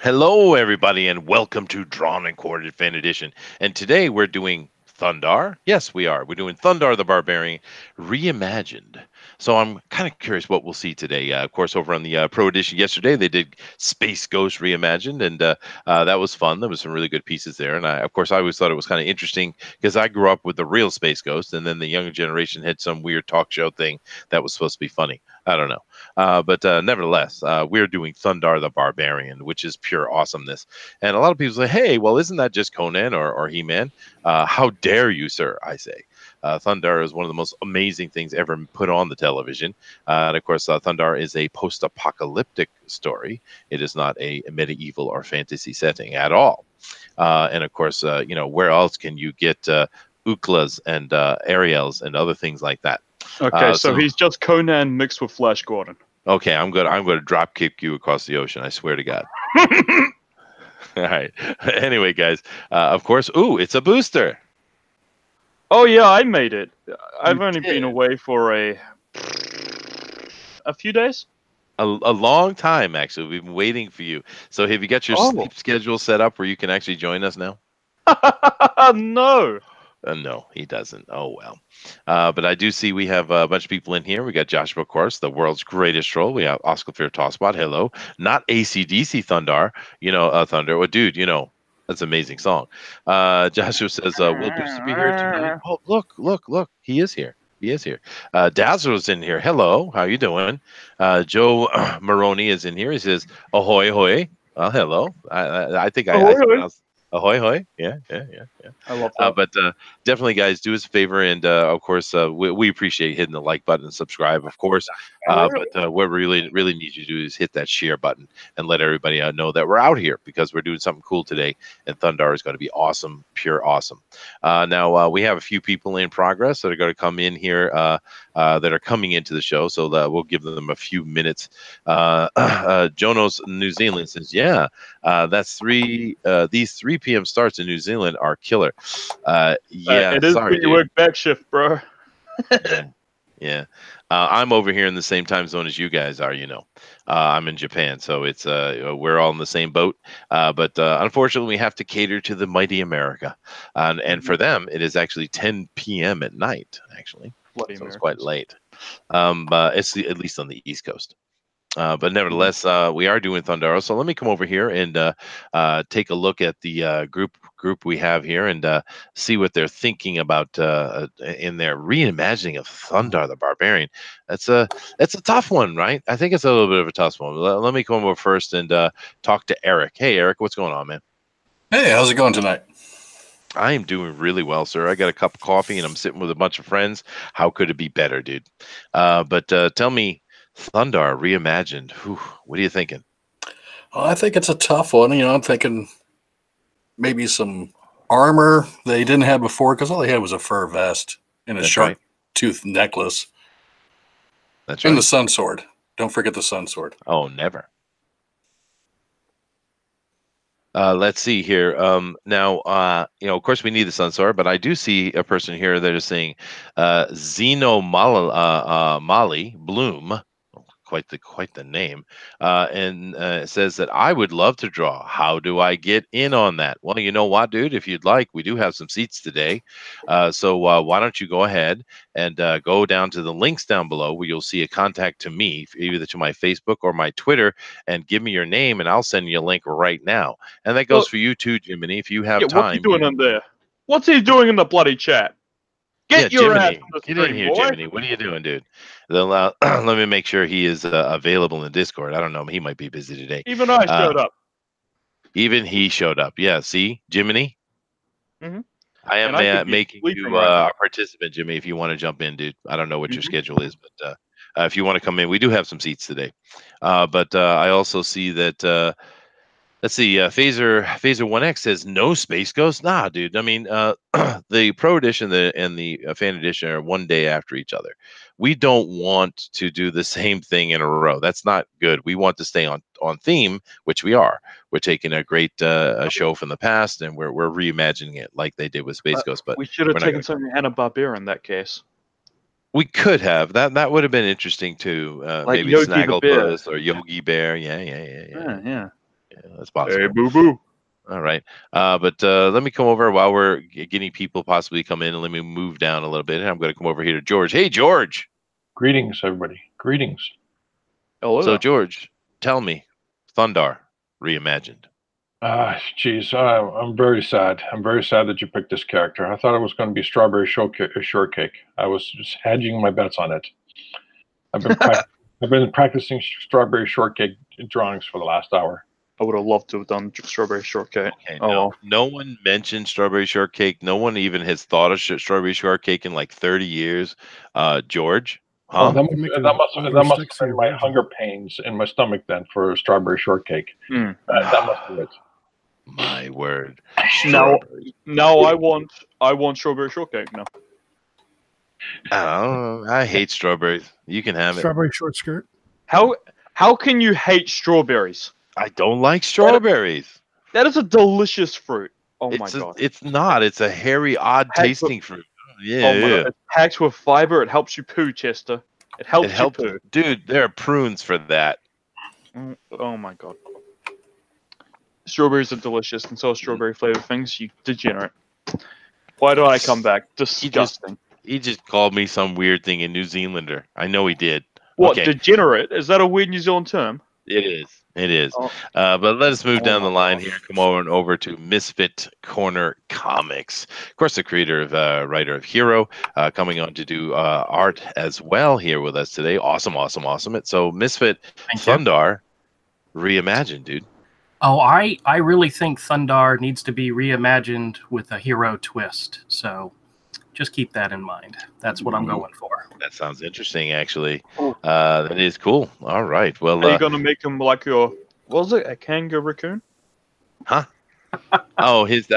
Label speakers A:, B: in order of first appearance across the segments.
A: Hello, everybody, and welcome to Drawn and Quartered Fan Edition. And today we're doing Thundarr. Yes, we are. We're doing Thundarr the Barbarian reimagined. So I'm kind of curious what we'll see today. Of course, over on the Pro Edition yesterday, they did Space Ghost reimagined, and that was fun. There was some really good pieces there. And of course, I always thought it was kind of interesting because I grew up with the real Space Ghost, and then the younger generation had some weird talk show thing that was supposed to be funny. I don't know. But nevertheless, we're doing Thundarr the Barbarian, which is pure awesomeness. And a lot of people say, hey, well, isn't that just Conan or He-Man? How dare you, sir, I say. Thundarr is one of the most amazing things ever put on the television. And of course, Thundarr is a post-apocalyptic story. It is not a medieval or fantasy setting at all. And of course, where else can you get Uklas and Ariels and other things like that?
B: Okay, so he's just Conan mixed with Flash Gordon.
A: Okay, I'm gonna drop kick you across the ocean. I swear to God. All right. Anyway, guys, of course. Ooh, it's a booster.
B: Oh yeah, I made it. I've
A: You
B: only
A: did.
B: been away for a few days.
A: A long time, actually. We've been waiting for you. So have you got your sleep schedule set up where you can actually join us now?
B: No.
A: No, he doesn't. Oh, well. But I do see we have a bunch of people in here. We got Joshua, of course, the world's greatest troll. We have Oscar Fear Tosspot. Hello. Not ACDC Thundarr. Thunder. Well, dude, that's an amazing song. Joshua says, will Booster be here tonight? Oh, look. He is here. He is here. Dazzler's in here. Hello. How you doing? Joe Maroney is in here. He says, ahoy, hoy. Well, hello. I think I pronounced ahoy, hoy. Yeah.
B: I love that.
A: But definitely, guys, do us a favor, and of course, we appreciate hitting the like button and subscribe, of course. But what we really need you to do is hit that share button and let everybody know that we're out here because we're doing something cool today, and Thundarr is going to be awesome, pure awesome. Now we have a few people in progress that are going to come in here that are coming into the show, so we'll give them a few minutes. Jonos New Zealand says, "Yeah, that's these 3 p.m. starts in New Zealand are killer." Yeah,
B: it is
A: sorry,
B: when you
A: dude.
B: work back shift, bro.
A: Yeah. I'm over here in the same time zone as you guys are. I'm in Japan, so it's we're all in the same boat. But unfortunately, we have to cater to the mighty America, and for them, it is actually 10 p.m. at night. Actually,
B: Bloody
A: so it's
B: Americans.
A: quite late. It's at least on the East Coast. But nevertheless, we are doing Thundarr. So let me come over here and take a look at the group we have here and see what they're thinking about in their reimagining of Thundarr the Barbarian. It's a tough one, right? I think it's a little bit of a tough one. Let me come over first and talk to Eric. Hey, Eric, what's going on, man?
C: Hey, how's it going tonight?
A: I am doing really well, sir. I got a cup of coffee and I'm sitting with a bunch of friends. How could it be better, dude? But tell me, Thundarr reimagined. Whew, what are you thinking?
C: Well, I think it's a tough one. I'm thinking maybe some armor they didn't have before because all they had was a fur vest and a shark tooth necklace.
A: That's
C: and
A: right.
C: the sun sword. Don't forget the sun sword.
A: Oh, never. Let's see here. Now, of course, we need the sun sword, but I do see a person here that is saying Zeno Mali Bloom. Quite the name, and it says that I would love to draw. How do I get in on that? Well, you know what, dude? If you'd like, we do have some seats today. So why don't you go ahead and go down to the links down below where you'll see a contact to me, either to my Facebook or my Twitter, and give me your name, and I'll send you a link right now. And that goes for you too, Jiminy. If you have time.
B: What's he doing in there? What's he doing in the bloody chat? Get your
A: Jiminy,
B: ass from the
A: get
B: stream,
A: in here,
B: boy.
A: Jiminy. What are you doing, dude? Let me make sure he is available in the Discord. I don't know. He might be busy today.
B: Even I showed up.
A: Even he showed up. Yeah, see, Jiminy?
B: Mm-hmm.
A: I am making you a participant, Jimmy, if you want to jump in, dude. I don't know what your schedule is, but if you want to come in, we do have some seats today. But I also see that... let's see. Phaser 1X says no Space Ghost. Nah, dude. I mean, the Pro Edition and the Fan Edition are one day after each other. We don't want to do the same thing in a row. That's not good. We want to stay on theme, which we are. We're taking a great show from the past and we're reimagining it like they did with Space Ghost. But
B: we should have taken something Hanna-Barbera in that case.
A: We could have. That would have been interesting too.
B: Like
A: maybe
B: Yogi the Bear.
A: Snagglepuss or Yogi Bear. Yeah. that's possible.
B: Hey, boo boo.
A: All right. But let me come over while we're getting people possibly come in, and let me move down a little bit. And I'm going to come over here to George. Hey, George.
D: Greetings, everybody. Greetings.
B: Hello.
A: So, George, tell me, Thundarr reimagined.
D: Geez, I'm very sad. I'm very sad that you picked this character. I thought it was going to be Strawberry Shortcake. I was just hedging my bets on it. I've been practicing Strawberry Shortcake drawings for the last hour.
B: I would have loved to have done Strawberry Shortcake.
A: Okay,
B: Oh, well.
A: no one mentioned Strawberry Shortcake. No one even has thought of Strawberry Shortcake in like 30 years. George? Huh?
D: Oh, that must have been my hunger pains in my stomach then for Strawberry Shortcake. That must be it.
A: My word.
B: Now I want Strawberry Shortcake now.
A: I hate strawberries. You can have it.
E: Strawberry short skirt.
B: How can you hate strawberries?
A: I don't like strawberries.
B: That is a delicious fruit. Oh my god.
A: It's not. It's a hairy, odd tasting fruit. Yeah,
B: Oh my god. It's packed with fiber. It helps you poo, Chester. It helps you poo.
A: Dude, there are prunes for that.
B: Oh my god. Strawberries are delicious, and so are strawberry flavored things. You degenerate. Why do I come back? Disgusting.
A: He just called me some weird thing in New Zealander. I know he did.
B: What,
A: Okay.
B: degenerate? Is that a weird New Zealand term?
A: It is. It is.
B: Oh.
A: But let us move down the line here. Come over to Misfit Corner Comics. Of course, the creator of writer of Hero, coming on to do art as well here with us today. Awesome. So Misfit Thundarr reimagined, dude.
F: Oh, I really think Thundarr needs to be reimagined with a hero twist. So just keep that in mind. That's what I'm going for.
A: That sounds interesting, actually. That is cool. All right. Well,
B: are you going to make him like your, what was it, a kangaroo raccoon?
A: Huh? Oh, his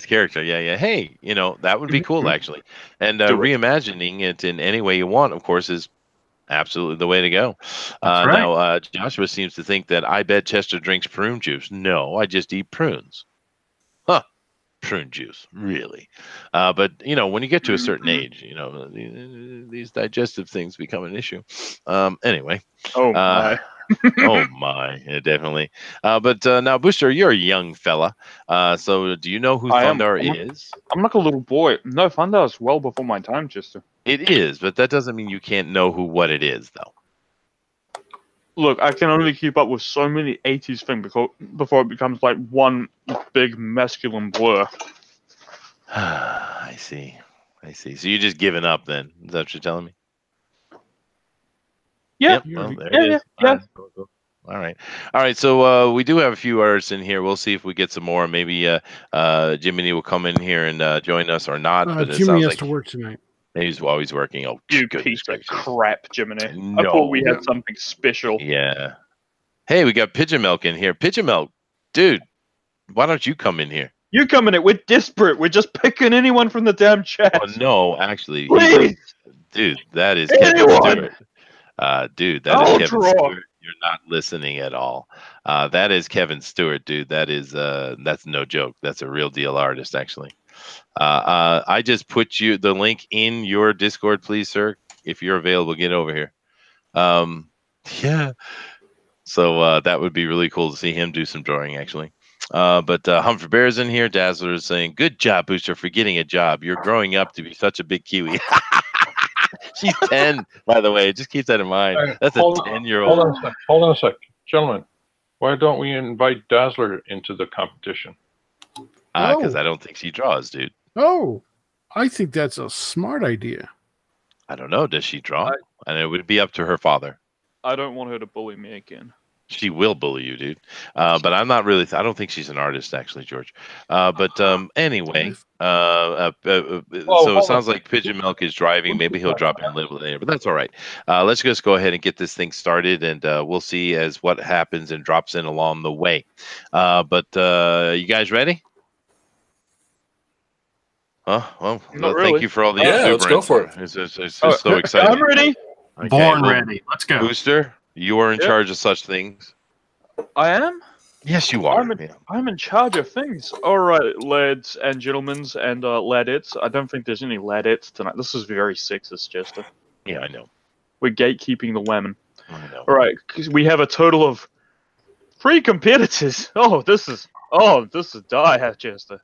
A: character. Yeah. Hey, that would be cool, actually. And reimagining it in any way you want, of course, is absolutely the way to go.
F: That's right.
A: Now, Joshua seems to think that I bet Chester drinks prune juice. No, I just eat prunes. Huh. Prune juice, really. But, when you get to a certain age, these digestive things become an issue. Anyway.
B: Oh, my.
A: Oh, my. Yeah, definitely. But now, Booster, you're a young fella. So do you know who Thundarr is?
B: I'm like a little boy. No, Thundarr is well before my time, Chester.
A: It is, but that doesn't mean you can't know what it is, though.
B: Look, I can only keep up with so many 80s things before it becomes like one big masculine blur.
A: I see. So you're just giving up then? Is that what you're telling me?
B: Yeah.
A: Yep. Well, there it is.
B: Yeah.
A: Cool. All right. So we do have a few artists in here. We'll see if we get some more. Maybe Jiminy will come in here and join us or not. But it
E: Jimmy
A: sounds
E: has
A: like
E: to work tonight.
A: He's always working. Oh,
B: you
A: goodness
B: piece of
A: gracious.
B: crap, Jiminy.
A: No.
B: I thought we had something special.
A: Yeah. Hey, we got Pigeon Milk in here. Pigeon Milk, dude, why don't you come in here?
B: You come in it. We're desperate. We're just picking anyone from the damn chat.
A: Oh, no, actually.
B: Please.
A: Dude, that is
B: Anyone.
A: Kevin Stewart. Dude, that is Kevin Stewart. You're not listening at all. That is Kevin Stewart, dude. That's no joke. That's a real deal artist, actually. I just put the link in your Discord, please, sir. If you're available, get over here. Yeah. So that would be really cool to see him do some drawing, actually. But Humphrey Bear's in here. Dazzler is saying, "Good job, Booster, for getting a job. You're growing up to be such a big Kiwi." She's 10, by the way. Just keep that in mind.
D: Hey,
A: That's a 10-year-old.
D: Hold on a sec. Gentlemen, why don't we invite Dazzler into the competition?
A: Because I don't think she draws, dude.
E: Oh, I think that's a smart idea.
A: I don't know. Does she draw? And it would be up to her father.
B: I don't want her to bully me again.
A: She will bully you, dude. But I'm not really. I don't think she's an artist, actually, George. But anyway, so it sounds like Pigeon Milk is driving. Maybe he'll drop in a little later, but that's all right. Let's just go ahead and get this thing started, and we'll see as what happens and drops in along the way. But you guys ready? Huh? Well, thank you for all the
C: let's go for it.
A: It's so exciting.
B: I'm ready.
A: Okay,
F: Born ready. Let's go.
A: Booster, you are in charge of such things.
B: I am?
A: Yes, you are.
B: I'm in charge of things. All right, lads and gentlemen and ladettes. I don't think there's any ladettes tonight. This is very sexist, Chester.
A: Yeah, I know.
B: We're gatekeeping the women.
A: I know.
B: All right, because we have a total of 3 competitors. Oh, this is Chester.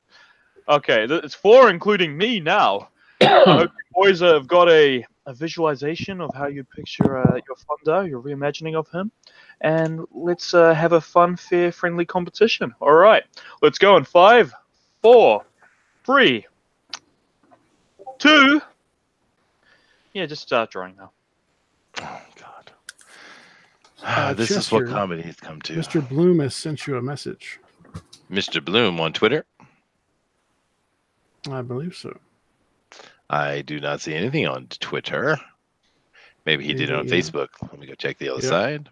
B: Okay, it's 4 including me now. I hope you boys have got a visualization of how you picture your Thundarr, your reimagining of him, and let's have a fun, fair, friendly competition. All right, let's go in 5, 4, 3, 2. Yeah, just start drawing now.
A: Oh God. This is what comedy has come to.
E: Mr. Bloom has sent you a message.
A: Mr. Bloom on Twitter.
E: I believe so.
A: I do not see anything on Twitter. Maybe he did it on Facebook. Let me go check the other side.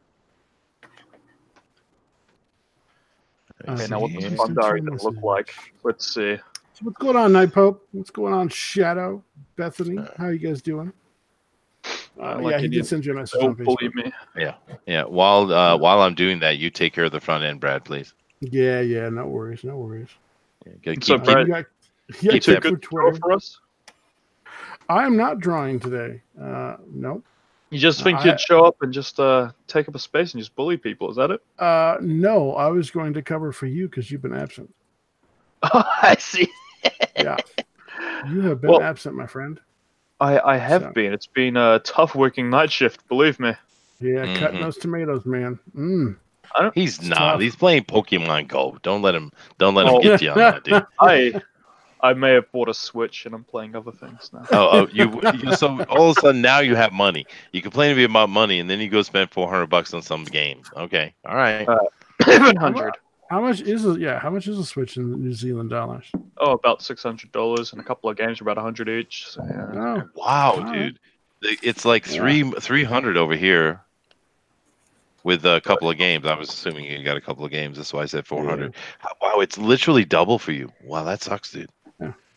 B: Okay, now what does Thundarr even look like? Let's see.
E: So what's going on, Night Pope? What's going on, Shadow? Bethany? How you guys doing? Yeah, he did send you a message on Facebook.
B: Believe me.
A: Yeah. While I'm doing that, you take care of the front end, Brad, please.
E: Yeah. No worries.
A: Yeah,
B: So, Brad,
E: you
B: took good Twitter for us?
E: I am not drawing today. Nope.
B: You just think you'd show up and just take up a space and just bully people? Is that it?
E: No, I was going to cover for you because you've been absent.
B: Oh, I see.
E: Yeah. You have been absent, my friend.
B: I have been. It's been a tough working night shift, believe me.
E: Yeah, cutting those tomatoes, man.
A: He's not. Tough. He's playing Pokemon Go. Don't let him get you on that, dude.
B: I may have bought a Switch and I'm playing other things now.
A: So all of a sudden now you have money. You complain to me about money and then you go spend $400 on some game. Okay, all right.
B: 700.
E: How much is a Switch in New Zealand dollars?
B: Oh, about $600, and a couple of games are about 100 each. So, yeah.
E: Oh,
A: wow, dude! It's like 300 over here with a couple of games. I was assuming you got a couple of games. That's why I said 400. Yeah. Wow, it's literally double for you. Wow, that sucks, dude.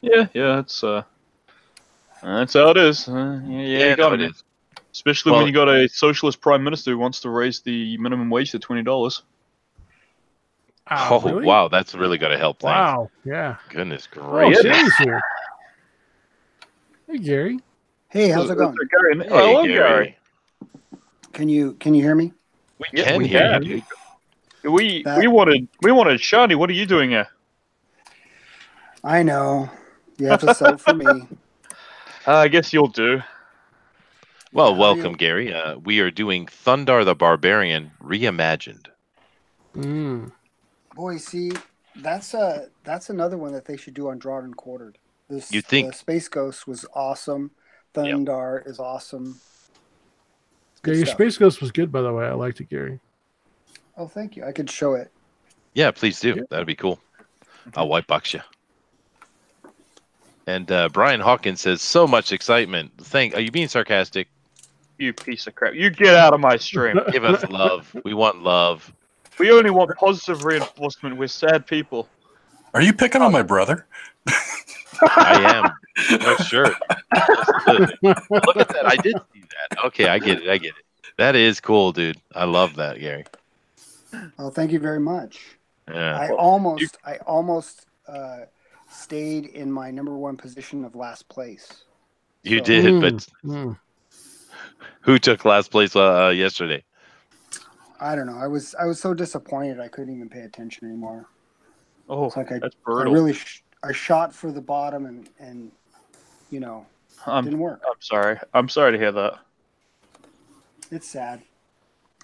B: Yeah, it's that's how it is. You got it. Especially when you got a socialist prime minister who wants to raise the minimum wage to $20.
A: Oh, really? Wow, that's really going to help things.
E: Wow, yeah.
A: Goodness gracious.
E: Oh, Gary's here. Hey, Gary.
G: Hey, how's it going?
A: Hey, hello, Gary.
G: Can you hear me?
A: We can hear you.
B: We wanted Shiny. What are you doing here?
G: I know. You have to sub for me.
B: I guess you'll do.
A: Well, welcome, Gary. We are doing Thundarr the Barbarian Reimagined.
G: Boy, see, that's another one that they should do on Drawn and Quartered.
A: You think?
G: The Space Ghost was awesome. Thundarr is awesome.
E: Yeah, your Space Ghost was good, by the way. I liked it, Gary.
G: Oh, thank you. I could show it.
A: Yeah, please do. That'd be cool. I'll white box you. And Brian Hawkins says, so much excitement. Are you being sarcastic?
B: You piece of crap. You get out of my stream.
A: Give us love. We want love.
B: We only want positive reinforcement. We're sad people.
C: Are you picking on my brother?
A: I am. No shirt. Look at that. I did see that. Okay, I get it. That is cool, dude. I love that, Gary.
G: Oh, thank you very much.
A: Yeah.
G: I almost stayed in my #1 position of last place.
A: You did, but who took last place yesterday?
G: I don't know. I was so disappointed I couldn't even pay attention anymore.
B: Oh,
G: it's like
B: that's brutal.
G: I shot for the bottom and you know, it didn't work.
B: I'm sorry to hear that.
G: It's sad.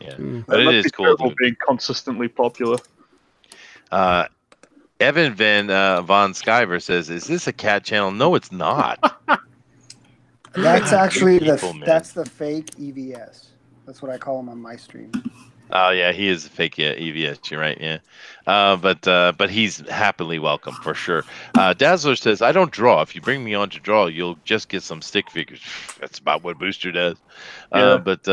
A: Yeah, but it is cool.
B: Being consistently popular.
A: Evan Von Skyver says, "Is this a cat channel?" No, it's not.
G: That's actually that's the fake EVS. That's what I call him on my stream.
A: Oh yeah, he is a fake EVS. You're right. Yeah, but he's happily welcome for sure. Dazzler says, "I don't draw. If you bring me on to draw, you'll just get some stick figures." That's about what Booster does.
B: Yeah.
A: But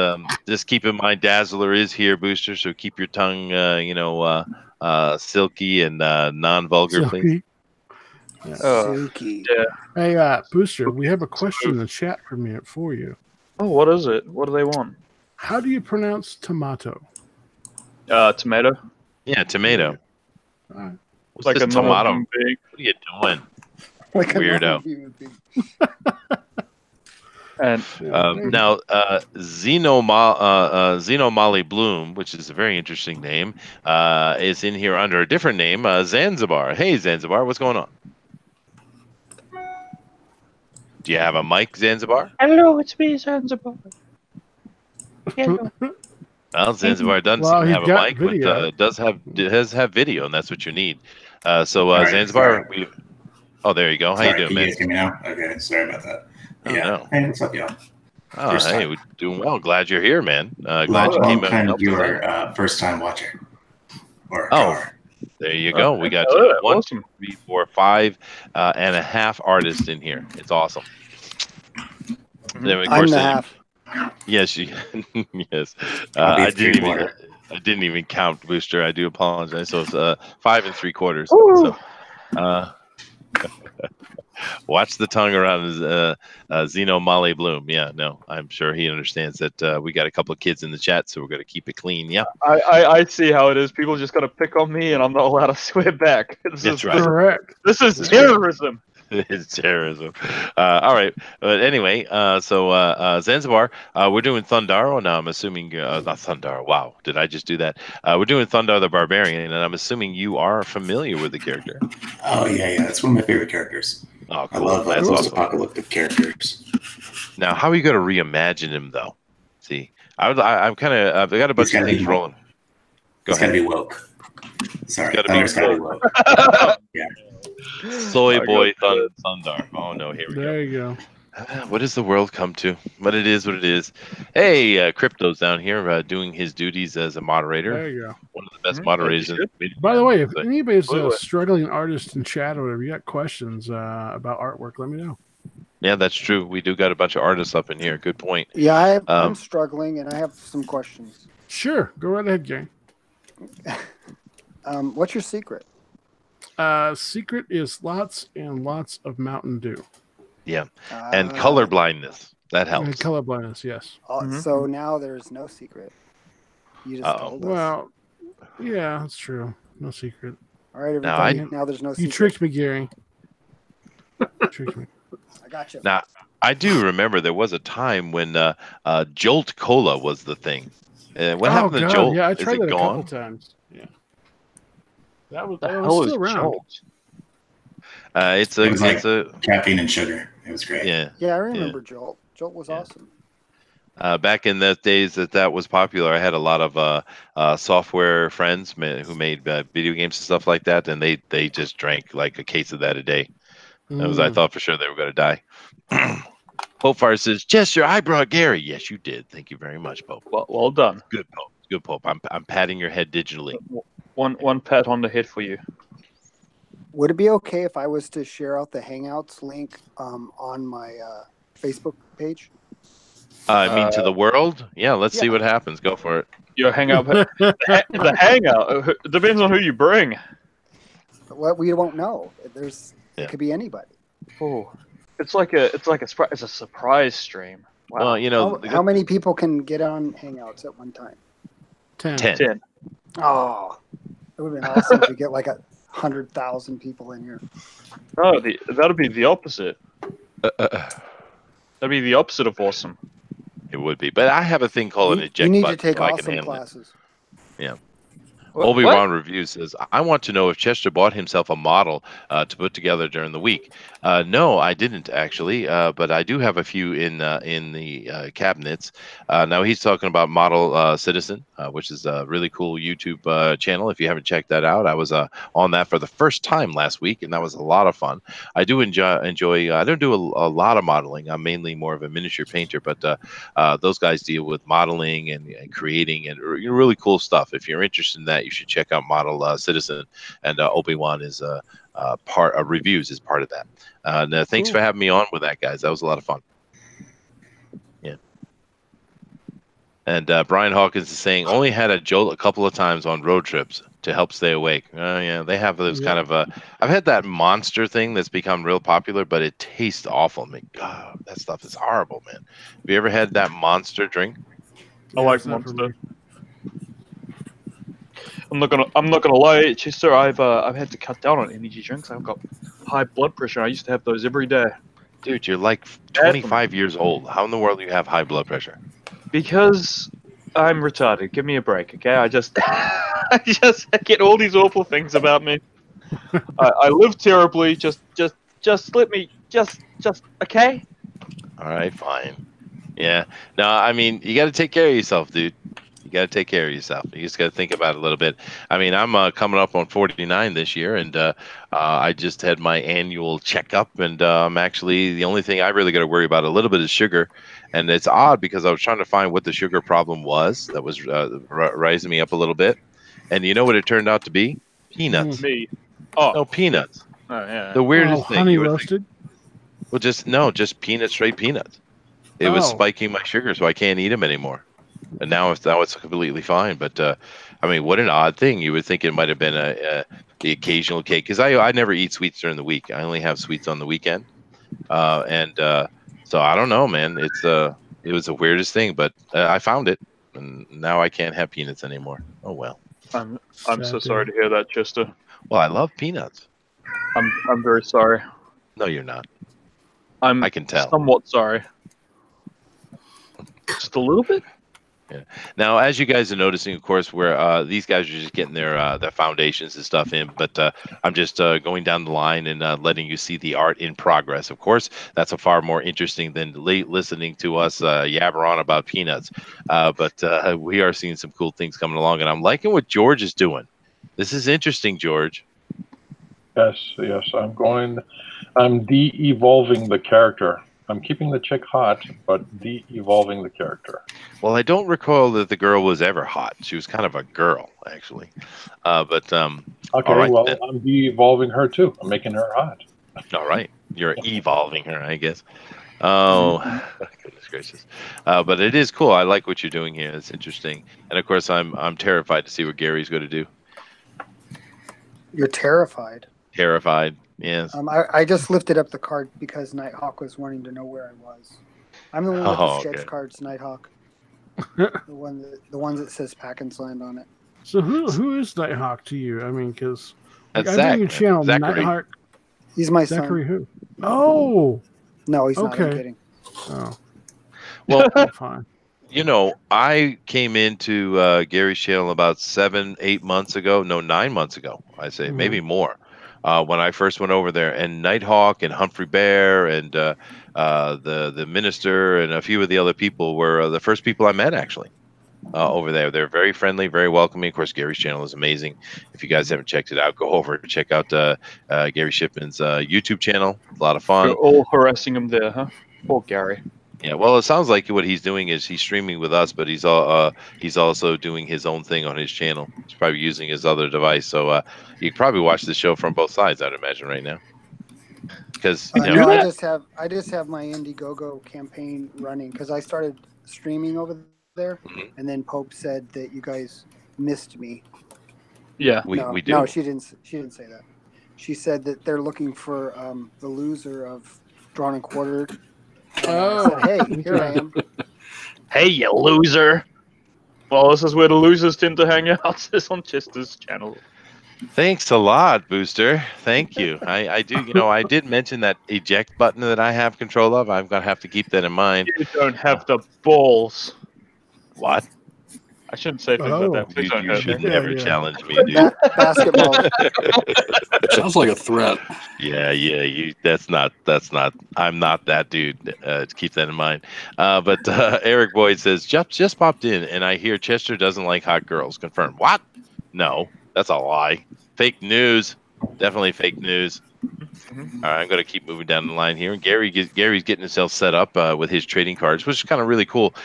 A: just keep in mind, Dazzler is here, Booster. So keep your tongue, silky and non-vulgar, please.
G: Yeah. Silky.
B: Yeah.
E: Hey, Booster, we have a question in the chat for you.
B: Oh, what is it? What do they want?
E: How do you pronounce tomato?
B: Tomato.
A: Yeah, tomato.
E: All right.
A: What's
B: like
A: this
B: a
A: tomato?
B: What
A: are you doing?
G: Like
A: Weirdo.
B: And
A: now, Xenomolly Bloom, which is a very interesting name, is in here under a different name, Zanzibar. Hey, Zanzibar, what's going on? Do you have a mic, Zanzibar?
B: hello, it's me, Zanzibar. Hello.
A: Well, Zanzibar doesn't
E: Well,
A: seem to
E: he's
A: have a
E: got
A: mic, but
E: video.
A: does have video, and that's what you need. So
H: All right,
A: Zanzibar,
H: sorry.
A: Oh, there you go. How you doing,
H: Can you
A: man?
H: guys hear me now? Okay, sorry about that.
A: Oh,
H: Yeah.
A: no.
H: Hey, what's up, y'all?
A: Oh,
H: First
A: hey,
H: time.
A: we're doing well. Glad you're here, man. Glad you came out and
H: Long-time
A: helped us
H: viewer,
A: out.
H: first-time watcher. Or
A: Oh,
H: drawer.
A: there you go. We got
B: Oh,
A: 1,
B: awesome.
A: 2, 3, 4, 5 and a half artists in here. It's awesome. Then, of
G: I'm
A: course,
G: the half.
A: yes, yes.
H: I'll be
A: I
H: three-quarter.
A: didn't even count, Booster. I do apologize. So it's 5 3/4.
B: Ooh.
A: So, watch the tongue around Xenomolly Bloom. Yeah, no, I'm sure he understands that we got a couple of kids in the chat, so we're going to keep it clean. Yeah,
B: I see how it is. People just gotta pick on me, and I'm not allowed to swear back.
A: That's right.
E: Correct.
B: This is terrorism.
A: It's terrorism. All right, but anyway, so Zanzibar, we're doing Thundarr. Oh, no, I'm assuming not Thundarr. Wow, did I just do that? We're doing Thundarr the Barbarian, and I'm assuming you are familiar with the character.
H: Oh, yeah. It's one of my favorite characters.
A: Oh, cool.
H: I love
A: That's
H: post-apocalyptic characters.
A: Now, how are you going to reimagine him, though? See, I'm kind of, I've got a bunch of things rolling.
H: It's got to be woke. Sorry,
A: Thundar's
H: got to be woke. Yeah.
A: Soy boy Thundarr. Oh no, here we go.
E: There you go.
A: What does the world come to? But it is what it is. Hey, Crypto's down here doing his duties as a moderator.
E: There you go.
A: One of the best moderators in the video.
E: By the way, if anybody's
A: Absolutely.
E: struggling artist in chat or whatever, you got questions about artwork, let me know.
A: Yeah, that's true. We do got a bunch of artists up in here. Good point.
G: Yeah, I'm struggling, and I have some questions.
E: Sure, go right ahead, gang.
G: What's your secret?
E: Secret is lots and lots of Mountain Dew.
A: Yeah, and color blindness. That helps.
E: And color blindness, yes.
G: So now there's no secret. You just told us.
E: Well, yeah, that's true. No secret.
G: All right, everybody. Now there's no secret.
E: You tricked me, Gary. You tricked me.
G: I got you.
A: Now, I do remember there was a time when Jolt Cola was the thing. What happened to Jolt?
E: Yeah, I tried that
A: it
E: a
A: gone?
E: couple times. Yeah. That was
B: Hell
E: still around.
B: Jolt?
A: It's a
H: caffeine and sugar. It was great.
A: Yeah.
G: Yeah, I remember Jolt. Jolt was awesome.
A: Back in those days that was popular, I had a lot of software friends who made video games and stuff like that, and they just drank like a case of that a day. I thought for sure they were going to die. Pope Fire says, "Gesture, I brought Gary." Yes, you did. Thank you very much, Pope.
B: Well done.
A: Good, Pope. Good, Pope. I'm patting your head digitally.
B: One pat on the head for you.
G: Would it be okay if I was to share out the Hangouts link on my Facebook page?
A: I mean, to the world? Yeah, let's see what happens. Go for it.
B: Your Hangout. the Hangout. It depends on who you bring.
G: Well, we won't know. It could be anybody.
B: Oh, it's a surprise stream. Wow.
A: Well,
G: how many people can get on Hangouts at one time?
B: 10.
G: Oh, it would have been awesome if we get like 100,000 people in here.
B: Oh, that'd be the opposite. That'd be the opposite of awesome.
A: It would be, but I have a thing called an eject button.
G: You need to take
A: so
G: awesome classes.
A: Yeah. Obi-Wan Review says, I want to know if Chester bought himself a model to put together during the week. No, I didn't actually, but I do have a few in the cabinets. Now he's talking about Model Citizen, which is a really cool YouTube channel. If you haven't checked that out, I was on that for the first time last week, and that was a lot of fun. I do enjoy I don't do a lot of modeling. I'm mainly more of a miniature painter, but those guys deal with modeling and creating and really cool stuff. If you're interested in that, you should check out Model Citizen, and Obi-Wan is part of reviews is part of that. Thanks for having me on with that, guys. That was a lot of fun. Yeah. And Brian Hawkins is saying only had a jolt a couple of times on road trips to help stay awake. Yeah, they have those kind of. I've had that Monster thing that's become real popular, but it tastes awful. I mean, God, that stuff is horrible, man. Have you ever had that Monster drink?
B: I like Monster. I'm not gonna lie, Chester. I've had to cut down on energy drinks. I've got high blood pressure. I used to have those every day.
A: Dude, you're like 25 years old. How in the world do you have high blood pressure?
B: Because I'm retarded. Give me a break, okay? I just I get all these awful things about me. I live terribly. Just let me just okay.
A: All right, fine. Yeah. No, I mean, you got to take care of yourself, dude. You got to take care of yourself. You just got to think about it a little bit. I mean, I'm coming up on 49 this year, and I just had my annual checkup, and I'm actually the only thing I really got to worry about a little bit is sugar. And it's odd because I was trying to find what the sugar problem was that was rising me up a little bit. And you know what it turned out to be? Peanuts.
B: Me. Oh.
A: No, peanuts.
B: Oh yeah.
A: The weirdest thing.
E: Honey roasted?
A: Well, just peanuts, straight peanuts. It was spiking my sugar, so I can't eat them anymore. And now it's completely fine. But I mean, what an odd thing! You would think it might have been the occasional cake, because I never eat sweets during the week. I only have sweets on the weekend, so I don't know, man. It was the weirdest thing, but I found it, and now I can't have peanuts anymore. Oh well.
B: I'm so sorry to hear that, Chester.
A: Well, I love peanuts.
B: I'm very sorry.
A: No, you're not.
B: I
A: can tell.
B: Somewhat sorry. Just a little bit.
A: Yeah. Now, as you guys are noticing, of course, where these guys are just getting their foundations and stuff in, but I'm just going down the line and letting you see the art in progress. Of course, that's a far more interesting than listening to us yabber on about peanuts. But we are seeing some cool things coming along, and I'm liking what George is doing. This is interesting, George.
D: Yes. I'm de-evolving the character. I'm keeping the chick hot, but de-evolving the character.
A: Well, I don't recall that the girl was ever hot. She was kind of a girl, actually. Okay, all right,
D: well,
A: then.
D: I'm de-evolving her too. I'm making her hot.
A: All right, you're evolving her, I guess. Oh, goodness gracious! But it is cool. I like what you're doing here. It's interesting, and of course, I'm terrified to see what Gary's going to do.
G: You're terrified.
A: Terrified. Yes.
G: I just lifted up the card because Nighthawk was wanting to know where I was. I'm the one with the sketch cards, Nighthawk. the ones that says Pack and Sland on it.
E: So who is Nighthawk to you? I mean, because
A: that's
E: I've
A: Zach,
E: been your channel,
A: Zachary.
E: Nighthawk.
G: He's my
E: Zachary
G: son.
E: Who? Oh.
G: No, he's not. I'm kidding.
E: Oh.
A: Well,
E: fine.
A: You know, I came into Gary's channel about 7-8 months ago. No, 9 months ago. I say maybe more. When I first went over there, and Nighthawk and Humphrey Bear and the minister and a few of the other people were the first people I met actually over there. They're very friendly, very welcoming. Of course, Gary's channel is amazing. If you guys haven't checked it out, go over and check out Gary Shipman's YouTube channel. A lot of fun.
B: You're all harassing him there, huh? Poor Gary.
A: Yeah, well, it sounds like what he's doing is he's streaming with us, but he's also doing his own thing on his channel. He's probably using his other device, so you can probably watch the show from both sides, I'd imagine, right now. Because
G: no, I just have my Indiegogo campaign running because I started streaming over there, and then Pope said that you guys missed me.
B: Yeah,
A: we do.
G: No, she didn't say that. She said that they're looking for the loser of Drawn and Quartered. I said, hey, here I am.
B: Hey, you loser. Well, this is where the losers tend to hang out. It's on Chester's channel.
A: Thanks a lot, Booster. Thank you. I do. You know, I did mention that eject button that I have control of. I'm gonna have to keep that in mind.
B: You don't have the balls.
A: What?
B: I shouldn't say things like that. Please don't
A: you
B: hurt
A: should
B: me.
A: never challenge me, dude.
G: Basketball.
C: Sounds like a threat.
A: Yeah. That's not. I'm not that dude. Keep that in mind. But Eric Boyd says just popped in, and I hear Chester doesn't like hot girls. Confirmed. What? No, that's a lie. Fake news. Definitely fake news. All right, I'm going to keep moving down the line here. And Gary's getting himself set up with his trading cards, which is kind of really cool.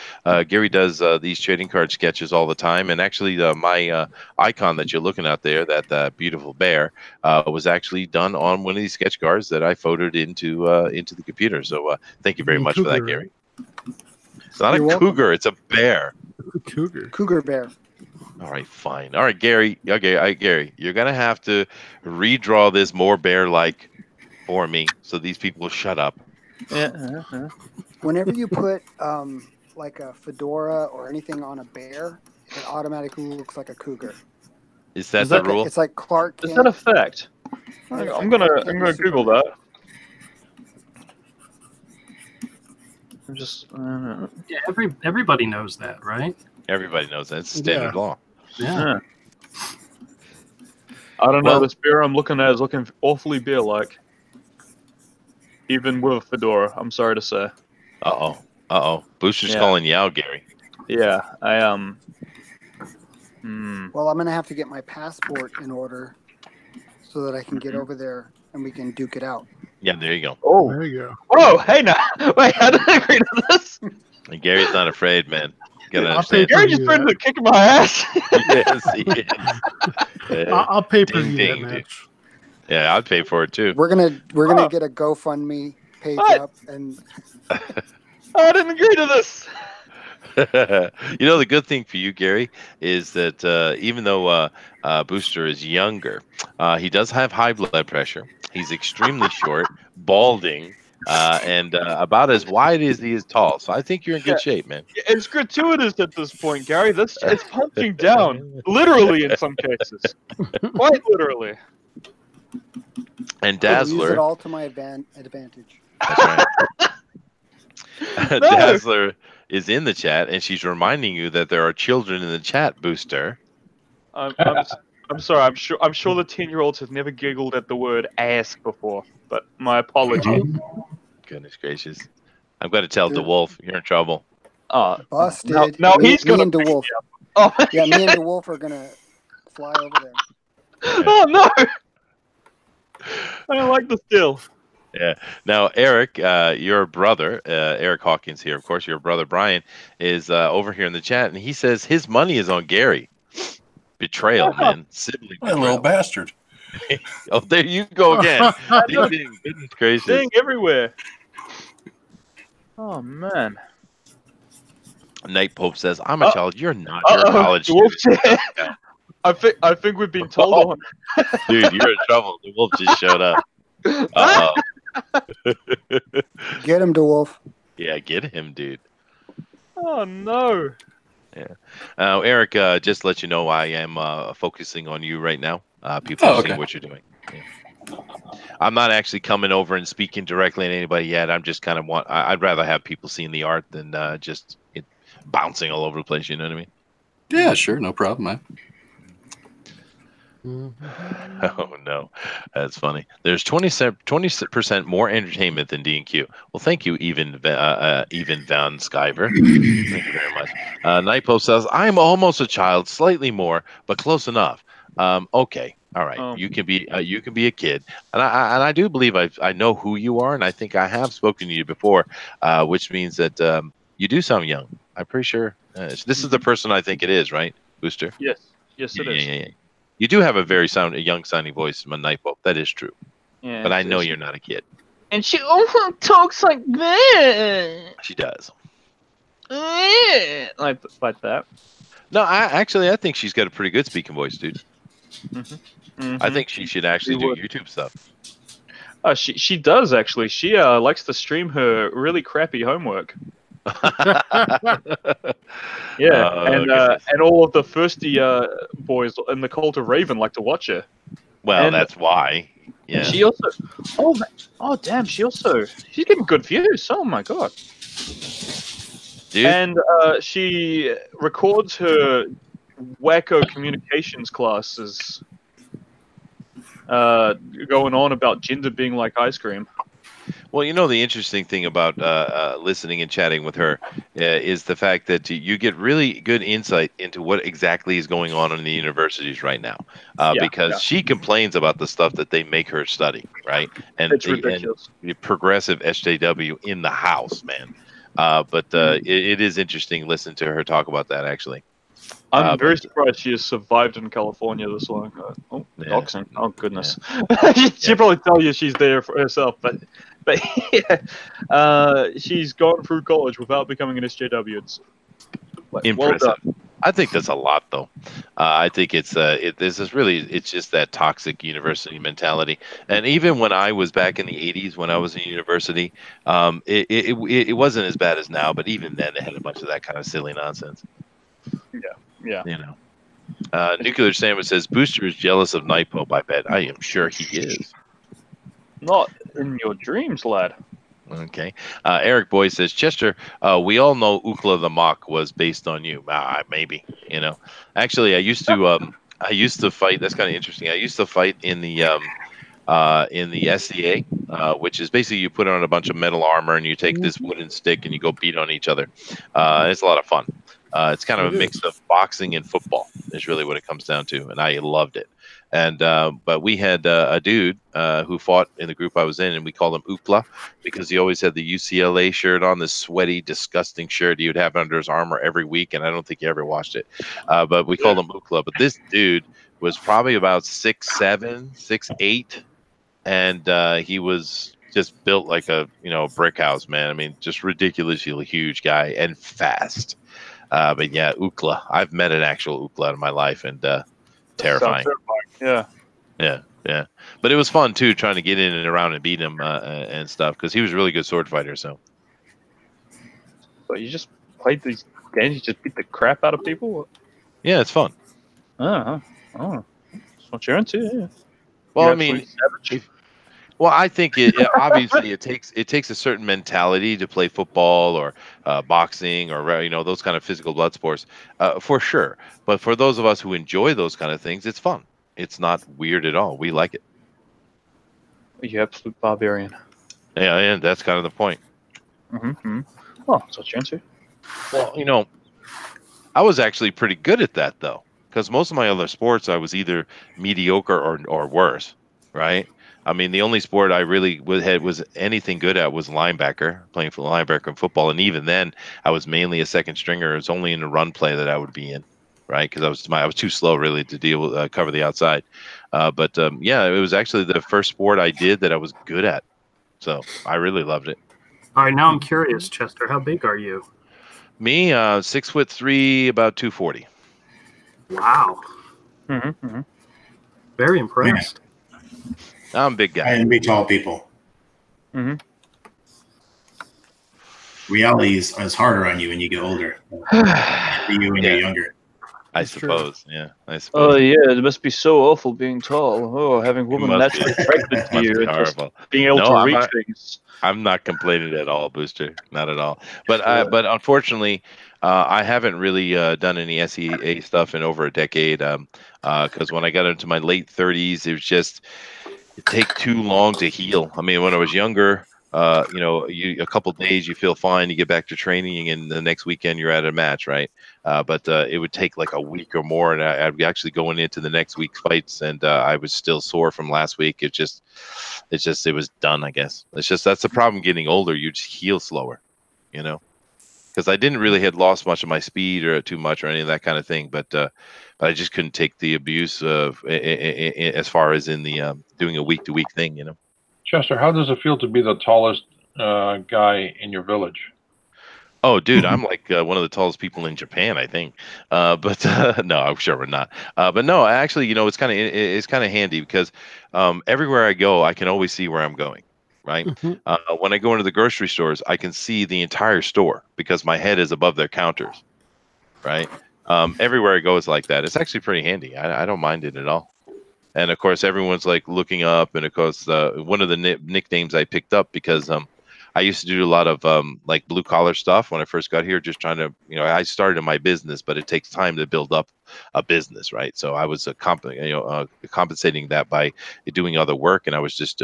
A: Gary does these trading card sketches all the time. And actually, my icon that you're looking at there, that beautiful bear, was actually done on one of these sketch cards that I photoed into the computer. So thank you very much for that, Gary. It's not a cougar. It's a bear.
G: Cougar bear.
A: All right, fine. All right, Gary. Okay, Gary, you're gonna have to redraw this more bear-like for me, so these people will shut up.
B: Yeah.
G: Whenever you put like a fedora or anything on a bear, it automatically looks like a cougar.
A: Is that the rule?
G: It's like Clark Kent.
B: Is that a fact? I'm gonna Google that. I'm just.
F: Yeah, everybody knows that, right?
A: Everybody knows that. It's standard law.
F: Yeah.
B: I don't know. This beer I'm looking at is looking awfully beer-like. Even with a fedora, I'm sorry to say.
A: Booster's calling you out, Gary.
B: Yeah, I
G: Well, I'm gonna have to get my passport in order so that I can get over there and we can duke it out.
A: Yeah, there you go.
B: Oh,
E: There you go.
B: Oh, hey now. Wait, I didn't agree to this.
A: And Gary's not afraid, man. You gotta
E: I'll
A: understand.
B: Gary just tried to kick my ass.
A: Yes, he is. Yeah.
E: I'll pay per view that
A: Ding, dude.
E: match.
A: Yeah, I'd pay for it too.
G: We're gonna get a GoFundMe page up, and
B: I didn't agree to this.
A: You know, the good thing for you, Gary, is that even though Booster is younger, he does have high blood pressure. He's extremely short, balding, and about as wide as he is tall. So I think you're in good shape, man.
B: It's gratuitous at this point, Gary. It's punching down, literally in some cases, quite literally.
A: And
G: I'll use
A: Dazzler,
G: it all to my advantage.
A: that's right. Dazzler is in the chat, and she's reminding you that there are children in the chat, Booster.
B: I'm sorry. I'm sure the 10-year-olds have never giggled at the word ass before, but my apologies.
A: Goodness gracious! I'm going to tell DeWolf you're in trouble.
G: Busted.
B: No, he's
G: me
B: gonna.
G: and DeWolf.
B: Oh,
G: Yeah, me and DeWolf are gonna fly over there.
B: Oh no! I don't like the still.
A: Yeah. Now, Eric, your brother, Eric Hawkins here, of course, your brother Brian is over here in the chat, and he says his money is on Gary. Betrayal, man. Sibling
C: What a little
A: betrayal.
C: bastard.
A: Oh, there you go again. Ding, ding. Goodness gracious.
B: Ding everywhere. Oh man.
A: Night Pope says, I'm a child. You're not. You're a college
B: Wolf
A: student.
B: I think we've been told on.
A: Dude, you're in trouble. The wolf just showed up. Uh-oh.
G: Get him, DeWolf.
A: Yeah, get him, dude.
B: Oh no.
A: Yeah. Eric, just to let you know, I am focusing on you right now. People are seeing what you're doing. Yeah. I'm not actually coming over and speaking directly to anybody yet. I'm just kind of I'd rather have people seeing the art than just it bouncing all over the place. You know what I mean?
C: Yeah, sure, no problem, man.
A: Oh no, that's funny. There's 20% more entertainment than D&Q. Well, thank you, even Van Skyver. Thank you very much. Nightpost says, "I'm almost a child, slightly more, but close enough." Okay, all right. You can be a kid, and I do believe I know who you are, and I think I have spoken to you before, which means that you do sound young. I'm pretty sure this is the person I think it is, right, Booster?
B: Yes, it is.
A: Yeah. You do have a very young sounding voice, my Nightbolt. That is true.
B: Yeah,
A: but I know you're not a kid.
B: And she also talks like that.
A: She does.
B: Like that.
A: No, I think she's got a pretty good speaking voice, dude. I think she should actually do YouTube stuff.
B: She does actually. She likes to stream her really crappy homework. Yeah, and all of the thirsty boys in the cult of Raven like to watch her.
A: Well, that's why. Yeah.
B: She also, damn, she's getting good views. Oh my god.
A: Dude.
B: And she records her wacko communications classes, going on about gender being like ice cream.
A: Well, you know, the interesting thing about listening and chatting with her is the fact that you get really good insight into what exactly is going on in the universities right now. Because she complains about the stuff that they make her study, right? And
B: it's ridiculous.
A: And progressive SJW in the house, man. But it is interesting listening to her talk about that, actually.
B: I'm very surprised she has survived in California this long. Doxing. Oh, goodness. She'll probably tell you she's there for herself, but yeah, she's gone through college without becoming an SJW. It's
A: impressive. Well, I think that's a lot, though. I think it's just that toxic university mentality. And even when I was back in the 80s, when I was in university, it wasn't as bad as now, but even then they had a bunch of that kind of silly nonsense.
B: Yeah.
A: You know. Nuclear Sandwich says Booster is jealous of Nightpope. I bet. I am sure he is.
B: Not in your dreams, lad.
A: Okay. Eric Boy says, Chester, we all know Ukla the Mock was based on you. Maybe, Actually, I used to fight. That's kind of interesting. I used to fight in the SCA, which is basically you put on a bunch of metal armor and you take this wooden stick and you go beat on each other. It's a lot of fun. It's kind of a mix of boxing and football is really what it comes down to, and I loved it. And but we had a dude who fought in the group I was in, and we called him Ukla because he always had the UCLA shirt on, this sweaty, disgusting shirt he would have under his armor every week, and I don't think he ever washed it. But we called him Ukla. But this dude was probably about 6'7", 6'8", and he was just built like a brick house, man. I mean, just ridiculously huge guy and fast. But yeah, Ukla. I've met an actual Ukla in my life, and terrifying.
B: Yeah.
A: But it was fun too, trying to get in and around and beat him and stuff, because he was a really good sword fighter. So
B: you just played these games? You just beat the crap out of people?
A: Yeah, it's fun.
B: Oh, that's what you're into. Yeah.
A: Well, I mean, I think obviously it takes a certain mentality to play football or boxing or those kind of physical blood sports, for sure. But for those of us who enjoy those kind of things, it's fun. It's not weird at all. We like it.
B: You absolute barbarian.
A: Yeah, and that's kind of the point.
B: Mm-hmm. Oh, that's what you're into.
A: Well, I was actually pretty good at that though, because most of my other sports I was either mediocre or worse, right? I mean, the only sport I really was anything good at was linebacker, playing for linebacker in football, and even then, I was mainly a second stringer. It was only in the run play that I would be in, right? Because I was too slow really to deal with cover the outside. But yeah, it was actually the first sport I did that I was good at, so I really loved it.
F: All right, now I'm curious, Chester. How big are you?
A: Me, 6'3", about 240.
F: Wow.
B: Mm-hmm.
F: Very impressed.
A: I'm a big guy.
H: I envy tall people.
B: Mm-hmm.
H: Reality is harder on you when you get older. You when you're younger.
A: I suppose. Yeah, I suppose.
B: Oh yeah, it must be so awful being tall. Oh, having women naturally attracted to you, and just being able to reach things.
A: I'm not complaining at all, Booster. Not at all. But unfortunately, I haven't really done any SEA stuff in over a decade. Because when I got into my late 30s, it take too long to heal. I mean, when I was younger, a couple days you feel fine, you get back to training, and the next weekend you're at a match, right? But it would take like a week or more, and I'd be actually going into the next week's fights, and I was still sore from last week. It was done, I guess. That's the problem getting older. You just heal slower, because I didn't really had lost much of my speed or too much or any of that kind of thing, but I just couldn't take the abuse of as far as in the doing a week-to-week thing,
D: Chester, how does it feel to be the tallest guy in your village?
A: Oh, dude, I'm like one of the tallest people in Japan, I think. But no, I'm sure we're not. But no, actually, it's kind of handy because everywhere I go, I can always see where I'm going. Right.
E: Mm-hmm.
A: When I go into the grocery stores, I can see the entire store because my head is above their counters. Right. Everywhere I go is like that. It's actually pretty handy. I don't mind it at all. And of course, everyone's like looking up. And of course, one of the nicknames I picked up because I used to do a lot of like blue collar stuff when I first got here, just trying to, I started in my business, but it takes time to build up a business, right? So I was compensating that by doing other work, and I was just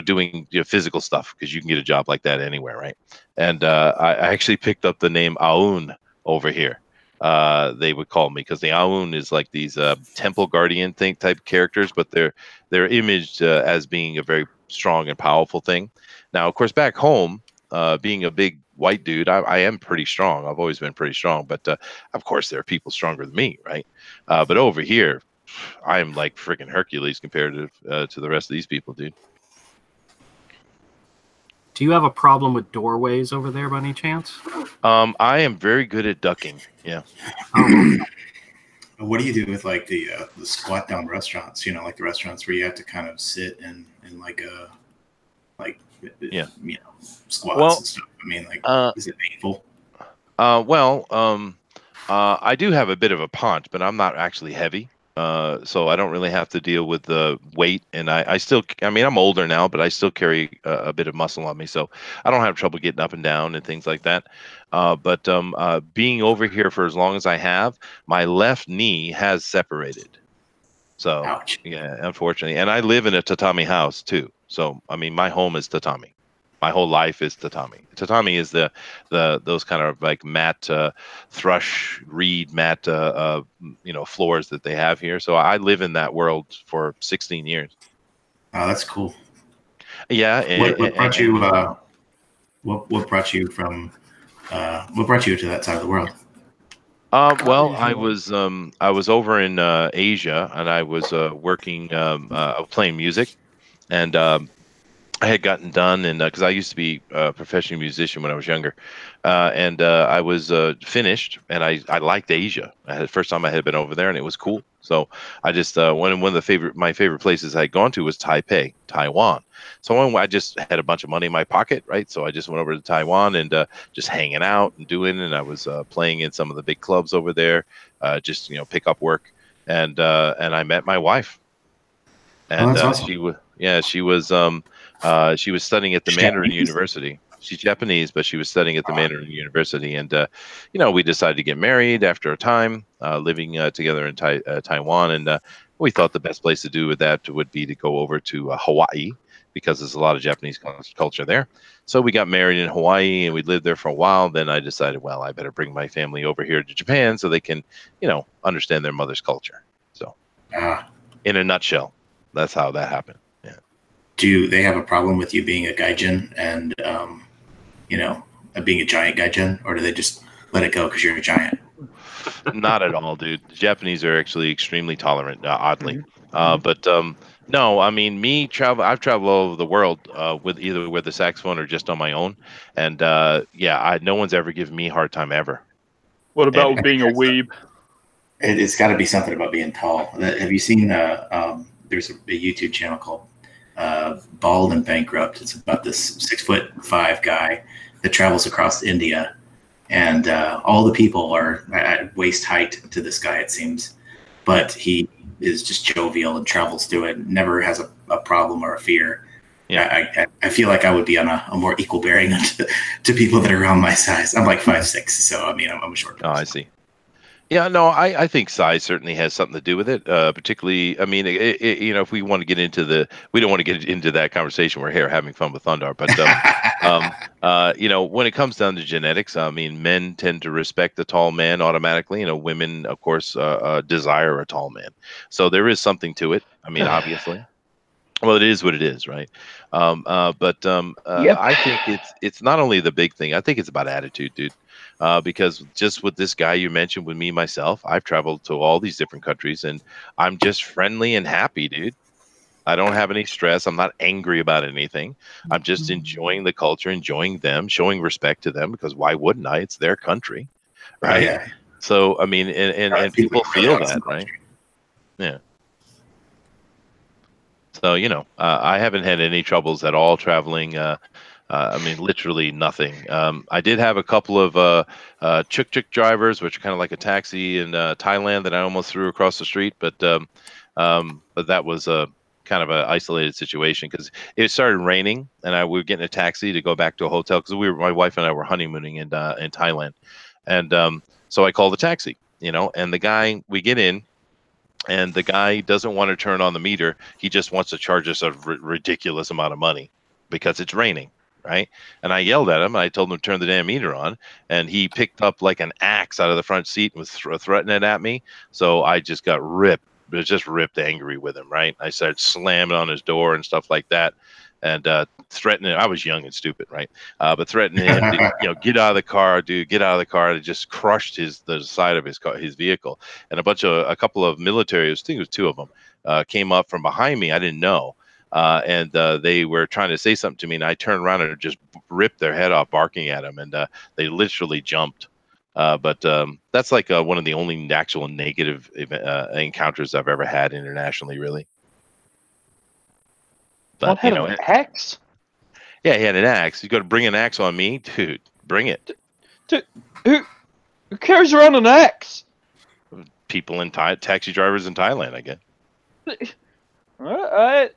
A: doing physical stuff because you can get a job like that anywhere, right? And I actually picked up the name Aoun over here. They would call me because the Aoun is like these temple guardian type characters, but they're imaged as being a very strong and powerful thing. Now, of course, back home, being a big white dude, I am pretty strong. I've always been pretty strong, but of course, there are people stronger than me, right? But over here, I am like freaking Hercules compared to the rest of these people, dude.
F: Do you have a problem with doorways over there by any chance?
A: I am very good at ducking. Yeah.
H: What do you do with like the squat down restaurants? Like the restaurants where you have to kind of sit in like a squats and stuff. I mean, like, is it painful?
A: I do have a bit of a paunch, but I'm not actually heavy. So I don't really have to deal with the weight, and I still, I mean, I'm older now, but I still carry a bit of muscle on me, so I don't have trouble getting up and down and things like that. But being over here for as long as I have, my left knee has separated. So
H: Ouch.
A: yeah, unfortunately, and I live in a tatami house too. So I mean, my home is tatami. My whole life is tatami. Tatami is the those kind of like matte thrush reed matte floors that they have here. So I live in that world for 16 years.
H: Oh, that's cool.
A: Yeah,
H: What brought you? What brought you from? What brought you to that side of the world?
A: Well, I was over in Asia, and I was working playing music, and I had gotten done, and because I used to be a professional musician when I was younger, and I was finished, and I liked Asia. First time I had been over there, and it was cool. So I just one of the my favorite places I'd gone to was Taipei, Taiwan. So I just had a bunch of money in my pocket, right? So I just went over to Taiwan and just hanging out and doing, and I was playing in some of the big clubs over there, just pick up work, and I met my wife,
H: Oh,
A: and
H: that's awesome.
A: she was studying at the
H: She's
A: Mandarin
H: Japanese?
A: University. She's Japanese, but she was studying at the Mandarin University, and we decided to get married after a time living together in Taiwan, and we thought the best place to do with that would be to go over to Hawaii because there's a lot of Japanese culture there. So we got married in Hawaii, and we lived there for a while. Then I decided, well, I better bring my family over here to Japan so they can, understand their mother's culture. So, in a nutshell, that's how that happened. Yeah.
H: Do they have a problem with you being a gaijin and being a giant gaijin, or do they just let it go because you're a giant?
A: Not at all, dude. The Japanese are actually extremely tolerant, oddly.
E: Mhm.
A: But no, I mean, I've traveled all over the world with either with the saxophone or just on my own, and no one's ever given me a hard time ever.
B: What about
A: And-
B: being a weeb?
H: It's got to be something about being tall. Have you seen? There's a YouTube channel called Bald and Bankrupt. It's about this 6'5" guy that travels across India, and all the people are at waist height to this guy, it seems, but he is just jovial and travels through it. Never has a problem or a fear.
A: Yeah.
H: I feel like I would be on a more equal bearing to people that are around my size. I'm like 5'6", so I mean I'm a short person.
A: Oh, I see. Yeah, no, I think size certainly has something to do with it. Particularly, I mean, if we want to get into we don't want to get into that conversation. We're here having fun with Thundarr, but when it comes down to genetics, I mean, men tend to respect the tall man automatically. Women, of course, desire a tall man. So there is something to it. I mean, obviously. Well, it is what it is, right?
B: Yep.
A: I think it's not only the big thing. I think it's about attitude, dude. Because just with this guy you mentioned, with me myself, I've traveled to all these different countries, and I'm just friendly and happy, dude. I don't have any stress. I'm not angry about anything. I'm just enjoying the culture, enjoying them, showing respect to them, because why wouldn't I? It's their country, right?
H: Yeah.
A: So I mean, and people feel that, right? Yeah. So I haven't had any troubles at all traveling. I mean, literally nothing. I did have a couple of chuk-chuk drivers, which are kind of like a taxi in Thailand, that I almost threw across the street, but that was a kind of an isolated situation because it started raining, and we were getting a taxi to go back to a hotel because my wife and I were honeymooning in Thailand, and so I called the taxi, and the guy, we get in. And the guy doesn't want to turn on the meter. He just wants to charge us a ridiculous amount of money because it's raining, right? And I yelled at him. I told him to turn the damn meter on, and he picked up like an axe out of the front seat and was threatening it at me. So I just got ripped. It was just ripped angry with him, right? I started slamming on his door and stuff like that, and threatening. I was young and stupid, right? But threatening him to, get out of the car, dude, get out of the car. It just crushed the side of his vehicle, and a couple of military, I think it was two of them, came up from behind me. I didn't know. And they were trying to say something to me, and I turned around and just ripped their head off, barking at them, and they literally jumped. But that's like one of the only actual negative encounters I've ever had internationally, really. But
B: What had an axe?
A: Yeah, he had an axe. You got to bring an axe on me, dude. Bring it.
B: Dude, who carries around an axe?
A: people in taxi drivers in Thailand, I guess.
B: I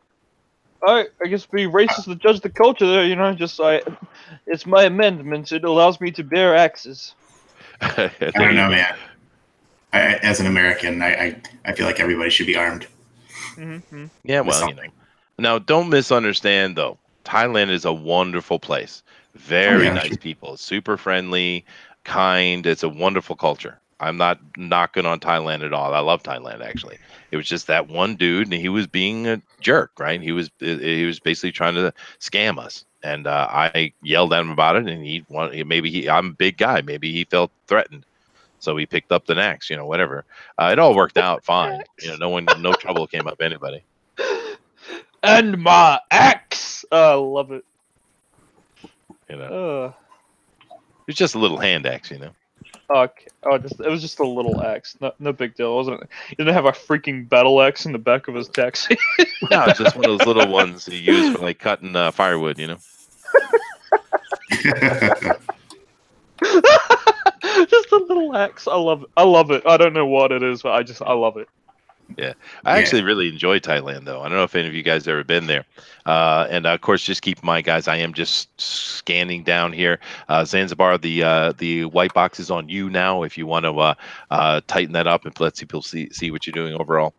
B: guess be racist to judge the culture there, you know. It's my amendment. It allows me to bear axes.
H: I don't know, man. As an American, I feel like everybody should be armed.
B: Mm-hmm.
A: Yeah, well, you know. Now, don't misunderstand though. Thailand is a wonderful place. Very nice people, super friendly, kind. It's a wonderful culture. I'm not knocking on Thailand at all. I love Thailand, actually. It was just that one dude, and he was being a jerk, right? He was basically trying to scam us, and I yelled at him about it. And I'm a big guy. Maybe he felt threatened, so he picked up the axe. You know, whatever. It all worked out fine. You know, no trouble came up anybody.
B: And my axe. I love it.
A: You know, it's just a little hand axe, you know.
B: Okay. It was just a little axe. No big deal, wasn't it? He didn't have a freaking battle axe in the back of his taxi.
A: No, it's just one of those little ones you use for like cutting firewood, you know.
B: Just a little axe. I love it. I don't know what it is, but I love it.
A: Yeah, I actually really enjoy Thailand, though. I don't know if any of you guys ever been there. And of course, just keep in mind, guys, I am just scanning down here. Zanzibar, the white box is on you now. If you want to tighten that up and let people see what you're doing overall.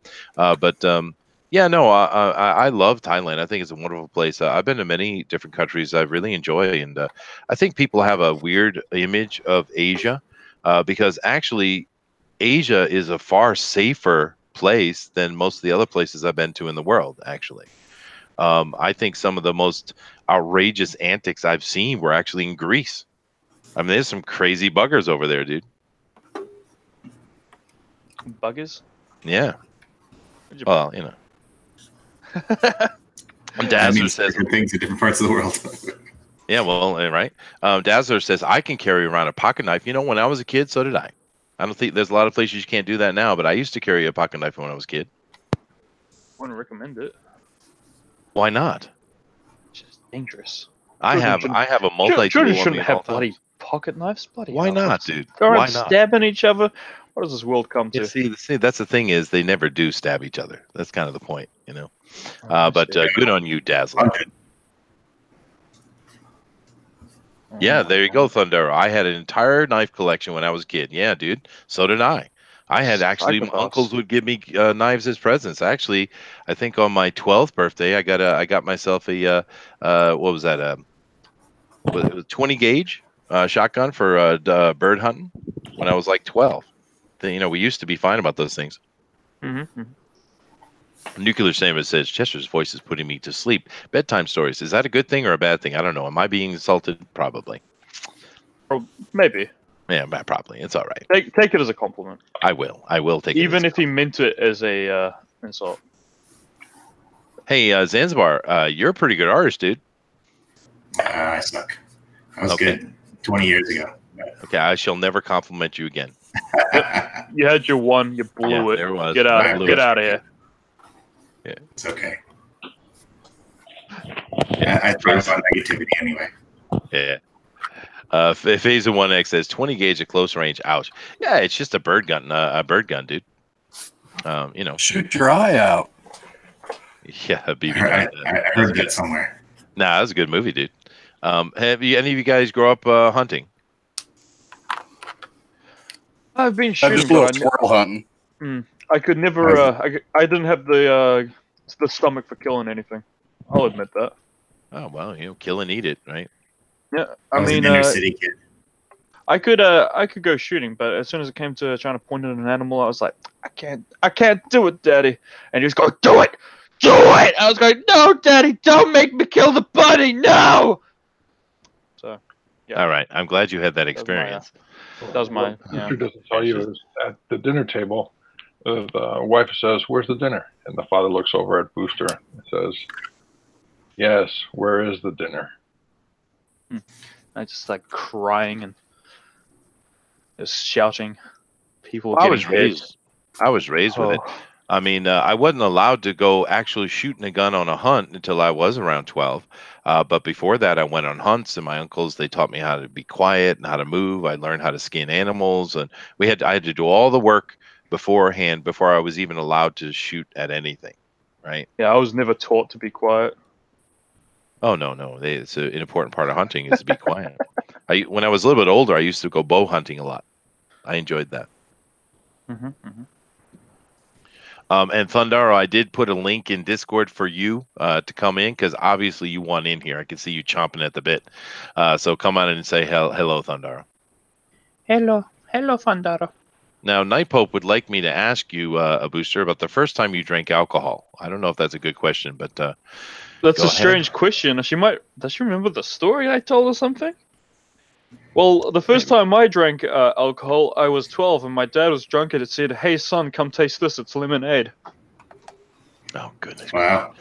A: Yeah, no, I love Thailand. I think it's a wonderful place. I've been to many different countries I really enjoy, and I think people have a weird image of Asia because actually, Asia is a far safer place than most of the other places I've been to in the world, actually. I think some of the most outrageous antics I've seen were actually in Greece. I mean, there's some crazy buggers over there, dude.
B: Buggers?
A: Yeah. Well, you know. Dazzler says
H: different things in different parts of the world.
A: Yeah, well, right. Dazzler says I can carry around a pocket knife. You know, when I was a kid, so did I. I don't think there's a lot of places you can't do that now, but I used to carry a pocket knife when I was a kid.
B: Wouldn't recommend it.
A: Why not?
B: It's just dangerous.
A: I have a multi-tool.
B: Children shouldn't have bloody pocket knives. Bloody
A: Why
B: hell.
A: not, dude?
B: They're
A: Why not?
B: stabbing each other. What does this world come to?
A: Yeah, see, that's the thing is they never do stab each other. That's kind of the point, you know. But good on you, Dazzler. Yeah, there you go, Thundarr. I had an entire knife collection when I was a kid. Yeah, dude. So did I. I had actually my uncles would give me knives as presents. Actually, I think on my 12th birthday, I got myself a what was that? It was 20 gauge shotgun for bird hunting when I was like 12. You know, we used to be fine about those things.
B: Mm-hmm.
A: Nuclear Samus says Chester's voice is putting me to sleep. Bedtime stories. Is that a good thing or a bad thing? I don't know. Am I being insulted? Probably.
B: Maybe.
A: Yeah, probably. It's all right.
B: Take it as a compliment.
A: I will take it.
B: Even if he meant it as a insult.
A: Hey, Zanzibar, you're a pretty good artist, dude.
H: I suck. I was good 20 years ago.
A: Okay, I shall never compliment you again.
B: You had your one. You blew it.
A: There it was.
B: Get out of here.
H: Yeah. It's okay. I thrive on negativity anyway.
A: Yeah. Phase of 1X says 20 gauge at close range. Ouch. Yeah, it's just a bird gun, dude. You know,
C: shoot your eye out.
A: Yeah, BB.
H: I heard that somewhere.
A: Nah, that was a good movie, dude. Have any of you guys grow up hunting?
B: I've been shooting.
C: I just love squirrel hunting.
B: I could never. I didn't have the stomach for killing anything. I'll admit that.
A: Oh well, you know, kill and eat it, right?
B: Yeah,
H: I was an inner city kid.
B: I could go shooting, but as soon as it came to trying to point at an animal, I was like, I can't do it, Daddy. And he was going, do it. I was going, no, Daddy, don't make me kill the bunny, no. So, yeah.
A: All right, I'm glad you had that experience.
B: That was mine.
D: What Booster doesn't tell you is at the dinner table, the wife says, "Where's the dinner?" And the father looks over at Booster and says, "Yes, where is the dinner?"
B: I just like crying and just shouting. People.
A: I was raised with it. I mean, I wasn't allowed to go actually shooting a gun on a hunt until I was around 12. But before that, I went on hunts, and my uncles, they taught me how to be quiet and how to move. I learned how to skin animals, and I had to do all the work beforehand before I was even allowed to shoot at anything, right?
B: Yeah, I was never taught to be quiet.
A: Oh no, it's an important part of hunting is to be quiet. When I was a little bit older, I used to go bow hunting a lot. I enjoyed that. And Thundarr, I did put a link in Discord for you to come in because obviously you want in here. I can see you chomping at the bit. So come on in and say hello, Thundarr.
B: Hello, Thundarr.
A: Now, Night Pope would like me to ask you, a booster, about the first time you drank alcohol. I don't know if that's a good question, but
B: that's a strange question. Does she remember the story I told or something? Well, the first time I drank alcohol, I was 12, and my dad was drunk, and it said, "Hey son, come taste this. It's lemonade."
A: Oh goodness!
H: Wow,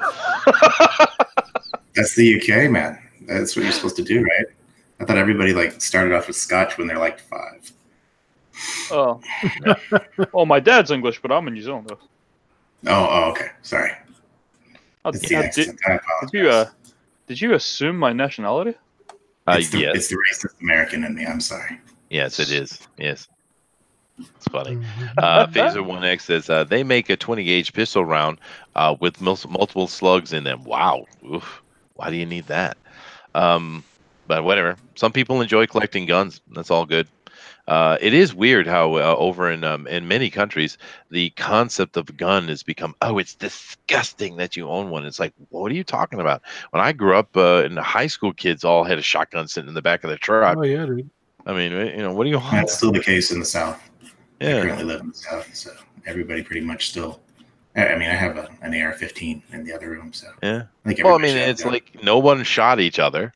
H: that's the UK, man. That's what you're supposed to do, right? I thought everybody like started off with Scotch when they're like 5.
B: Oh, well, my dad's English, but I'm in New Zealand though.
H: Oh, okay. Sorry.
B: Did you assume my nationality?
H: It's the
A: Yes.
H: racist American in me. I'm sorry.
A: Yes, it is. Yes. It's funny. Phaser 1X says they make a 20 gauge pistol round with multiple slugs in them. Wow. Oof. Why do you need that? But whatever. Some people enjoy collecting guns. That's all good. It is weird how over in many countries the concept of a gun has become, oh, it's disgusting that you own one. It's like, what are you talking about? When I grew up in high school, kids all had a shotgun sitting in the back of their truck.
E: Oh yeah, dude.
A: I mean, what do you want?
H: That's still the case in the South.
A: Yeah.
H: I currently live in the South, so everybody pretty much still. I mean, I have an AR-15 in the other room, so
A: Yeah.
H: I think
A: Well, I mean, it's like no one shot each other.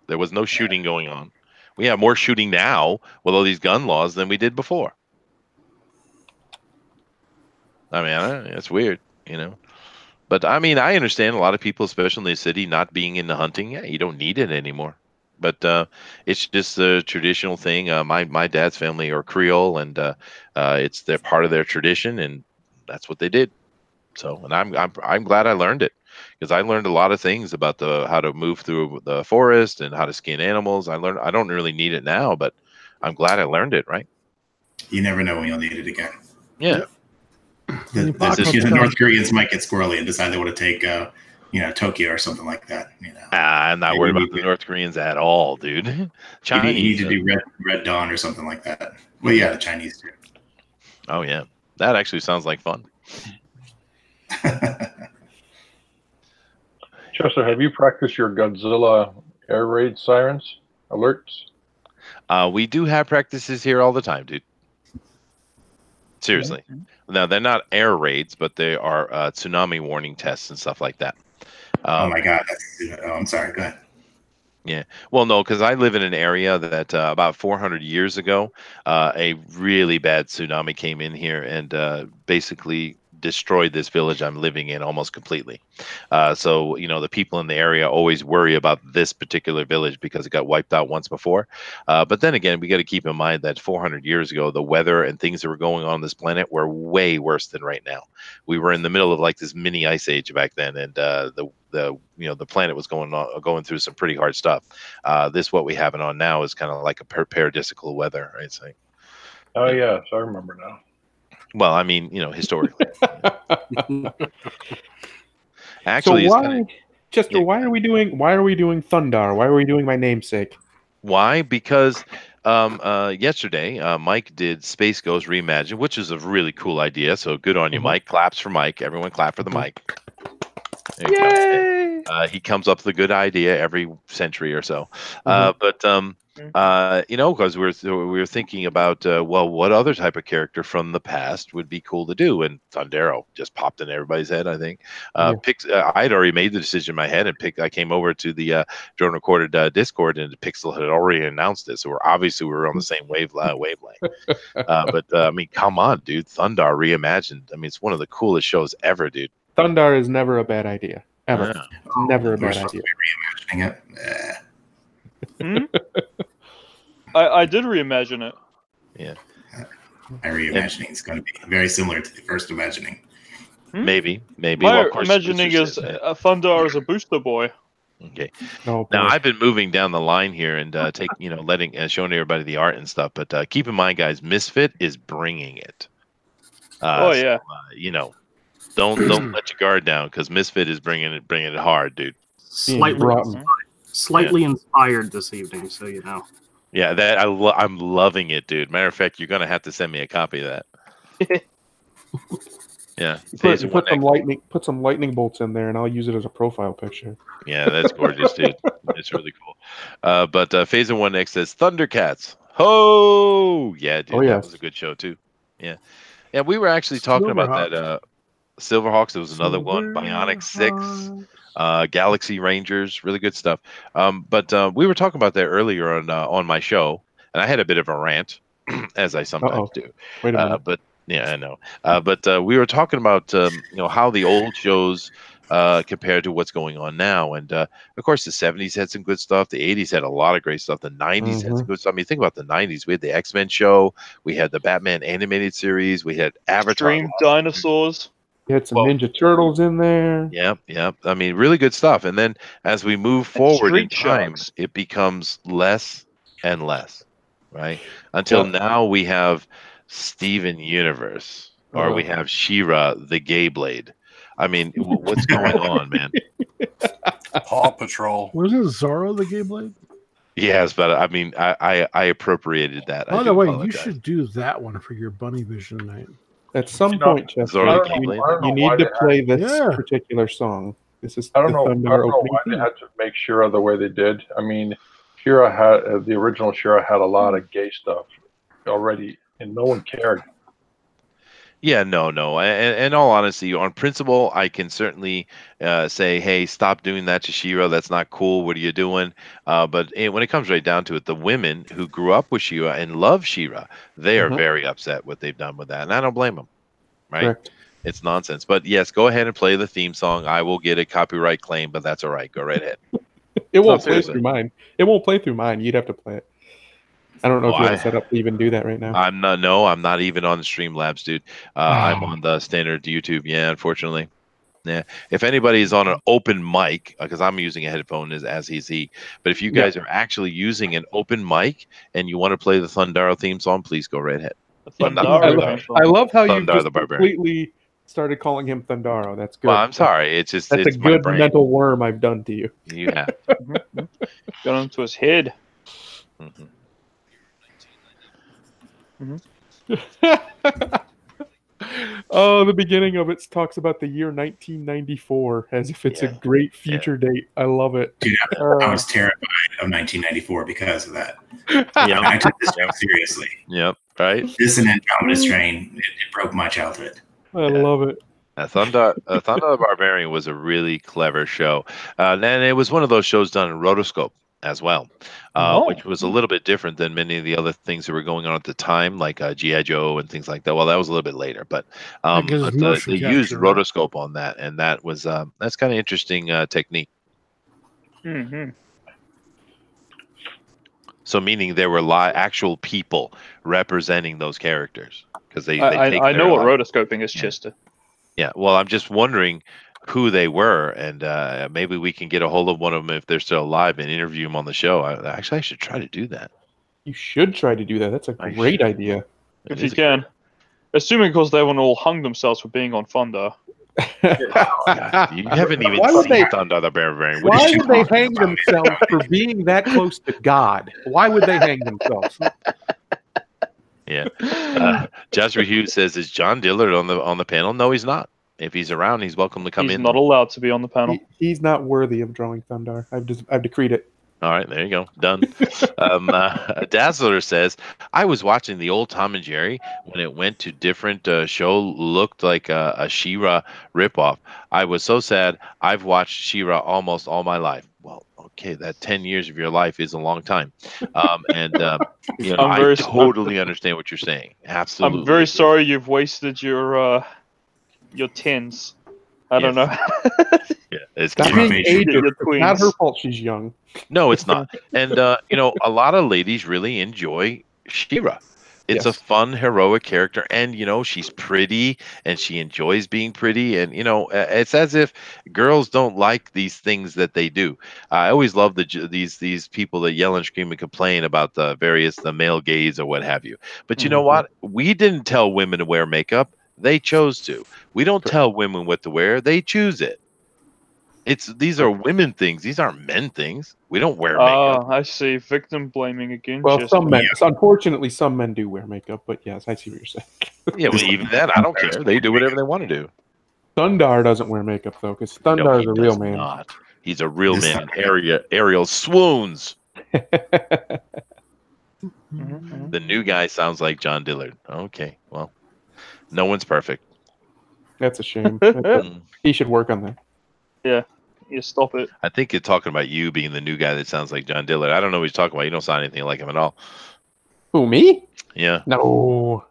A: There was no shooting going on. We have more shooting now with all these gun laws than we did before. I mean, it's weird, But I mean, I understand a lot of people, especially in the city, not being into hunting. Yeah, you don't need it anymore. But it's just a traditional thing. My dad's family are Creole, and they're part of their tradition, and that's what they did. So, and I'm glad I learned it because I learned a lot of things about how to move through the forest and how to skin animals. I don't really need it now, but I'm glad I learned it. Right?
H: You never know when you'll need it again.
A: Yeah.
H: The North Koreans might get squirrely and decide they want to take, Tokyo or something like that.
A: I'm not worried about the North Koreans at all, dude.
H: Chinese. You need to do Red Dawn or something like that. Well, yeah, the Chinese too.
A: Oh yeah, that actually sounds like fun.
D: Chester, have you practiced your Godzilla air raid sirens alerts?
A: We do have practices here all the time, dude. Seriously. Now, they're not air raids, but they are tsunami warning tests and stuff like that.
H: Oh my God! I'm sorry. Go ahead.
A: Yeah. Well, no, because I live in an area that about 400 years ago, a really bad tsunami came in here and basically destroyed this village I'm living in almost completely. So, the people in the area always worry about this particular village because it got wiped out once before. But then again, we got to keep in mind that 400 years ago, the weather and things that were going on this planet were way worse than right now. We were in the middle of like this mini ice age back then, and the planet was going through some pretty hard stuff. This what we have it on now is kind of like a paradisical weather, right? It's like,
D: oh yes, I remember now.
A: Well, I mean, historically. Actually,
I: so Chester, why are we doing Thundarr? Why are we doing my namesake?
A: Why? Because yesterday, Mike did Space Ghost Reimagined, which is a really cool idea. So good on you, Mike. Claps for Mike. Everyone clap for the Mike. Yay! He comes up with a good idea every century or so. Because we were thinking about, what other type of character from the past would be cool to do? And Thundarr just popped in everybody's head, I think. I'd already made the decision in my head and I came over to the Drone Recorded Discord, and Pixel had already announced it. So we're on the same wavelength. I mean, come on, dude. Thundarr Reimagined. I mean, it's one of the coolest shows ever, dude.
I: Thundarr is never a bad idea. Ever. Yeah. It's never a bad idea.
H: Reimagining it.
B: I did reimagine it.
A: Yeah.
H: My reimagining is going to be very similar to the first imagining.
A: Maybe.
B: My imagining is Thundarr as a booster boy.
A: Okay. Oh, now I've been moving down the line here and showing everybody the art and stuff. But keep in mind, guys, Misfit is bringing it.
B: Oh yeah.
A: You know, don't let your guard down because Misfit is bringing it hard, dude.
F: Slightly inspired this evening, so you know.
A: Yeah, that I'm loving it, dude. Matter of fact, you're gonna have to send me a copy of that. Yeah,
I: put some lightning bolts in there, and I'll use it as a profile picture.
A: Yeah, that's gorgeous, dude. It's really cool. But Phase 1X says Thundercats. Ho! Yeah, dude, that was a good show too. Yeah, yeah. We were actually talking about that. Silverhawks. There was another one. Bionic 6. Galaxy Rangers. Really good stuff. But we were talking about that earlier on my show, and I had a bit of a rant, as I sometimes do.
I: Wait a minute.
A: But yeah, I know. But we were talking about how the old shows compared to what's going on now, and of course the '70s had some good stuff. The '80s had a lot of great stuff. The '90s had some good stuff. I mean, think about the '90s. We had the X-Men show. We had the Batman animated series. We had Avatar.
B: Extreme Dinosaurs.
I: You had some Ninja Turtles in there.
A: Yep. I mean, really good stuff. And then as we move forward in time, it becomes less and less, right? Until now we have Steven Universe, or we have She-Ra, the Gay Blade. I mean, what's going on, man?
C: Paw Patrol.
E: Wasn't Zorro the Gay Blade?
A: Yes, but I mean, I appropriated that.
E: By the way, you should do that one for your Bunny Vision night.
I: At some point, Chester, you need to play this particular song. This is
D: I don't know why they had to make She-Ra the way they did. I mean, She-Ra had the original She-Ra had a lot of gay stuff already, and no one cared.
A: Yeah, no. And in all honesty, on principle, I can certainly say, hey, stop doing that to She-Ra. That's not cool. What are you doing? But when it comes right down to it, the women who grew up with She-Ra and love She-Ra, they are very upset what they've done with that. And I don't blame them, right?
I: Correct.
A: It's nonsense. But yes, go ahead and play the theme song. I will get a copyright claim, but that's all right. Go right ahead.
I: It won't play through mine. It won't play through mine. You'd have to play it. I don't know if you have it set up to even do that right now.
A: I'm not even on Streamlabs, dude. I'm on the standard YouTube. Yeah, unfortunately. Yeah. If anybody is on an open mic, because I'm using a headphone as is he, but if you guys are actually using an open mic and you want to play the Thundarr theme song, please go right ahead.
I: I love how you just completely started calling him Thundarr. That's good.
A: Well, I'm sorry. It's just
I: that's a good mental worm I've done to you.
A: You have
B: got into his head.
I: Oh, the beginning of it talks about the year 1994 as if it's a great future date. I love it.
H: Dude, I was terrified of 1994 because of that. Yeah, I took this job seriously.
A: Yep, right.
H: This and Andromeda Strain, it broke my childhood.
I: I love it.
A: Thundarr the Barbarian was a really clever show, and it was one of those shows done in rotoscope as well, which was a little bit different than many of the other things that were going on at the time, like G.I. Joe and things like that. Well, that was a little bit later, but they used rotoscope on that, and that was that's kind of interesting technique. So, meaning there were actual people representing those characters because
B: I know what rotoscoping is, Chester.
A: Yeah, well, I'm just wondering who they were, and maybe we can get a hold of one of them if they're still alive and interview them on the show. I should try to do that.
I: You should try to do that. That's a great idea.
B: If you can. Assuming because they all hung themselves for being on Thundarr.
A: God, you haven't even seen Thundarr the Barbarian.
I: Why would they hang themselves for being that close to God? Why would they hang themselves?
A: Yeah. Jasper Hughes says, "Is John Dillard on the panel?" No, he's not. If he's around, he's welcome to come in.
B: He's not allowed to be on the panel.
I: He's not worthy of drawing Thundarr. I've decreed it.
A: All right, there you go. Done. Dazzler says, I was watching the old Tom and Jerry when it went to different show, looked like a She-Ra ripoff. I was so sad. I've watched She-Ra almost all my life. Well, okay, that 10 years of your life is a long time. I totally understand what you're saying. Absolutely.
B: I'm very sorry you've wasted your tens. I don't know.
A: Yeah, it's
I: not her fault. She's young.
A: No, it's not. And a lot of ladies really enjoy She-Ra. It's a fun, heroic character, and she's pretty, and she enjoys being pretty, and it's as if girls don't like these things that they do. I always love these people that yell and scream and complain about the male gaze or what have you. But you know what? We didn't tell women to wear makeup. They chose to. We don't tell women what to wear. They choose it. These are women things. These aren't men things. We don't wear makeup.
B: I see. Victim blaming again.
I: Well,
B: Just
I: some men. Unfortunately, some men do wear makeup, but yes, I see what you're saying.
A: Yeah, well, even that, I don't care. They do whatever they want to do.
I: Thundarr doesn't wear makeup though, because Thundarr is a real man.
A: Not. He's a real man. Ariel swoons. The new guy sounds like John Dillard. Okay, well, no one's perfect.
I: That's a shame. He should work on that.
B: Yeah, you stop it.
A: I think you're talking about you being the new guy that sounds like John Dillard. I don't know what you're talking about. You don't sound anything like him at all.
I: Who, me?
A: Yeah.
I: No.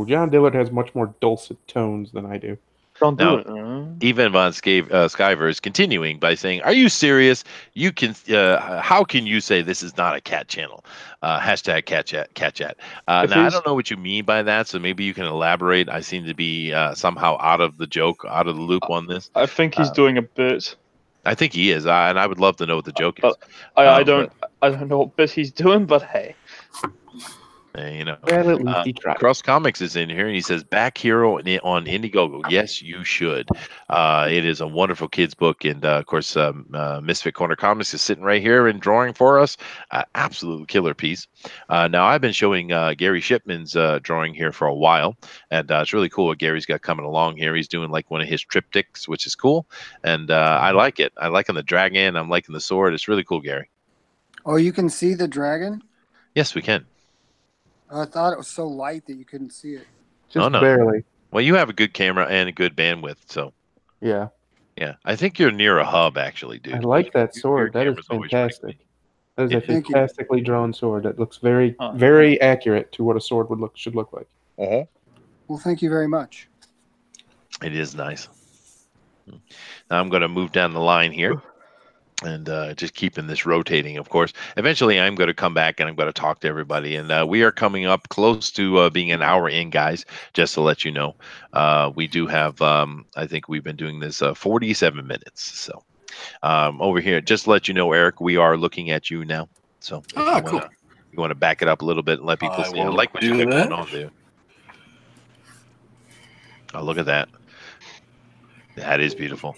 I: John Dillard has much more dulcet tones than I do.
B: Don't do
A: Now,
B: it.
A: Even Von Skyver is continuing by saying, "Are you serious? You can. How can you say this is not a cat channel? Hashtag cat chat. Now I don't know what you mean by that, so maybe you can elaborate. I seem to be somehow out of the joke, out of the loop on this.
B: I think he's doing a bit.
A: I think he is, and I would love to know what the joke is.
B: I don't know what bit he's doing, but hey.
A: You know,
I: well, at least he tried.
A: Cross Comics is in here, and he says, "Back Hero on Indiegogo. Yes, you should. It is a wonderful kids book, and of course, Misfit Corner Comics is sitting right here and drawing for us. Absolute killer piece. Now, I've been showing Gary Shipman's drawing here for a while, and it's really cool what Gary's got coming along here. He's doing like one of his triptychs, which is cool, and I like it. I'm liking the dragon. I'm liking the sword. It's really cool, Gary.
G: Oh, you can see the dragon?
A: Yes, we can.
G: I thought it was so light that you couldn't see it.
I: Just barely.
A: Well, you have a good camera and a good bandwidth, so.
I: Yeah.
A: Yeah, I think you're near a hub, actually, dude.
I: I like that sword. That is fantastic. That is a fantastically drawn sword. That looks very, very accurate to what a sword should look like.
G: Well, thank you very much.
A: It is nice. Now I'm going to move down the line here. And just keeping this rotating, of course. Eventually, I'm going to come back and I'm going to talk to everybody. And we are coming up close to being an hour in, guys, just to let you know. We do have, I think we've been doing this 47 minutes. So over here, just to let you know, Eric, we are looking at you now. So
C: cool.
A: You want to back it up a little bit and let people see. I like what you got going on there. Oh, look at that. That is beautiful.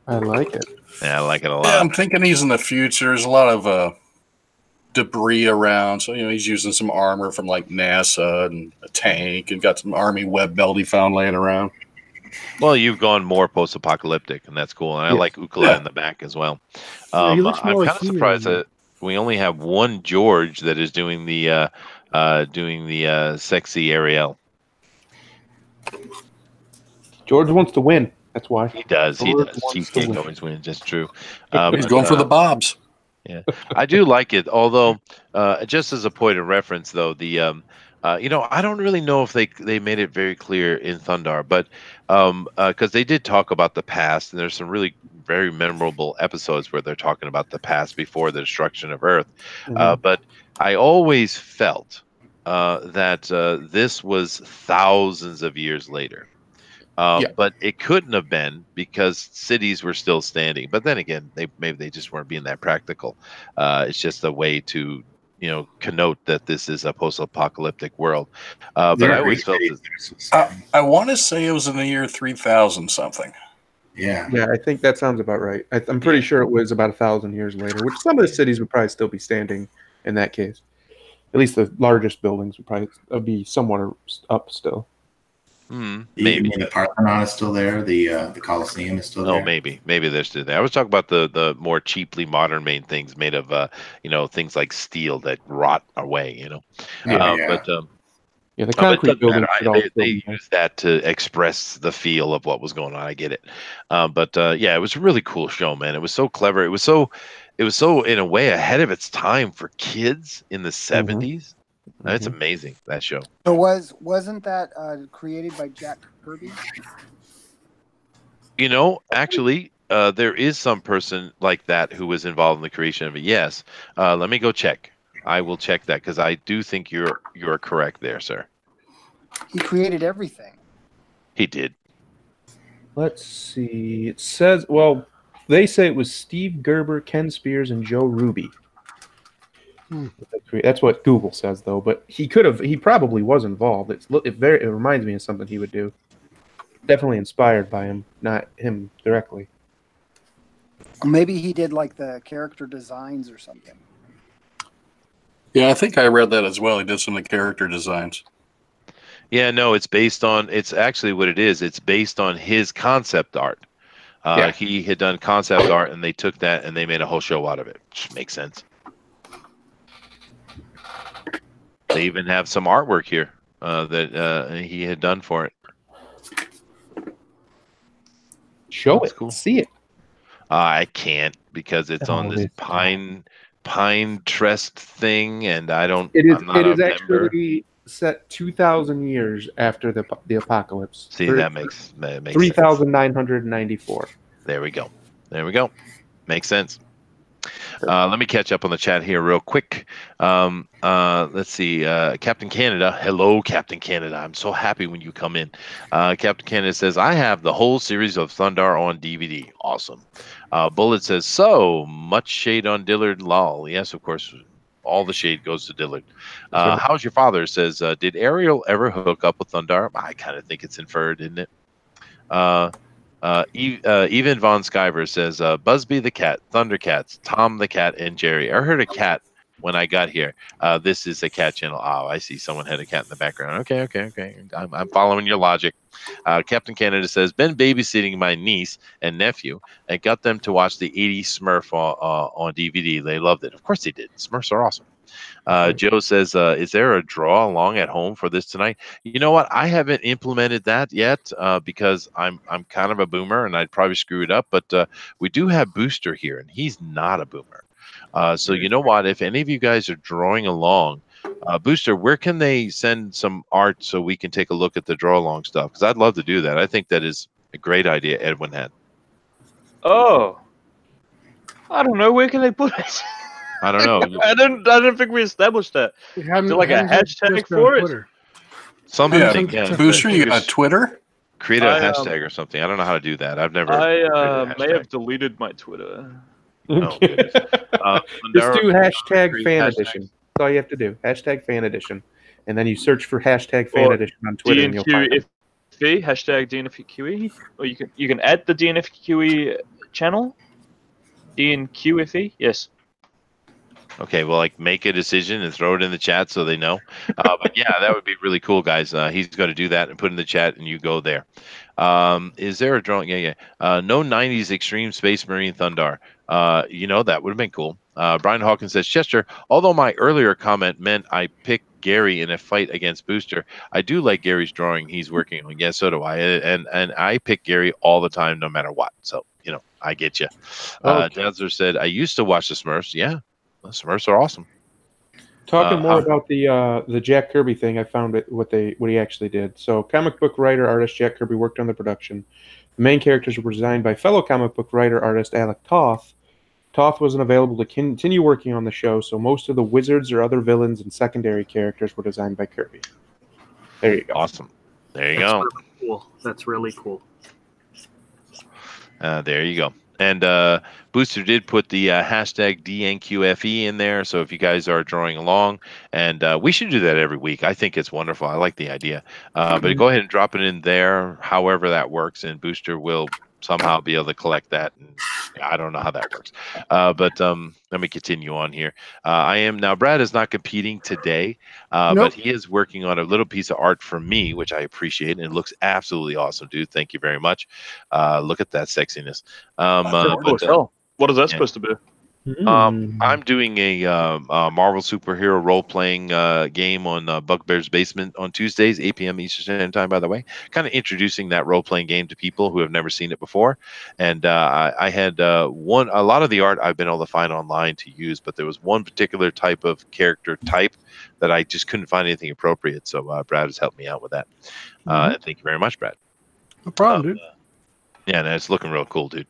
I: I like it.
A: Yeah, I like it a lot.
C: Yeah, I'm thinking he's in the future. There's a lot of debris around. So, he's using some armor from like NASA and a tank and got some Army web belt he found laying around.
A: Well, you've gone more post-apocalyptic, and that's cool. And I like Ukala in the back as well. I'm kind of surprised that we only have one George that is doing the sexy Ariel.
I: George wants to win. That's why
A: he does. Cheesecake always wins. That's true.
C: He's going for the Bobs.
A: Yeah, I do like it. Although, just as a point of reference, though, the I don't really know if they made it very clear in Thundarr, but because they did talk about the past, and there's some really very memorable episodes where they're talking about the past before the destruction of Earth. But I always felt that this was thousands of years later. But it couldn't have been because cities were still standing. But then again, maybe they just weren't being that practical. It's just a way to, connote that this is a post-apocalyptic world. But I always felt
C: I want to say it was in the year 3000 something.
H: Yeah.
I: Yeah, I think that sounds about right. I'm pretty sure it was about 1,000 years later, which some of the cities would probably still be standing in that case. At least the largest buildings would probably be somewhat up still.
A: Maybe
H: the Parthenon is still there. The Colosseum is still there.
A: Oh, maybe they're still there. I was talking about the more cheaply modern made things made of things like steel that rot away. But
I: the concrete buildings.
A: They use that to express the feel of what was going on. I get it. It was a really cool show, man. It was so clever. It was so in a way ahead of its time for kids in the 70s. It's amazing, that show.
G: So wasn't that created by Jack Kirby?
A: Actually, there is some person like that who was involved in the creation of it. Yes. Let me go check. I will check that because I do think you're correct there, sir.
G: He created everything.
A: He did.
I: Let's see. It says, they say it was Steve Gerber, Ken Spears, and Joe Ruby. That's what Google says, though. But he probably was involved. It reminds me of something he would do. definitely inspired by him, not him directly.
G: Maybe he did like the character designs or something.
C: Yeah, I think I read that as well. He did some of the character designs.
A: Yeah, no, it's actually what it is. It's based on his concept art. He had done concept art, and they took that and they made a whole show out of it, which makes sense. They even have some artwork here that he had done for it.
I: Show
A: That's
I: it.
A: cool.
I: See it.
A: I can't because it's on this
I: this
A: pine trest thing, and I don't.
I: It is.
A: I'm not
I: It
A: a
I: is
A: member.
I: actually set 2,000 years after the apocalypse.
A: See, that makes
I: 3,994.
A: There we go. There we go. Makes sense. Let me catch up on the chat here real quick. Let's see. Captain Canada. Hello, Captain Canada. I'm so happy when you come in. Captain Canada says, I have the whole series of Thundarr on DVD. Awesome. Bullet says, so much shade on Dillard. Lol. Yes, of course. All the shade goes to Dillard. How's your father? Says, did Ariel ever hook up with Thundarr? I kind of think it's inferred, isn't it? Even Von Skyver says, Busby the cat, Thundercats, Tom the cat, and Jerry. I heard a cat when I got here. This is a cat channel. Oh, I see. Someone had a cat in the background. Okay. I'm following your logic. Captain Canada says, been babysitting my niece and nephew and got them to watch the 80s Smurf on DVD. They loved it. Of course they did. Smurfs are awesome. Joe says, is there a draw along at home for this tonight? You know what? I haven't implemented that yet because I'm kind of a boomer and I'd probably screw it up. But we do have Booster here, and he's not a boomer. So you know what? If any of you guys are drawing along, Booster, where can they send some art so we can take a look at the draw along stuff? Because I'd love to do that. I think that is a great idea Edwin had.
B: Oh, I don't know. Where can they put it?
A: I don't know.
B: I didn't think we established that. Is there like a hashtag for it?
A: Something.
C: Yeah. Booster, you got Twitter?
A: Create a hashtag or something. I don't know how to do that. I've never.
B: I may have deleted my Twitter.
A: Oh,
I: Just do hashtag fan edition. That's all you have to do. Hashtag fan edition. And then you search for hashtag fan edition on Twitter and you'll find it.
B: DNQFE, hashtag DNFQE. Or you can add the DNFQE channel. DNQFE, yes.
A: Okay, well, like make a decision and throw it in the chat so they know. But yeah, that would be really cool, guys. He's going to do that and put it in the chat, and you go there. Is there a drawing? Yeah. No 90s Extreme Space Marine Thundarr. That would have been cool. Brian Hawkins says, Chester, although my earlier comment meant I picked Gary in a fight against Booster, I do like Gary's drawing he's working on. Yeah, so do I. And I pick Gary all the time, no matter what. So, I get you. Dazzler said, I used to watch the Smurfs. Yeah. The Smurfs are awesome.
I: Talking more about the Jack Kirby thing, I found what he actually did. So, comic book writer artist Jack Kirby worked on the production. The main characters were designed by fellow comic book writer artist Alec Toth. Toth wasn't available to continue working on the show, so most of the wizards or other villains and secondary characters were designed by Kirby. There you go.
A: Awesome. There you go.
F: Really cool. That's really cool.
A: There you go. And Booster did put the hashtag DNQFE in there. So if you guys are drawing along, and we should do that every week. I think it's wonderful. I like the idea. But go ahead and drop it in there, however that works, and Booster will somehow be able to collect that. And I don't know how that works. But let me continue on here. Brad is not competing today, but he is working on a little piece of art for me, which I appreciate. And it looks absolutely awesome, dude. Thank you very much. Look at that sexiness.
B: What is that supposed to be?
A: I'm doing a Marvel superhero role-playing game on Bugbear's Basement on Tuesdays, 8 p.m. Eastern Standard Time, by the way. Kind of introducing that role-playing game to people who have never seen it before. And I had a lot of the art I've been able to find online to use, but there was one particular type of character type that I just couldn't find anything appropriate. So Brad has helped me out with that. Thank you very much, Brad.
E: No problem, dude.
A: Yeah, no, it's looking real cool, dude.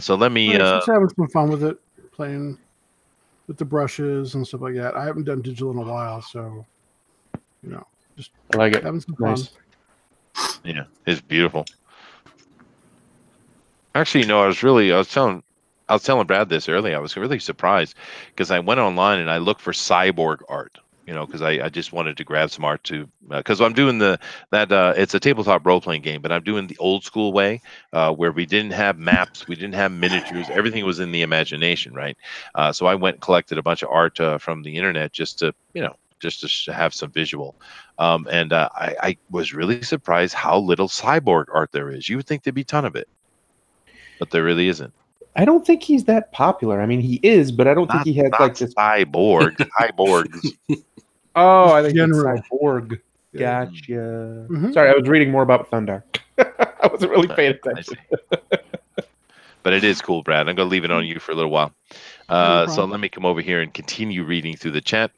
A: So let me...
E: just having some fun with it. Playing with the brushes and stuff like that. I haven't done digital in a while, so just
I: I like it.
E: Having some fun.
A: Yeah, it's beautiful. Actually, I was telling Brad this earlier. I was really surprised because I went online and I looked for cyborg art. you know, because I just wanted to grab some art to, because I'm doing it's a tabletop role playing game, but I'm doing the old school way, where we didn't have maps, we didn't have miniatures, everything was in the imagination, right? So I went and collected a bunch of art from the internet just to, you know, just to have some visual. And I was really surprised how little cyborg art there is. You would think there'd be a ton of it, but there really isn't.
I: I don't think he's that popular. I mean, he is, but I don't think he has like this.
A: Cyborgs.
I: Oh, I think it's
E: General.
I: cyborg.
E: Yeah.
I: Gotcha.
E: Mhm.
I: Sorry, I was reading more about Thundarr. I wasn't really paying attention.
A: But it is cool, Brad. I'm going to leave it on you for a little while. So let me come over here and continue reading through the chat.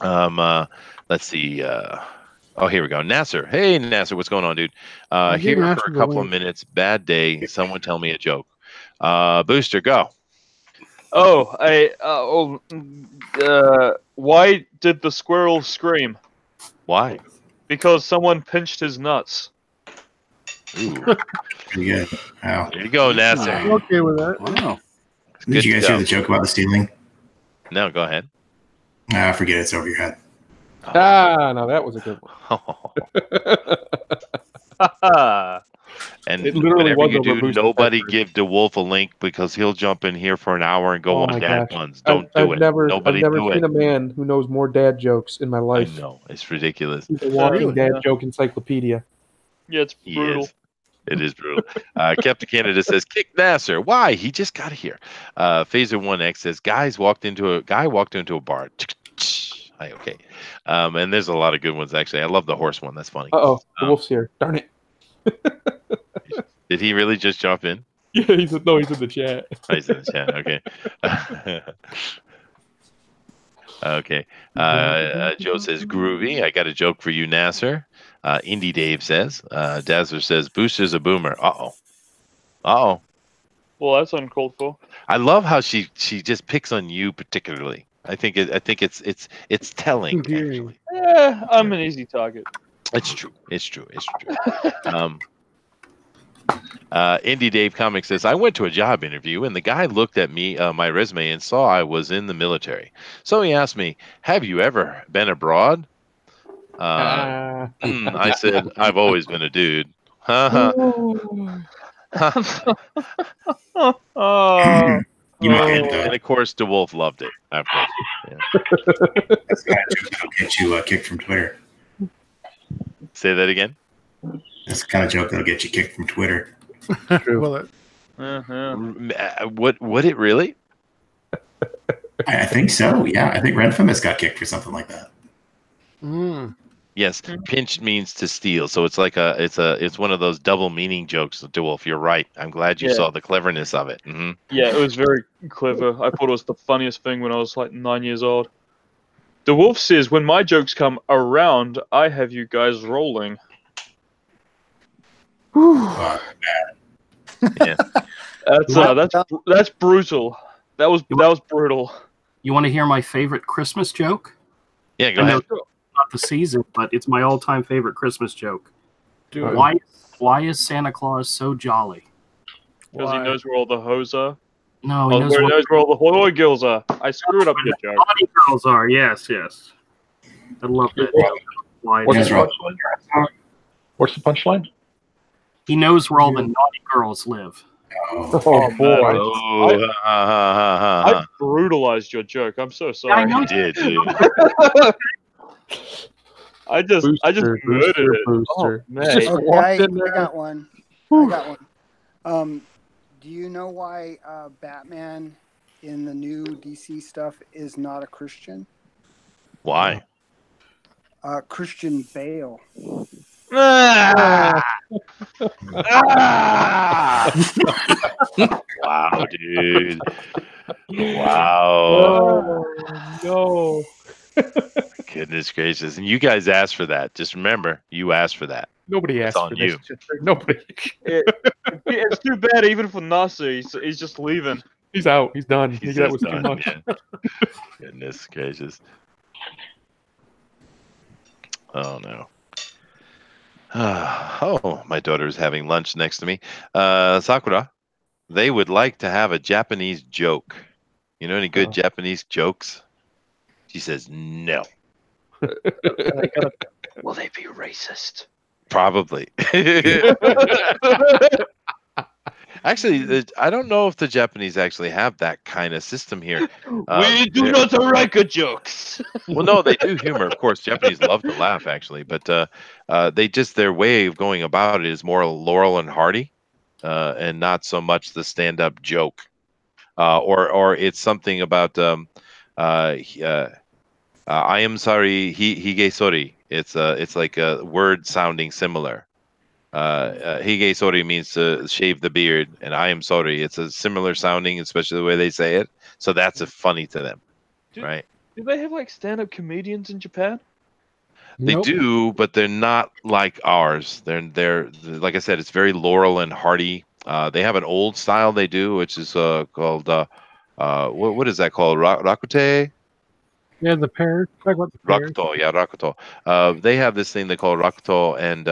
A: Let's see. Oh, here we go. Nasser. Hey, Nasser. What's going on, dude? Here for a couple of minutes. Bad day. Someone tell me a joke. Booster, go.
B: Why did the squirrel scream?
A: Why?
B: Because someone pinched his nuts.
A: Ooh.
H: Pretty good. Wow.
A: There you go, Nasser.
E: I'm okay with that.
C: Wow.
H: Did you guys hear the joke about the ceiling?
A: No, go ahead.
H: Forget it. It's over your head.
I: No, that was a good one.
A: And
I: it literally
A: whenever
I: was
A: you
I: over
A: do,
I: Booster
A: nobody
I: Pepper.
A: give DeWolf a link because he'll jump in here for an hour and go
I: Oh
A: on
I: my
A: dad
I: gosh.
A: puns. Don't do it. Nobody
I: I've never
A: do
I: seen
A: it.
I: a man who knows more dad jokes in my
A: I
I: life.
A: know. It's ridiculous.
I: He's a walking
B: Really?
I: dad joke encyclopedia.
B: Yeah, it's
A: He
B: brutal.
A: is. It is brutal. Captain Canada says, kick Nasser. Why? He just got here. Phaser 1X says, guy walked into a bar. Okay. And there's a lot of good ones, actually. I love the horse one. That's funny.
I: Uh-oh. The wolf's here. Darn it.
A: Did he really just jump in?
I: Yeah, he's in the chat.
A: Oh, he's in the chat. Okay. Okay. Joe says, groovy. I got a joke for you, Nasser. Indie Dave says. Dazzler says, Booster's a boomer. Uh-oh. Uh-oh.
B: Well, that's uncalled for.
A: I love how she just picks on you particularly. I think it's telling, actually.
B: Yeah, I'm an easy target.
A: It's true. Indie Dave Comics says, I went to a job interview and the guy looked at me, my resume, and saw I was in the military. So he asked me, have you ever been abroad? I said, I've always been a dude.
B: Oh.
A: And of course, DeWolf loved it. Of course. Yeah.
H: That's the kind of joke that'll get you kicked from Twitter.
A: Say that again.
H: That's the kind of joke that'll get you kicked from Twitter.
E: Well,
A: Would it really?
H: I think so. Yeah, I think Renfamous got kicked for something like that.
A: Yes, pinched means to steal. So it's like it's one of those double meaning jokes, DeWolf. You're right. I'm glad you saw the cleverness of it. Mm-hmm.
B: Yeah, it was very clever. I thought it was the funniest thing when I was like 9 years old. DeWolf says, when my jokes come around, I have you guys rolling.
A: Yeah.
B: That's brutal. That was brutal.
F: You want to hear my favorite Christmas joke?
A: Yeah, go ahead.
F: Not the season, but it's my all-time favorite Christmas joke.
E: Do it.
F: Why is Santa Claus so jolly?
B: Because he knows where all the hoes are.
F: No,
B: he knows where all the horror girls are. I screwed up your joke.
F: Naughty girls are, yes. I love that joke.
D: What's the punchline?
F: He knows where all the naughty girls live.
I: Oh boy!
B: I brutalized your joke. I'm so sorry.
A: You did, dude.
B: I just murdered it.
I: Booster.
B: Oh, man.
G: Okay, I got one. Do you know why Batman in the new DC stuff is not a Christian?
A: Why?
G: Christian Bale.
A: Wow, dude. Wow.
I: Oh, no.
A: Goodness gracious. And you guys asked for that. Just remember, you asked for that.
I: Nobody asked
A: on
I: for
A: you.
I: this. Nobody.
B: It's too bad, even for Nasser. He's just leaving.
I: He's out. He's done. That was
A: done,
I: too much.
A: yeah. Goodness gracious. Oh, no. Oh, my daughter is having lunch next to me. Sakura, they would like to have a Japanese joke. You know any good Japanese jokes? She says no.
B: Will they be racist?
A: Probably. Actually, I don't know if the Japanese actually have that kind of system here.
B: We do not like jokes.
A: Well, no, they do humor. Of course, Japanese love to laugh, actually, but their way of going about it is more Laurel and Hardy, and not so much the stand-up joke, or it's something about I am sorry, hige sori. It's like a word sounding similar. Hige sori means to shave the beard, and I am sorry. It's a similar sounding, especially the way they say it. So that's funny to them, right?
B: Do they have like stand-up comedians in Japan?
A: They do, but they're not like ours. They're like I said, it's very Laurel and Hardy. They have an old style they do, which is called what is that called? Rakute?
E: Yeah, the pear. Talk about the pear.
A: Rakuto, yeah, Rakuto. They have this thing they call Rakuto, and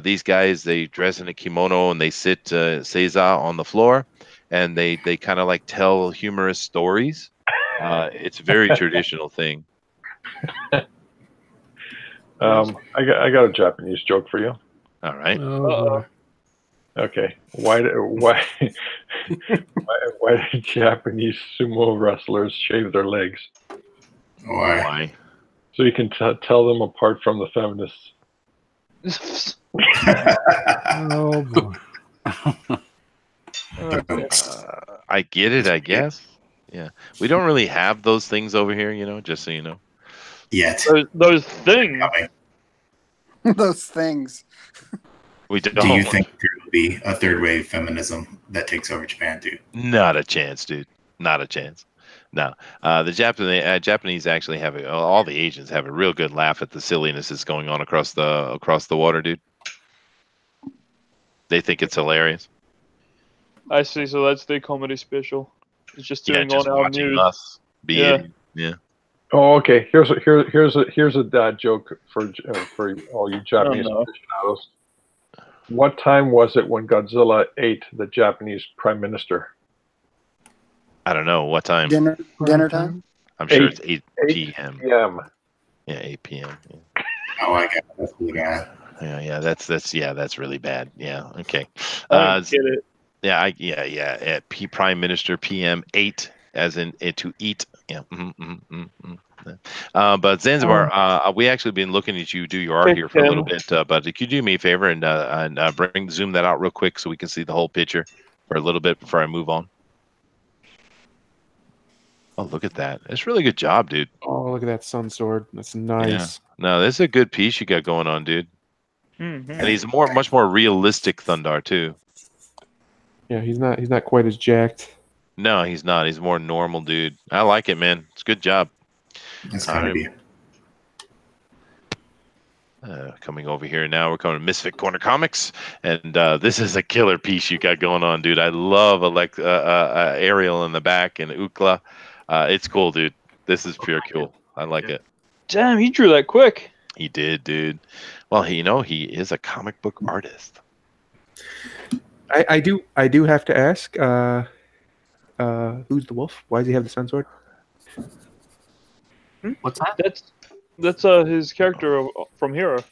A: these guys, they dress in a kimono and they sit seiza on the floor, and they kind of like tell humorous stories. It's a very traditional thing.
D: I got a Japanese joke for you.
A: All right.
D: Okay. Why do Japanese sumo wrestlers shave their legs?
H: Why?
D: So you can tell them apart from the feminists.
E: Oh boy.
A: I get it, I guess. Yeah. We don't really have those things over here, just so you know.
H: Yet.
B: Those things.
G: Those things.
A: We don't.
H: Do you think there will be a third wave feminism that takes over Japan too?
A: Not a chance, dude. Not a chance. No. The Japanese actually have all the Asians have a real good laugh at the silliness that's going on across the water, dude. They think it's hilarious.
B: I see. So that's the comedy special. It's just doing
A: just
B: on our
A: watching
B: news.
A: us be idiots. Yeah.
D: Oh, okay. Here's a dad joke for all you Japanese aficionados. What time was it when Godzilla ate the Japanese prime minister?
A: I don't know what time.
G: Dinner time.
A: I'm sure it's 8 p.m.
D: p.m.
A: Yeah, 8 p.m. Yeah.
H: Oh, I got it.
A: Yeah. That's really bad. Yeah. Okay.
B: I get it.
A: Yeah. At Prime Minister PM 8, as in to eat. Yeah. But Zanzibar, we actually been looking at you do your art here for a little bit. But could you do me a favor and zoom that out real quick so we can see the whole picture for a little bit before I move on? Oh, look at that! It's really good job, dude.
I: Oh, look at that sun sword. That's nice.
A: Yeah. No, this is a good piece you got going on, dude. Mm-hmm. And he's much more realistic Thundarr too.
I: Yeah, he's not quite as jacked.
A: No, he's not. He's more normal, dude. I like it, man. It's a good job.
H: That's gotta be.
A: Coming over here now, we're coming to Misfit Corner Comics, and this is a killer piece you got going on, dude. I love Ariel in the back and Ukla. It's cool, dude. This is pure cool. I like it.
B: Damn, he drew that quick.
A: He did, dude. Well, he is a comic book artist.
I: I do have to ask, who's the wolf? Why does he have the sun sword?
F: What's that?
B: That's his character from Hero.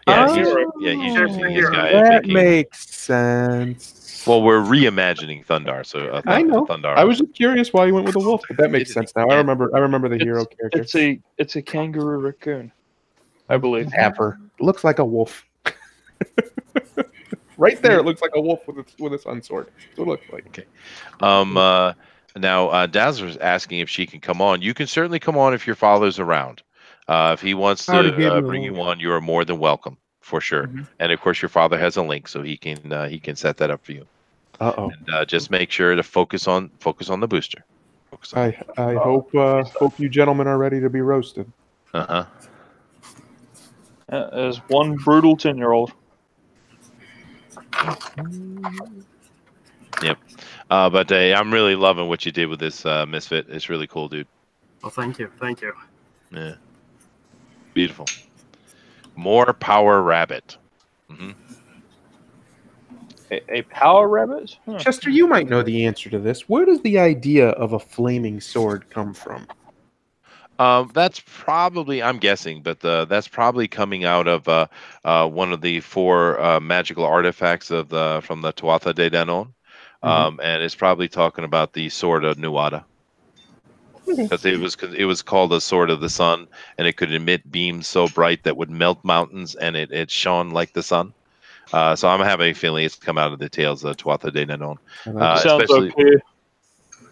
A: Yeah, he's using his guy.
I: That makes sense.
A: Well, we're reimagining Thundarr, so
I: I know.
A: Thundarr.
I: I was just curious why you went with the wolf, but that makes sense now. I remember the hero character.
B: It's a kangaroo raccoon, I believe.
I: Dapper. Looks like a wolf. Right there, it looks like a wolf with a sun sword. That's what it looks like.
A: Okay. Now Dazzler's asking if she can come on. You can certainly come on if your father's around. If he wants to bring you on, you are more than welcome, for sure. Mm-hmm. And of course, your father has a link, so he can set that up for you. And just make sure to focus on the booster.
I: I hope you gentlemen are ready to be roasted.
B: As one brutal 10-year-old.
A: Yep. But I'm really loving what you did with this Misfit. It's really cool, dude.
F: Well, thank you.
A: Yeah. Beautiful. More Power Rabbit. Mm-hmm.
B: A Power Rabbit?
I: Huh. Chester, you might know the answer to this. Where does the idea of a flaming sword come from?
A: That's probably, I'm guessing, but that's probably coming out of one of the four magical artifacts of the from the Tuatha De Danann, and it's probably talking about the sword of Nuada, because it was called the sword of the sun, and it could emit beams so bright that would melt mountains, and it shone like the sun. So I'm having a feeling it's come out of the tales of Tuatha De Danann,
B: Sounds
A: especially.
B: okay.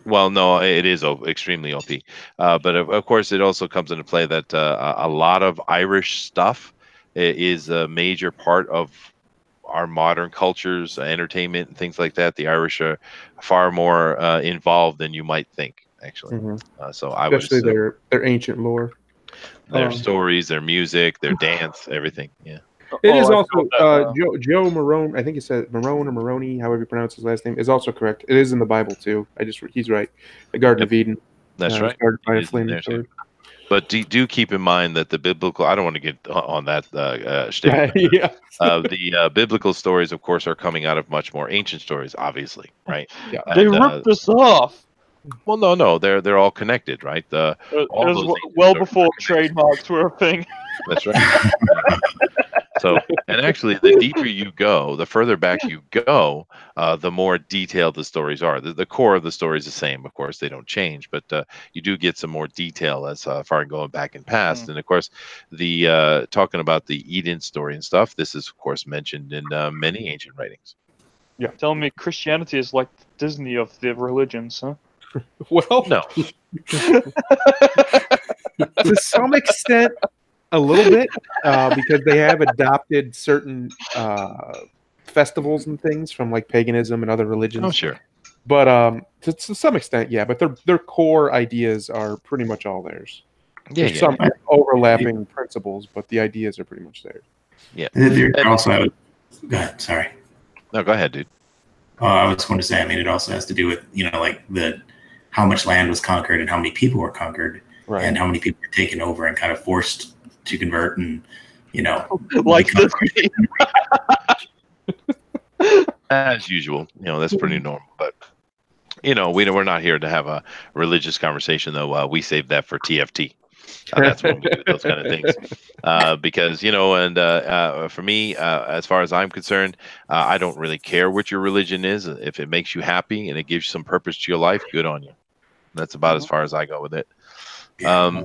A: Well, no, it is extremely OP, but of course, it also comes into play that a lot of Irish stuff is a major part of our modern cultures, entertainment, and things like that. The Irish are far more involved than you might think, actually. So I would
I: Especially
A: assume
I: their ancient lore.
A: their stories, their music, their dance, everything. Yeah.
I: It is also Joe Marone. I think he said Marone or Maroney, however you pronounce his last name, is also correct. It is in the Bible too. He's right. The Garden of Eden.
A: That's right.
I: Started by
A: It
I: a
A: is in
I: flaming
A: there, too.
I: sword.
A: But do keep in mind that the biblical, I don't want to get on that shtick, but
I: Yeah.
A: the biblical stories, of course, are coming out of much more ancient stories, obviously, right?
I: Yeah.
B: They ripped us off.
A: Well, no, they're all connected, right? All
B: It
A: those
B: was
A: ancient
B: well
A: stories
B: before
A: are connected.
B: trademarks were a thing.
A: That's right. So, and actually, the deeper you go, the further back you go, the more detailed the stories are. The core of the story is the same, of course, they don't change, but you do get some more detail as far as going back in past. And of course, the talking about the Eden story and stuff, this is, of course, mentioned in many ancient writings.
I: Yeah.
B: Telling me Christianity is like the Disney of the religions, huh?
I: Well,
A: no.
I: To some extent, a little bit, because they have adopted certain festivals and things from like paganism and other religions.
A: Oh, sure.
I: But to some extent, yeah. But their core ideas are pretty much all theirs. There's some overlapping principles, but the ideas are pretty much theirs.
A: Yeah.
H: Also, go ahead. Sorry.
A: No, go ahead, dude.
H: I was going to say, I mean, it also has to do with, like how much land was conquered and how many people were conquered,
I: right,
H: and how many people were taken over and kind of forced to convert, and
B: like this.
A: As usual, that's pretty normal. But we're not here to have a religious conversation, though. We save that for TFT. That's when we do those kind of things, because and for me, as far as I'm concerned, I don't really care what your religion is. If it makes you happy and it gives you some purpose to your life, good on you. That's about as far as I go with it. Yeah.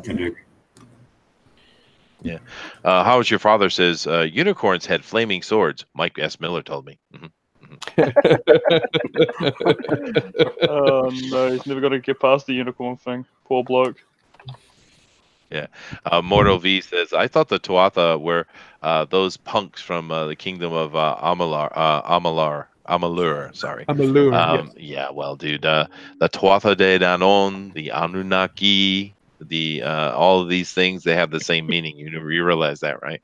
A: How's your father says unicorns had flaming swords? Mike S. Miller told me.
B: Oh no, he's never gonna get past the unicorn thing. Poor bloke.
A: Yeah. Mortal V says, I thought the Tuatha were those punks from the kingdom of Amalur, sorry.
I: Amalur, yes.
A: Yeah, well, dude, the Tuatha De Danann, the Anunnaki, all of these things, they have the same meaning. You realize that, right?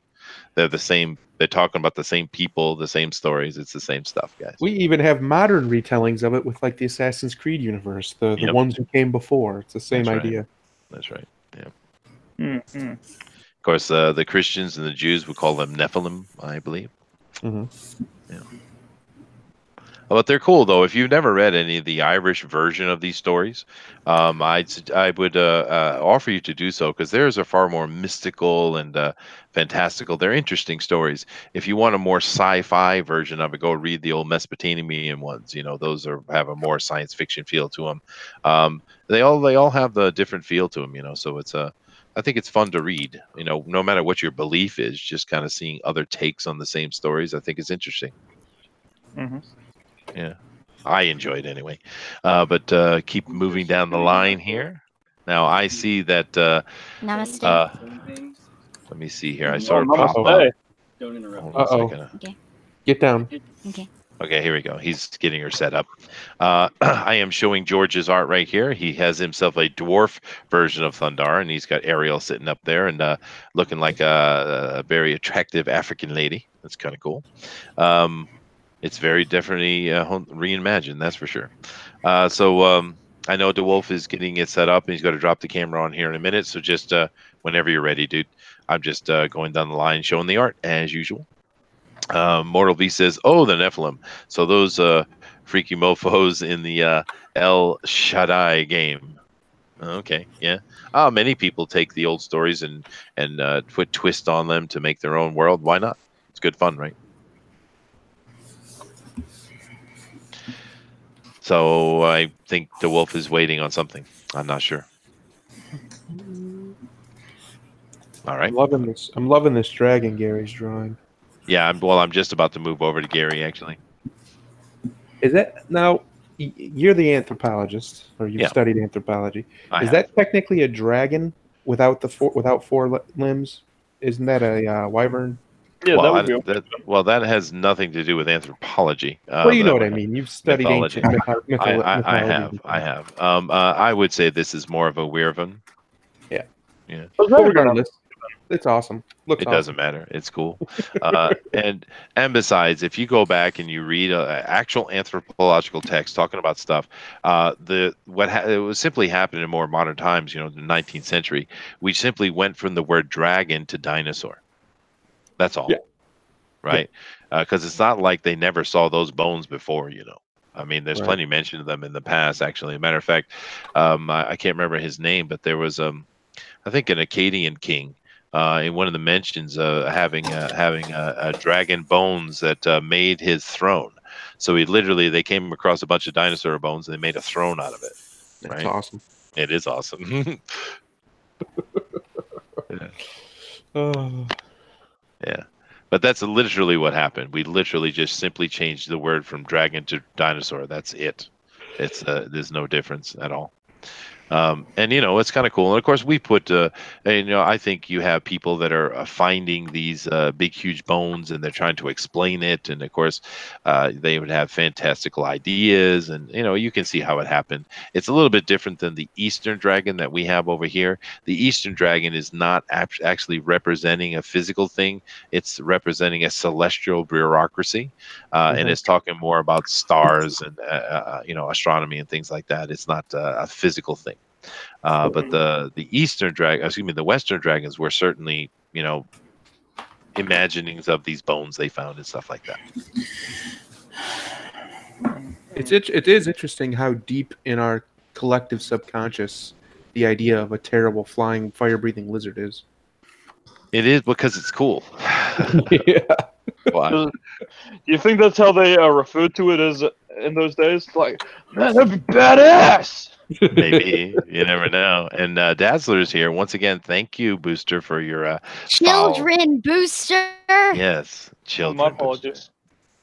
A: They're the same. They're talking about the same people, the same stories. It's the same stuff, guys.
I: We even have modern retellings of it with like the Assassin's Creed universe, the ones who came before. It's the same idea.
A: That's right. Yeah.
B: Mm-hmm.
A: Of course, the Christians and the Jews would call them Nephilim, I believe.
I: Mm-hmm.
A: Yeah. But they're cool, though. If you've never read any of the Irish version of these stories, I would offer you to do so, because theirs are far more mystical and fantastical. They're interesting stories. If you want a more sci-fi version of it, go read the old Mesopotamian ones. Those have a more science fiction feel to them. They all have the different feel to them. So it's I think it's fun to read. No matter what your belief is, just kind of seeing other takes on the same stories, I think is interesting.
B: Mm-hmm.
A: Yeah, I enjoy it anyway. But keep moving down the line here. Now I see that.
J: Namaste.
A: Let me see here. I saw it pop up.
J: Don't interrupt.
A: Hold on a second.
J: Okay.
I: Get down.
J: Okay.
A: Okay, here we go. He's getting her set up. I am showing George's art right here. He has himself a dwarf version of Thundarr, and he's got Ariel sitting up there and looking like a very attractive African lady. That's kind of cool. It's very definitely reimagined, that's for sure. So I know DeWolf is getting it set up, and he's going to drop the camera on here in a minute. So just whenever you're ready, dude. I'm just going down the line showing the art as usual. Mortal V says, "Oh, the Nephilim." So those freaky mofo's in the El Shaddai game. Okay, yeah. Many people take the old stories and put twist on them to make their own world. Why not? It's good fun, right? So I think the wolf is waiting on something. I'm not sure. All right.
I: I'm loving this dragon Gary's drawing.
A: Yeah, I'm just about to move over to Gary, actually.
I: Is that now? You're the anthropologist, or you've studied anthropology. Is that technically a dragon without without four limbs? Isn't that a wyvern?
B: Yeah,
A: well, that has nothing to do with anthropology.
I: Well, you know what I mean. You've studied
A: mythology.
I: ancient mythology.
A: I have. I would say this is more of a weirvan.
I: Yeah.
A: Yeah.
I: Well, regardless, it's awesome.
A: It doesn't matter. It's cool. and besides, if you go back and you read actual anthropological text talking about stuff, it was simply happening in more modern times. You know, the 19th century, we simply went from the word dragon to dinosaur. That's all. Yeah. Right? Because it's not like they never saw those bones before. You know. I mean, there's plenty mentioned of them in the past. Actually, as a matter of fact, I can't remember his name, but there was I think an Akkadian king. In one of the mentions having a dragon bones that made his throne. So they came across a bunch of dinosaur bones and they made a throne out of it.
I: That's awesome.
A: It is awesome. Yeah. But that's literally what happened. We literally just simply changed the word from dragon to dinosaur. That's it. It's there's no difference at all. And you know, it's kind of cool. And of course, we put, I think you have people that are finding these big, huge bones, and they're trying to explain it. And of course, they would have fantastical ideas, and you can see how it happened. It's a little bit different than the Eastern dragon that we have over here. The Eastern dragon is not actually representing a physical thing; it's representing a celestial bureaucracy, and it's talking more about stars and astronomy and things like that. It's not a physical thing. But the Western dragons were certainly, imaginings of these bones they found and stuff like that.
I: It is interesting how deep in our collective subconscious the idea of a terrible flying, fire-breathing lizard is.
A: It is because it's cool.
I: Yeah.
A: Why?
B: Do you think that's how they referred to it as in those days? Like, man, that'd be badass.
A: Maybe. You never know. And Dazzler's here once again. Thank you, Booster, for your
J: children booster.
A: Yes, children.
B: My apologies.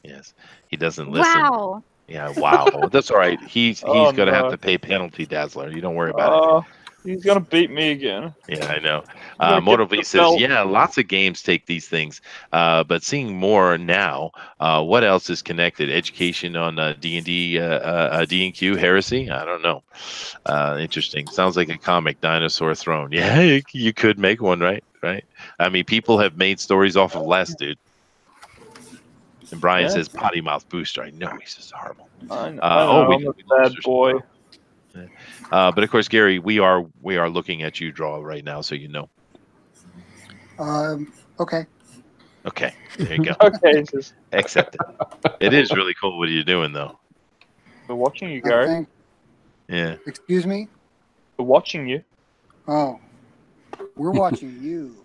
A: Yes, he doesn't listen.
J: Wow.
A: Yeah, wow. That's all right. He's gonna have to pay penalty, Dazzler. You don't worry about it.
B: He's gonna beat me again.
A: Yeah, I know. Moto V says, yeah, lots of games take these things, but seeing more now. What else is connected? Education on D&D, D&Q heresy? I don't know. Interesting. Sounds like a comic, Dinosaur Throne. Yeah, you could make one, right? Right. I mean, people have made stories off of less, dude. And Brian says, potty mouth booster. I know he's just horrible.
B: I know. I'm a bad boy.
A: But of course, Gary, we are looking at you draw right now, so you know.
G: Okay.
A: Okay, there you go.
B: Okay.
A: Accept it. It is really cool what you're doing, though.
B: We're watching you, Gary.
A: Yeah.
G: Excuse me?
B: We're watching you.
G: Oh. We're watching you.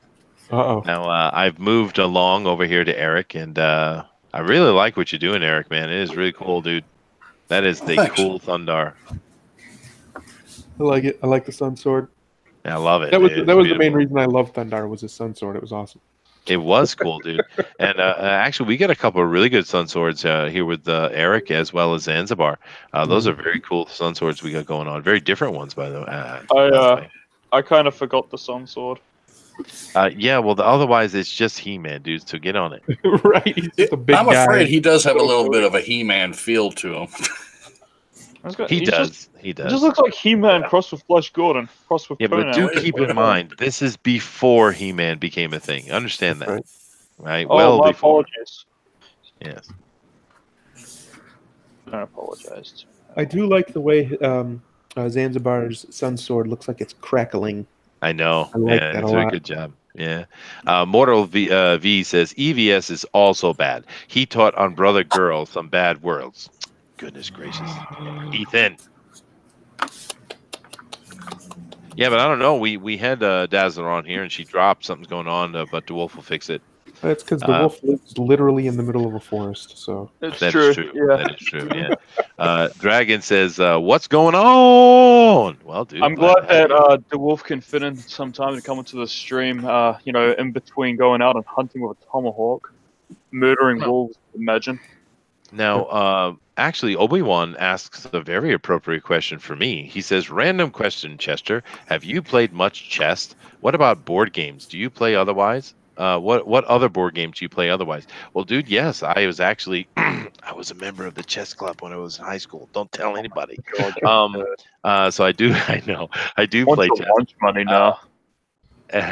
I: Uh-oh.
A: Now, I've moved along over here to Eric, and I really like what you're doing, Eric, man. It is really cool, dude. That is the cool Thundarr.
I: I like it. I like the sun sword.
A: I love it.
I: That was the main reason I loved Thundarr was his sun sword. It was awesome.
A: It was cool, dude. And actually, we got a couple of really good sun swords here with Eric as well as Zanzibar. Those are very cool sun swords we got going on. Very different ones, by the way.
B: I kind of forgot the sun sword.
A: Yeah, well, otherwise it's just He-Man, dude. So get on it.
I: Right, he's just a big
C: I'm
I: guy.
C: afraid he does have a little bit of a He-Man feel to him.
A: He does.
B: It just looks like He-Man crossed with Flash Gordon, crossed with Conan.
A: But do keep in mind, this is before He-Man became a thing. Understand that, right?
B: Oh,
A: well
B: my
A: before.
B: Apologies.
A: Yes.
B: I apologize.
I: I do like the way Zanzibar's sun sword looks like it's crackling.
A: I know.
I: I like
A: yeah,
I: that
A: it's
I: a
A: a
I: lot.
A: good job. Yeah. Mortal V says EVS is also bad. He taught on Brother Girl some bad words. Goodness gracious. Ethan. Yeah, but I don't know. We had Dazzler on here, and she dropped something's going on, but the wolf will fix it.
I: That's because the wolf lives literally in the middle of a forest. So
B: It's
A: that
B: true.
A: is true.
B: Yeah.
A: That is true. Yeah. Dragon says, "What's going on?" Well, dude,
B: I'm glad that the wolf can fit in some time to come into the stream. In between going out and hunting with a tomahawk, murdering wolves. Imagine.
A: Now, actually, Obi-Wan asks a very appropriate question for me. He says, "Random question, Chester. Have you played much chess? What about board games? Do you play otherwise? What other board games do you play otherwise?" Well, dude, yes, I was actually I was a member of the chess club when I was in high school. Don't tell anybody. So I do. I know I do play chess.
B: Lunch money now.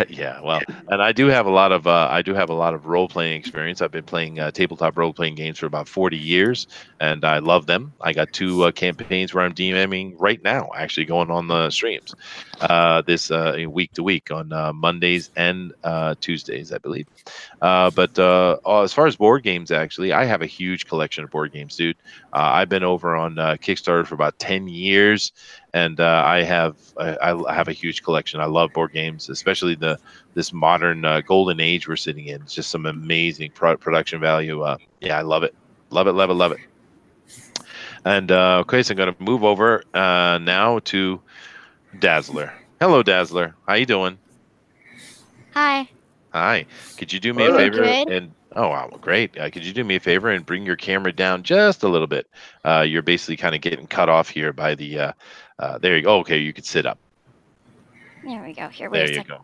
A: Yeah, well, and I do have a lot of role playing experience. I've been playing tabletop role playing games for about 40 years, and I love them. I got two campaigns where I'm DMing right now, actually going on the streams, this week to week on Mondays and Tuesdays, I believe. But as far as board games, actually, I have a huge collection of board games, dude. I've been over on Kickstarter for about 10 years, and I have a huge collection. I love board games, especially this modern golden age we're sitting in. It's just some amazing production value. Yeah, I love it, love it, love it, love it. And okay, so I'm going to move over now to Dazzler. Hello, Dazzler. How you doing?
J: Hi.
A: Hi. Could you do me a favor? And oh, wow, great. Could you do me a favor and bring your camera down just a little bit? You're basically kind of getting cut off here by the. There you go. Okay, you could sit up.
J: There we go. Here, wait
A: there
J: a
A: you
J: second.
A: go.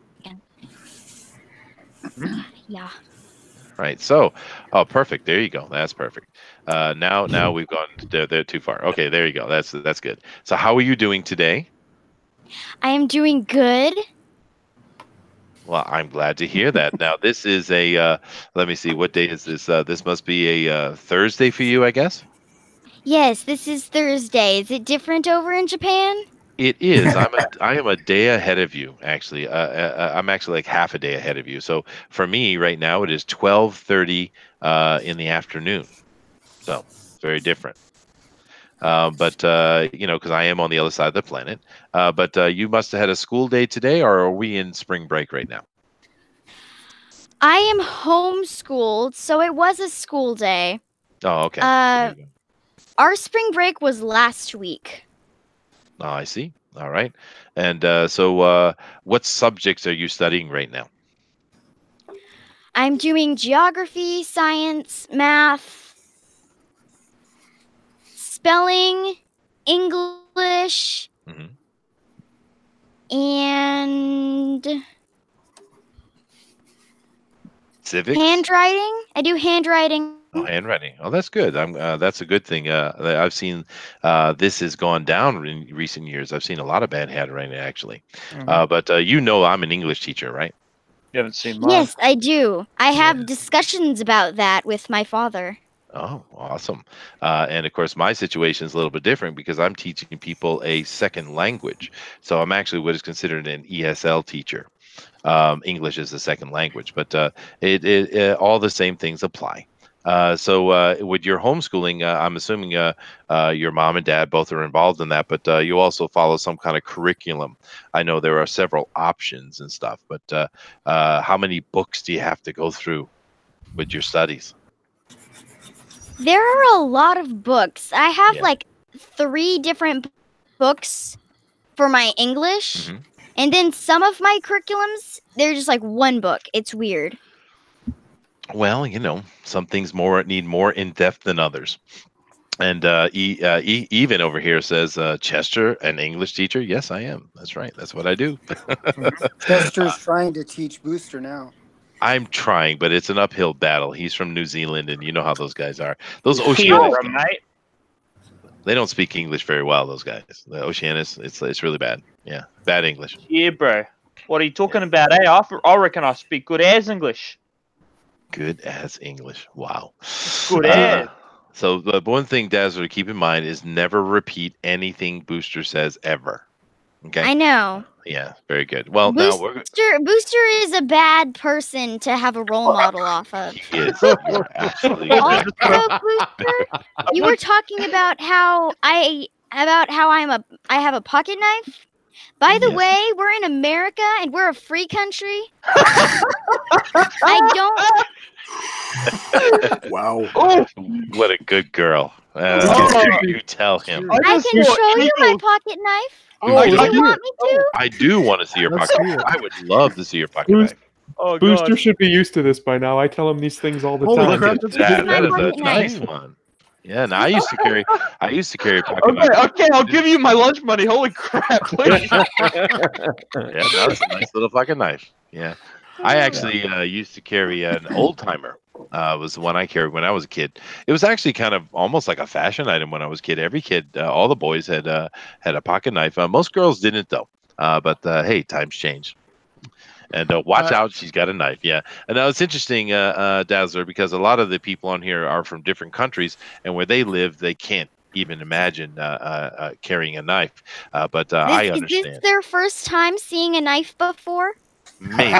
J: Yeah.
A: Right. So, oh, perfect. There you go. That's perfect. Now we've gone there too far. Okay, there you go. That's good. So, how are you doing today?
J: I am doing good.
A: Well, I'm glad to hear that. Now, this is a, let me see, what day is this? This must be a Thursday for you, I guess?
J: Yes, this is Thursday. Is it different over in Japan?
A: It is. I am a day ahead of you, actually. I'm actually like half a day ahead of you. So for me right now, it is 12:30 in the afternoon. So very different. But because I am on the other side of the planet. But you must have had a school day today, or are we in spring break right now?
J: I am homeschooled, so it was a school day.
A: Oh, okay.
J: Our spring break was last week.
A: Oh, I see. All right. And so what subjects are you studying right now?
J: I'm doing geography, science, math, spelling, English, and
A: civics.
J: Handwriting. I do handwriting.
A: Oh, handwriting. Oh, that's good. That's a good thing. I've seen this has gone down in recent years. I've seen a lot of bad handwriting actually. But I'm an English teacher, right?
B: You haven't seen mine.
J: Yes, I do. I have discussions about that with my father.
A: Oh, awesome. And of course, my situation is a little bit different because I'm teaching people a second language. So I'm actually what is considered an ESL teacher. English is the second language, but it all the same things apply. So with your homeschooling, I'm assuming your mom and dad both are involved in that, but you also follow some kind of curriculum. I know there are several options and stuff, but how many books do you have to go through with your studies?
J: There are a lot of books. I have like 3 different books for my English. And then some of my curriculums, they're just like 1 book. It's weird.
A: Well, some things need more in depth than others. And even over here says Chester, an English teacher. Yes, I am. That's right. That's what I do.
G: Chester's trying to teach Booster now.
A: I'm trying, but it's an uphill battle. He's from New Zealand, and you know how those guys are. Those Oceanians, they don't speak English very well. Those guys, the Oceanians, it's really bad. Yeah, bad English.
B: Yeah, bro. What are you talking about? Hey, I reckon I speak good as English.
A: Good as English. Wow.
B: Good as.
A: So the one thing, Dazzler, to keep in mind is never repeat anything Booster says ever. Okay.
J: I know.
A: Yeah, very good. Well,
J: Booster is a bad person to have a role model off of.
A: He is. You're absolutely correct.
J: Also, Booster, you were talking about how I have a pocket knife. By the way, we're in America and we're a free country. I don't.
C: Wow.
B: Oh,
A: What a good girl. You tell him.
J: I can show you my pocket knife.
E: Oh,
J: Do you want me to?
A: I do want to see your
E: Let's
A: pocket
E: see
A: knife.
E: it.
A: I would love to see your pocket knife.
B: oh
I: Booster
B: God.
I: should be used to this by now. I tell him these things all the
E: Holy
I: time.
E: crap,
A: Look
E: that's
A: at that.
J: my
A: That is a
J: pocket
A: nice
J: knife.
A: one. Yeah, no, I used to carry a pocket
B: Okay,
A: knife.
B: okay, I'll give you my lunch money. Holy crap! Please.
A: Yeah, that's a nice little pocket knife. Yeah. I actually used to carry an old timer. Was the one I carried when I was a kid. It was actually kind of almost like a fashion item when I was a kid. Every kid, all the boys had a pocket knife. Most girls didn't though. But hey, times change. And watch out, she's got a knife. Yeah. And now it's interesting, Dazzler, because a lot of the people on here are from different countries, and where they live, they can't even imagine carrying a knife. But I understand.
J: Is this their first time seeing a knife before?
A: Maybe.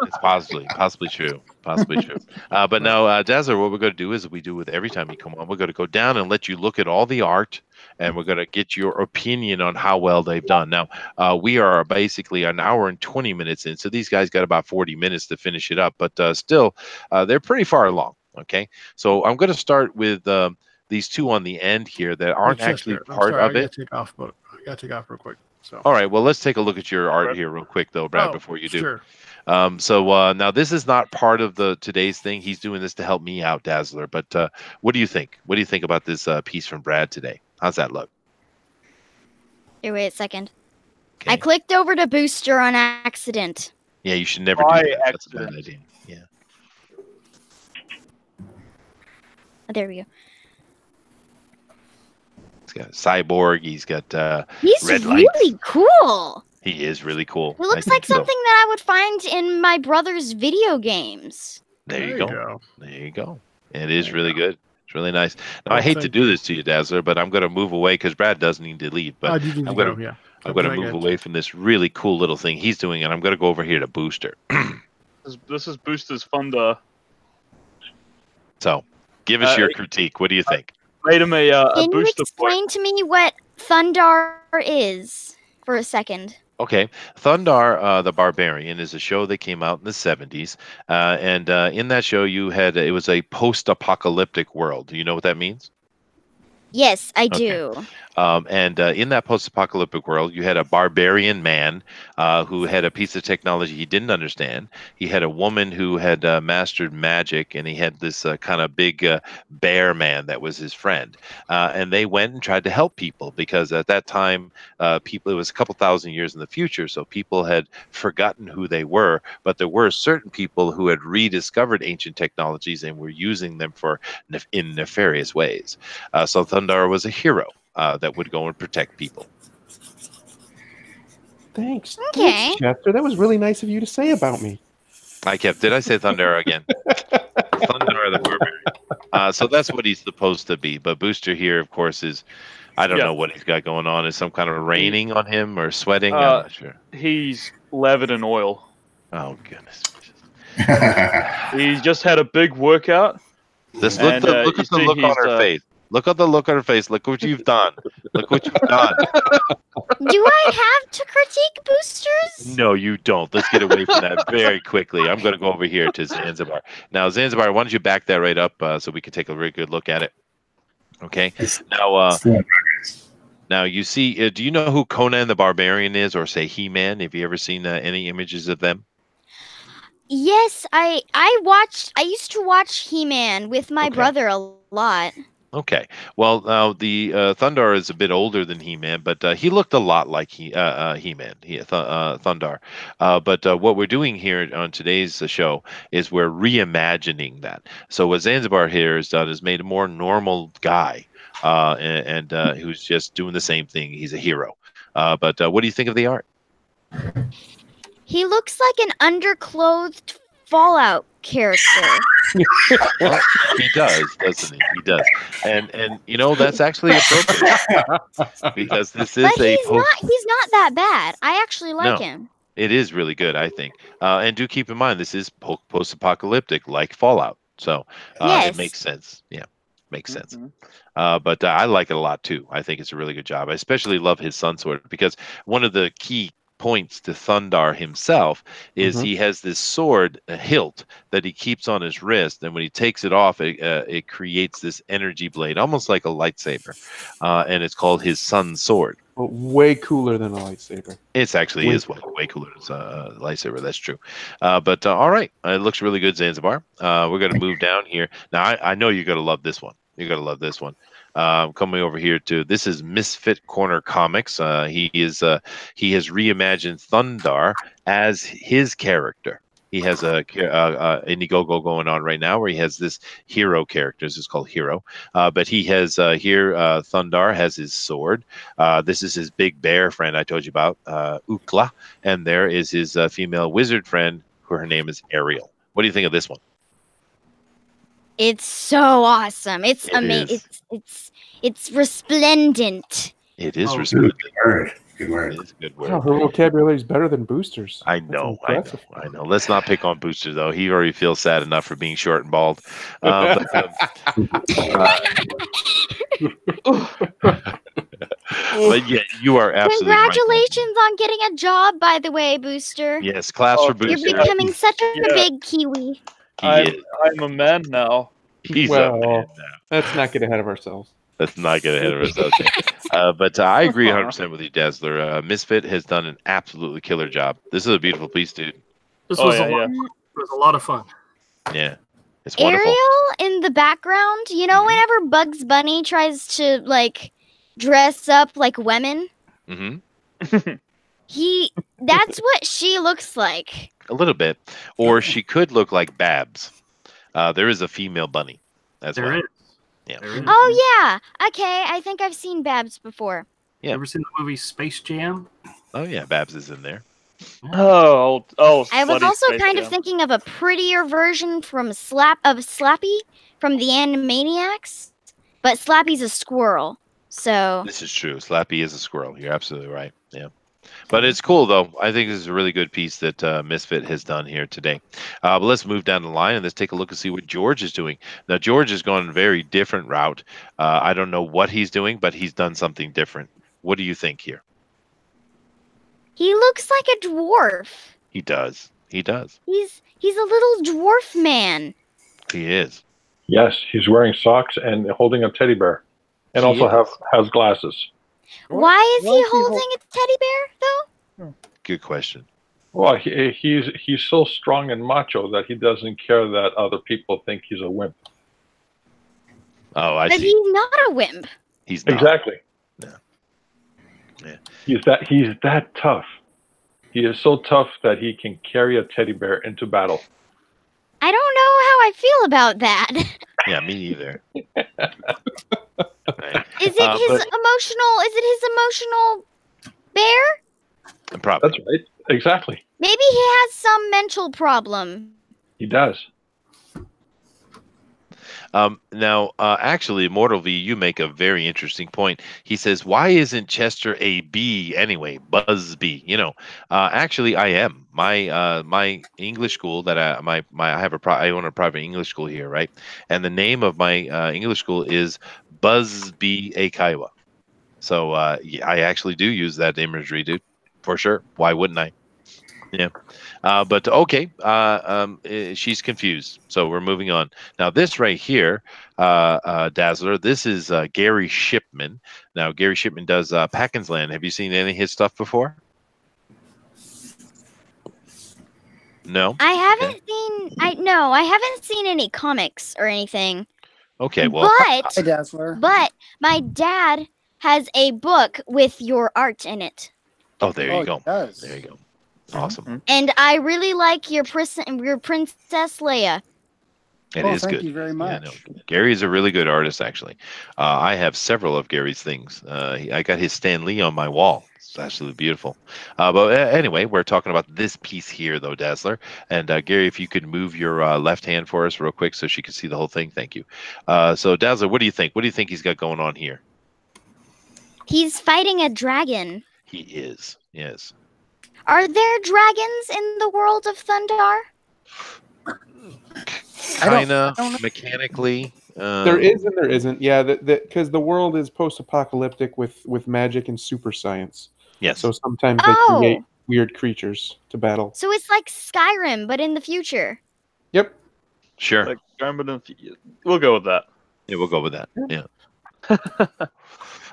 A: It's possibly true. But now, Dazzler, what we're going to do is we do with every time you come on, we're going to go down and let you look at all the art, and we're going to get your opinion on how well they've done. Now, we are basically an hour and 20 minutes in, so these guys got about 40 minutes to finish it up, but still, they're pretty far along. Okay, so I'm going to start with these two on the end here that aren't actually part of it.
E: I got to take off real quick. So.
A: All right, well, let's take a look at your art here real quick, though, Brad, before you do.
E: Sure.
A: So now this is not part of today's thing. He's doing this to help me out, Dazzler. But what do you think? What do you think about this piece from Brad today? How's that look?
J: Here, wait a second.
A: Okay.
J: I clicked over to Booster on accident.
A: Yeah, you should never do that. That's a bad idea. Yeah.
J: Oh, there we go.
A: He's got a cyborg. He's got
J: He's
A: red
J: really
A: lights.
J: cool.
A: He is really cool.
J: He looks like something that I would find in my brother's video games.
A: There you go. There you go. It is really good. It's really nice. Now, I hate to do this to you, Dazzler, but I'm going to move away because Brad does need to leave. But I'm going to move away from this really cool little thing he's doing, and I'm going to go over here to Booster.
B: This is Booster's Thundarr.
A: So, give us your critique. What do you think?
B: Made him a
J: Can you
B: booster.
J: explain to me what Thundarr is for a second?
A: Okay, Thundarr the Barbarian is a show that came out in the 70s, and in that show it was a post-apocalyptic world. Do you know what that means?
J: Yes, I do.
A: And in that post-apocalyptic world, you had a barbarian man who had a piece of technology he didn't understand. He had a woman who had mastered magic, and he had this kind of big bear man that was his friend. And they went and tried to help people because at that time, it was a couple thousand years in the future, so people had forgotten who they were. But there were certain people who had rediscovered ancient technologies and were using them in nefarious ways. So Thundarr was a hero that would go and protect people.
I: Thanks.
J: Okay.
I: Thanks, Chester. That was really nice of you to say about me.
A: Did I say Thundarr again? Thundarr the Barbarian. So that's what he's supposed to be. But Booster here, of course, I don't know what he's got going on. Is some kind of raining on him or sweating? I'm not sure.
B: He's lathered in oil.
A: Oh, goodness.
B: He just had a big workout.
A: Look at the look on her face. Look at the look on her face. Look what you've done. Look what you've done.
J: Do I have to critique boosters?
A: No, you don't. Let's get away from that very quickly. I'm going to go over here to Zanzibar. Now, Zanzibar, why don't you back that right up so we can take a very good look at it? Okay. Now you see, do you know who Conan the Barbarian is, or say He-Man? Have you ever seen any images of them?
J: Yes, I used to watch He-Man with my brother a lot.
A: Okay. Well, now the Thundarr is a bit older than He-Man, but he looked a lot like He-Man, Thundarr. But what we're doing here on today's show is we're reimagining that. So what Zanzibar here has done is made a more normal guy, and who's just doing the same thing. He's a hero. But what do you think of the art?
J: He looks like an underclothed Fallout character.
A: Well, he does, doesn't he? He does, and that's actually appropriate because this is
J: But he's not that bad. I actually like him.
A: It is really good, I think. And do keep in mind this is post-apocalyptic, like Fallout, so
J: yes.
A: It makes sense. Yeah. Makes sense. But I like it a lot too. I think it's a really good job. I especially love his sun sword because one of the key points to Thundarr himself is he has this sword, a hilt, that he keeps on his wrist, and when he takes it off, it creates this energy blade, almost like a lightsaber, and it's called his sun sword.
I: Well, way cooler than a lightsaber.
A: It's actually way cooler than a lightsaber. That's true. But all right, it looks really good, Zanzibar. We're going to move down here now. I know you're going to love this one. You're going to love this one. Coming over here to this is Misfit Corner Comics. He has reimagined Thundarr as his character. He has a Indiegogo going on right now where he has this hero character. This is called Hero. But he has here Thundarr has his sword. This is his big bear friend I told you about, Ukla. And there is his female wizard friend, who her name is Ariel. What do you think of this one?
J: It's so awesome. It's amazing. It's resplendent.
A: It is resplendent.
H: Good word. Good word.
A: It is a good word.
I: Wow, her vocabulary is better than Booster's.
A: I know. Let's not pick on Booster though. He already feels sad enough for being short and bald. But yeah, you are absolutely
J: Congratulations on getting a job, by the way, Booster.
A: Yes, class for Booster.
J: You're becoming such a big Kiwi.
B: I'm a man now.
A: He's a man now.
I: Let's not get ahead of ourselves.
A: Let's not get ahead of ourselves. But I agree 100% with you, Dazzler. Misfit has done an absolutely killer job. This is a beautiful piece, dude.
F: This was it was a lot of fun.
A: Yeah. It's wonderful.
J: Ariel in the background, you know, whenever Bugs Bunny tries to, like, dress up like women?
A: Mm-hmm.
J: That's what she looks like.
A: A little bit. Or she could look like Babs. There is a female bunny as well.
F: Is.
A: Yeah.
J: Oh, yeah. Okay, I think I've seen Babs before.
A: Yeah.
F: Ever seen the movie Space Jam?
A: Oh, yeah, Babs is in there.
B: Oh.
J: I was also kind of thinking of a prettier version from Slappy from the Animaniacs, but Slappy's a squirrel, so...
A: This is true. Slappy is a squirrel. You're absolutely right. Yeah. But it's cool, though. I think this is a really good piece that Misfit has done here today. But let's move down the line and let's take a look and see what George is doing. Now, George has gone a very different route. I don't know what he's doing, but he's done something different. What do you think here?
J: He looks like a dwarf.
A: He does. He does.
J: He's a little dwarf man.
A: He is.
D: Yes, he's wearing socks and holding a teddy bear, and has glasses.
J: Why is he holding a teddy bear, though?
A: Good question.
D: Well, he's so strong and macho that he doesn't care that other people think he's a wimp.
A: Oh, I
J: see. But he's not a wimp.
A: He's not.
D: Exactly.
A: Yeah.
D: He's that tough. He is so tough that he can carry a teddy bear into battle.
J: I don't know how I feel about that.
A: Yeah, me either. Right.
J: Is it his emotional bear?
A: Probably.
D: That's right. Exactly.
J: Maybe he has some mental problem.
D: He does.
A: Now, actually, Immortal V, you make a very interesting point. He says, "Why isn't Chester a B anyway? Buzz B." You know, actually, I am. My English school that I own a private English school here, right? And the name of my English school is Buzz B Akaiwa. So yeah, I actually do use that imagery, dude, for sure. Why wouldn't I? Yeah. But okay, she's confused. So we're moving on. Now, this right here, Dazzler, this is Gary Shipman. Now, Gary Shipman does Packins Land. Have you seen any of his stuff before? No?
J: I haven't seen any comics or anything.
A: Okay, well.
G: Hi, Dazzler.
J: But my dad has a book with your art in it.
A: Oh, there you go.
G: It does.
A: There you go. Awesome.
J: And I really like your Princess Leia.
A: It is good.
G: Thank you very much.
A: Yeah, no, Gary is a really good artist, actually. I have several of Gary's things. I got his Stan Lee on my wall. It's absolutely beautiful. But anyway, we're talking about this piece here, though, Dazzler. And Gary, if you could move your left hand for us real quick so she can see the whole thing. Thank you. So, Dazzler, what do you think? What do you think he's got going on here?
J: He's fighting a dragon.
A: He is, yes.
J: Are there dragons in the world of Thundarr?
A: Kinda, mechanically.
I: There is and there isn't. Yeah, because the world is post-apocalyptic with magic and super science.
A: Yes.
I: So sometimes they create weird creatures to battle.
J: So it's like Skyrim, but in the future.
I: Yep.
A: Sure.
B: Like Skyrim, but in the future. We'll go with that.
A: Yeah, we'll go with that. Yeah.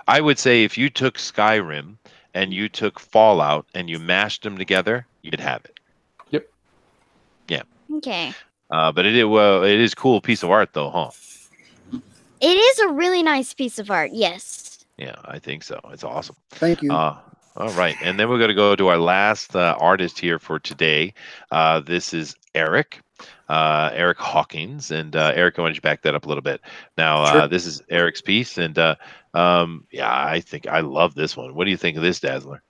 A: I would say if you took Skyrim and you took Fallout and you mashed them together, you'd have it.
I: Yep.
A: Yeah.
J: Okay.
A: But it is cool piece of art though, huh?
J: It is a really nice piece of art. Yes.
A: Yeah, I think so. It's awesome.
G: Thank you.
A: All right, and then we're going to go to our last artist here for today. This is Eric. Eric Hawkins, and Eric, why don't you back that up a little bit? Now,
C: Sure.
A: this is Eric's piece, and yeah, I think I love this one. What do you think of this, Dazzler?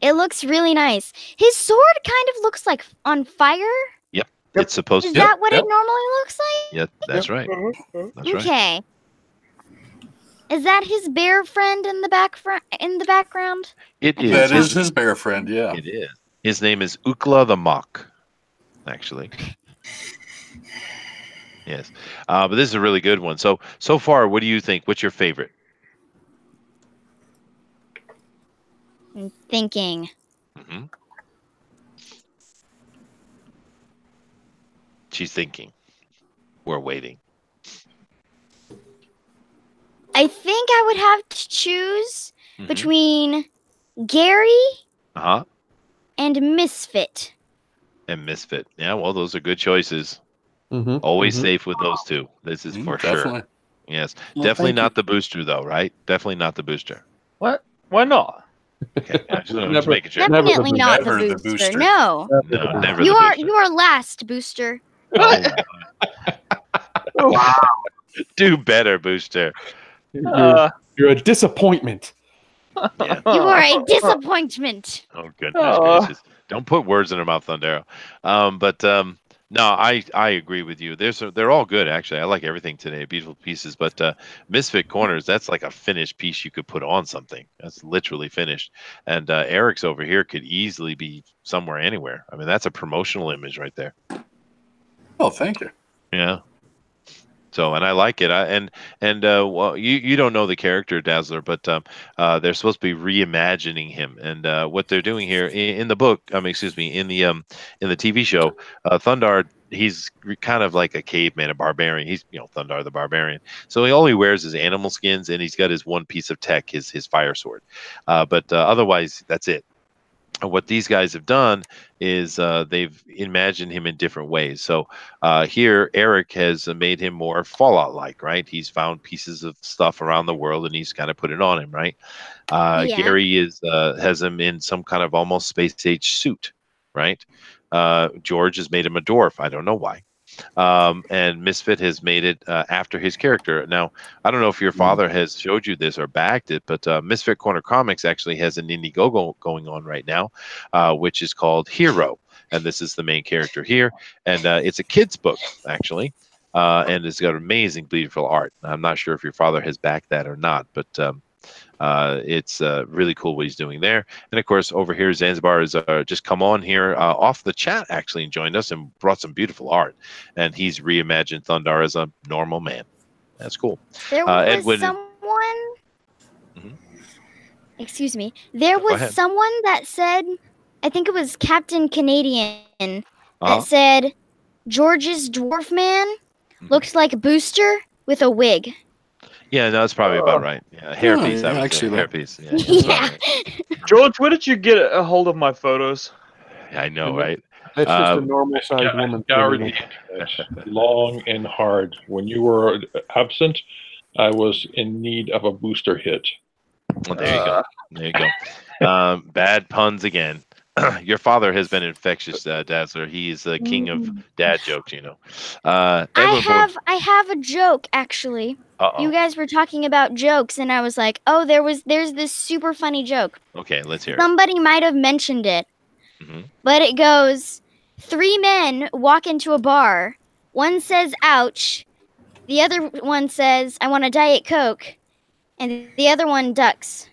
J: It looks really nice. His sword kind of looks like on fire.
A: Yep, it's supposed
J: Is
A: to.
J: that what it normally looks like?
A: Yep, that's right. That's right.
J: Okay. Is that his bear friend in the background?
A: It is.
C: That is his bear friend. Yeah.
A: It is. His name is Ukla the Mock, actually. Yes, but this is a really good one. So far, what do you think? What's your favorite?
J: I'm thinking.
A: Mm-hmm. She's thinking. We're waiting.
J: I think I would have to choose between Gary and Misfit.
A: And Misfit. Yeah, well, those are good choices.
I: Mm-hmm.
A: Always safe with those two. This is for
C: definitely.
A: sure. Yes.
G: Well,
A: definitely
G: thank
A: not
G: you.
A: the booster, though, right? Definitely not the booster.
B: What? Why not?
A: Okay. I'm just
I: Never-
A: making sure.
J: Definitely not
C: Never
J: the
C: the
J: booster.
C: booster.
J: No.
A: No, never
J: You
A: the
J: are
A: booster.
J: last, Booster.
A: Oh. Do better, booster.
I: You're a disappointment.
A: Yeah.
J: You are a disappointment.
A: Oh, goodness gracious. Don't put words in her mouth, Thundarr. No, I agree with you. They're all good, actually. I like everything today. Beautiful pieces. But Misfit Corners, that's like a finished piece you could put on something. That's literally finished. And Eric's over here could easily be somewhere, anywhere. I mean, that's a promotional image right there.
C: Oh, thank you.
A: Yeah. So, and I like it. Well, you don't know the character Dazzler, but they're supposed to be reimagining him. And what they're doing here in the book, excuse me, in the TV show, Thundarr, he's kind of like a caveman, a barbarian. He's Thundarr the barbarian. So all he wears is animal skins, and he's got his one piece of tech, his fire sword. But otherwise, that's it. What these guys have done is they've imagined him in different ways. So here, Eric has made him more Fallout-like, right? He's found pieces of stuff around the world, and he's kind of put it on him, right?
J: Yeah.
A: Gary has him in some kind of almost space-age suit, right? George has made him a dwarf. I don't know why. And Misfit has made it after his character. Now, I don't know if your father has showed you this or backed it, but Misfit Corner Comics actually has an Indiegogo going on right now, which is called Hero. And this is the main character here. And it's a kid's book, actually. And it's got amazing, beautiful art. I'm not sure if your father has backed that or not, but it's really cool what he's doing there. And of course, over here, Zanzibar has just come on here off the chat, actually, and joined us and brought some beautiful art. And he's reimagined Thundarr as a normal man. That's cool.
J: There was
A: Edwin,
J: someone. Excuse me. There was someone that said, I think it was Captain Canadian, that said George's dwarf man looks like Booster with a wig.
A: Yeah, no, that's probably about right. Yeah, hairpiece. I would say hairpiece.
J: Yeah.
B: George, where did you get a hold of my photos?
A: I know, right?
I: That's just a normal sized woman.
D: Long and hard. When you were absent, I was in need of a booster hit.
A: Well, there you go. There you go. Bad puns again. Your father has been infectious, Dazzler. He is the king of dad jokes,
J: I have a joke, actually. You guys were talking about jokes, and I was like, oh, there's this super funny joke.
A: Okay, let's hear it.
J: Somebody might have mentioned it, but it goes, 3 men walk into a bar. One says, ouch. The other one says, I want a Diet Coke. And the other one ducks.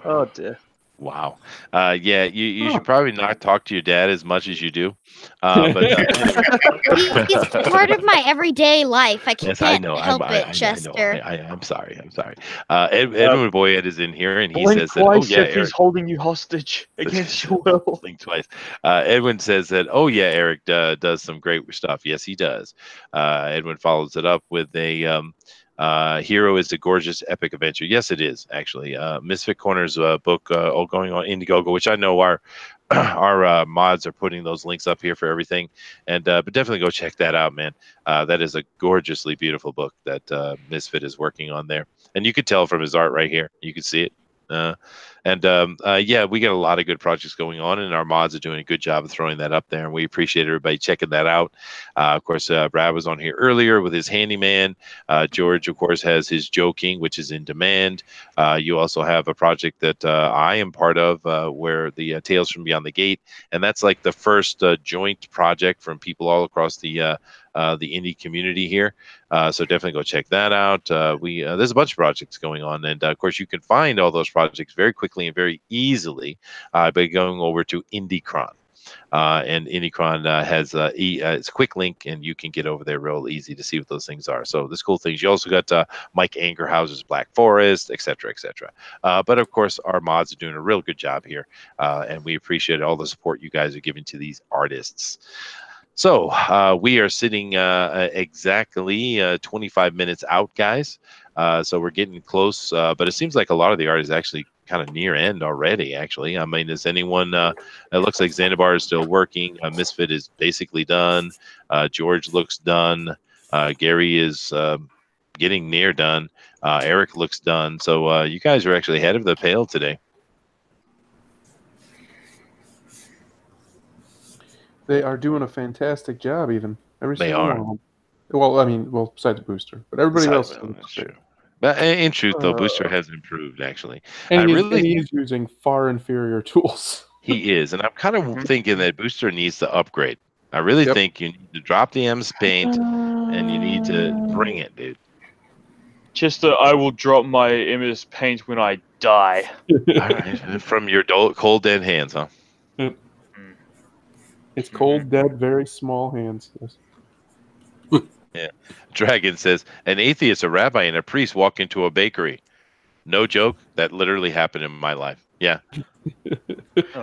B: Oh, dear.
A: Wow. Yeah, you should probably not talk to your dad as much as you do. But anyway.
J: He's part of my everyday life. I
A: Yes, I
J: can't
A: know.
J: help it,
A: I know.
J: Chester.
A: I'm sorry. I'm sorry. Edwin Boyette is in here, and he
B: Blink
A: says that. Oh
B: twice
A: yeah,
B: if he's
A: Eric.
B: holding you hostage against your will.
A: Blink twice. Edwin says that. Oh yeah, Eric does some great stuff. Yes, he does. Edwin follows it up with a. Hero is a gorgeous epic adventure. Yes, it is actually. Misfit Corner's book, all going on Indiegogo, which I know our mods are putting those links up here for everything, and but definitely go check that out, man. That is a gorgeously beautiful book that Misfit is working on there, and you could tell from his art right here. You can see it. Yeah, we got a lot of good projects going on, and our mods are doing a good job of throwing that up there, and we appreciate everybody checking that out. Of course, Brad was on here earlier with his handyman. George, of course, has his joking, which is in demand. You also have a project that I am part of, where the Tales from Beyond the Gate, and that's like the first joint project from people all across the indie community here. So definitely go check that out. There's a bunch of projects going on, and of course you can find all those projects very quickly and very easily by going over to IndieCron. And IndieCron has it's a quick link, and you can get over there real easy to see what those things are. So there's cool things. You also got Mike Angerhauser's Black Forest, etc., etc. But of course, our mods are doing a real good job here, and we appreciate all the support you guys are giving to these artists. So we are sitting exactly 25 minutes out, guys. So we're getting close, but it seems like a lot of the art is actually kind of near end already, actually. I mean, is anyone, it looks like Xanabar is still working. Misfit is basically done. George looks done. Gary is getting near done. Eric looks done. So you guys are actually ahead of the pail today.
I: They are doing a fantastic job, even. Every
A: They
I: single
A: are.
I: one of them. Well, I mean, besides Booster, but everybody else.
A: That's true. But in truth, though, Booster has improved, actually.
I: And he is using far inferior tools.
A: He is, and I'm kind of thinking that Booster needs to upgrade. I really think you need to drop the M's paint, and you need to bring it, dude.
B: Chester, I will drop my M's paint when I die.
A: All right, from your cold dead hands, huh?
I: It's cold, dead, very small hands. Yes.
A: Yeah. Dragon says, an atheist, a rabbi, and a priest walk into a bakery. No joke. That literally happened in my life. Yeah.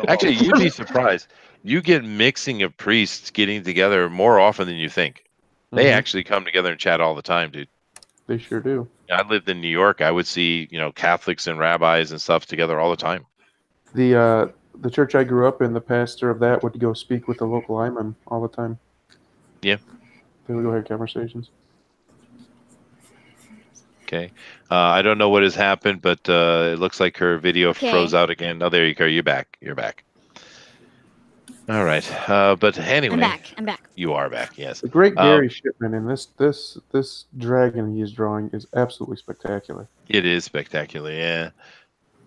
A: Actually, you'd be surprised. You get mixing of priests getting together more often than you think. They actually come together and chat all the time, dude.
I: They sure do.
A: I lived in New York. I would see, Catholics and rabbis and stuff together all the time.
I: The church I grew up in, the pastor of that would go speak with the local imam all the time.
A: Yeah.
I: They would go have conversations.
A: Okay. I don't know what has happened, but it looks like her video froze out again. Oh, there you go. You're back. You're back. All right. But anyway.
J: I'm back.
A: You are back, yes.
I: The great Gary Shipman, and this dragon he is drawing is absolutely spectacular.
A: It is spectacular, yeah.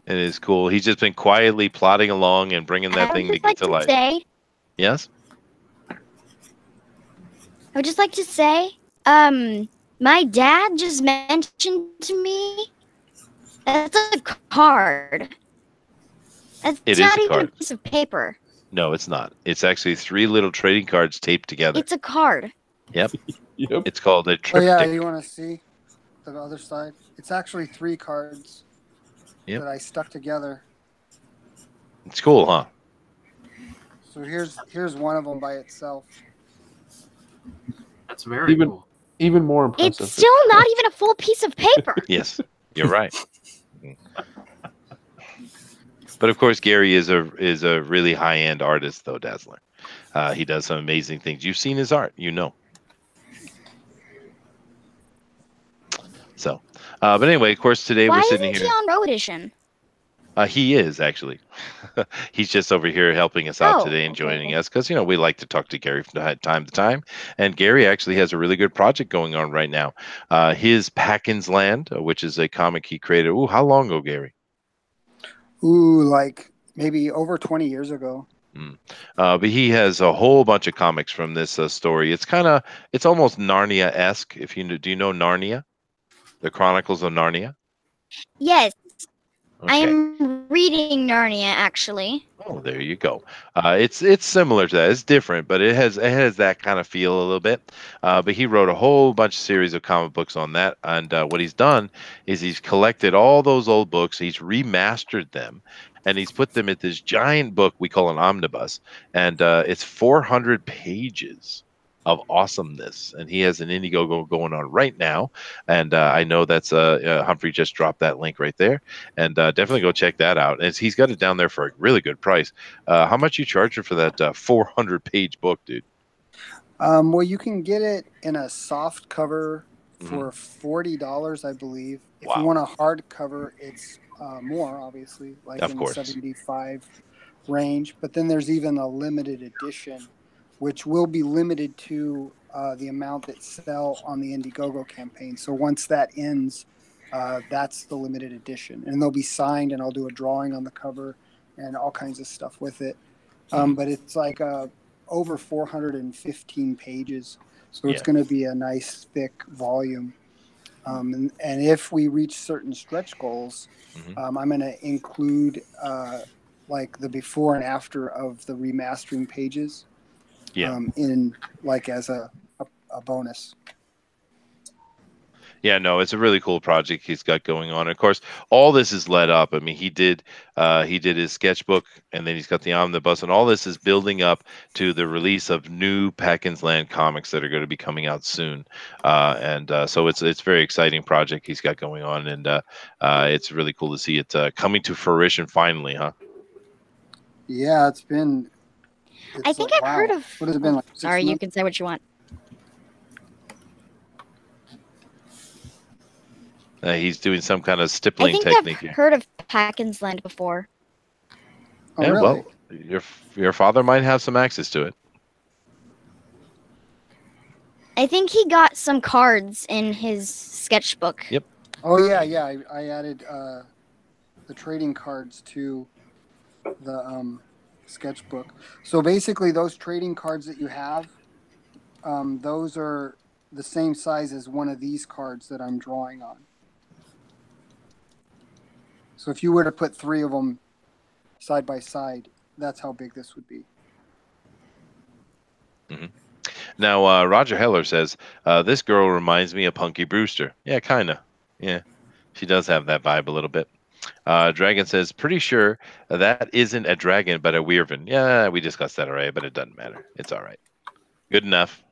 A: It is cool. He's just been quietly plodding along and bringing that thing to life. Yes?
J: I would just like to say, my dad just mentioned to me that's a card. It's not even a piece of paper.
A: No, it's not. It's actually 3 little trading cards taped together.
J: It's a card.
A: Yep. Yep. It's called a triptych.
G: Oh yeah, you want to see the other side? It's actually 3 cards that I stuck together.
A: It's cool, huh?
G: So here's one of them by itself.
F: That's very cool.
I: Even more impressive.
J: It's still not even a full piece of paper.
A: Yes, you're right. But of course, Gary is a really high-end artist, though, Dazzler. He does some amazing things. You've seen his art, you know. So, but anyway, of course, today we're sitting here.
J: Why isn't he on Road Edition?
A: He is actually. He's just over here helping us out today and joining us because we like to talk to Gary from time to time. And Gary actually has a really good project going on right now. His Packin's Land, which is a comic he created. Ooh, how long ago, Gary?
G: Ooh, like maybe over 20 years ago.
A: But he has a whole bunch of comics from this story. It's almost Narnia-esque. Do you know Narnia? The Chronicles of Narnia?
J: Yes.
A: Okay.
J: I'm reading Narnia actually.
A: Oh, there you go. It's similar to that. It's different, but it has that kind of feel a little bit. But he wrote a whole bunch of series of comic books on that, and what he's done is he's collected all those old books, he's remastered them, and he's put them in this giant book we call an omnibus, and it's 400 pages of awesomeness. And he has an Indiegogo going on right now, and I know that's Humphrey just dropped that link right there, and definitely go check that out. And he's got it down there for a really good price. How much you charging for that 400-page book, dude?
G: Well, you can get it in a soft cover for $40, I believe. If you want a hard cover, it's more, obviously, like in the 75 range. But then there's even a limited edition, which will be limited to the amount that sell on the Indiegogo campaign. So once that ends, that's the limited edition, and they'll be signed, and I'll do a drawing on the cover and all kinds of stuff with it. But it's like over 415 pages, so it's going to be a nice thick volume. And if we reach certain stretch goals, I'm going to include like the before and after of the remastering pages in like as a bonus.
A: Yeah, no, it's a really cool project he's got going on. Of course, all this is led up. I mean, he did his sketchbook, and then he's got the omnibus, and all this is building up to the release of new Packins Land comics that are going to be coming out soon. So it's a very exciting project he's got going on, and it's really cool to see it coming to fruition finally, huh?
G: Yeah, it's been.
J: I think I've heard of.
G: What has it been like?
J: Sorry, you can say what you want.
A: He's doing some kind of stippling
J: technique. I think I've heard of Packins Land before.
G: Oh, really?
A: Well, your father might have some access to it.
J: I think he got some cards in his sketchbook.
A: Yep.
G: Oh yeah. I added the trading cards to the sketchbook. So basically, those trading cards that you have, those are the same size as one of these cards that I'm drawing on. So if you were to put 3 of them side by side, that's how big this would be.
A: Now, Roger Heller says, this girl reminds me of Punky Brewster. Yeah, kind of. Yeah, she does have that vibe a little bit. Dragon says, pretty sure that isn't a dragon, but a wyvern. Yeah, we discussed that already, but it doesn't matter. It's all right. Good enough.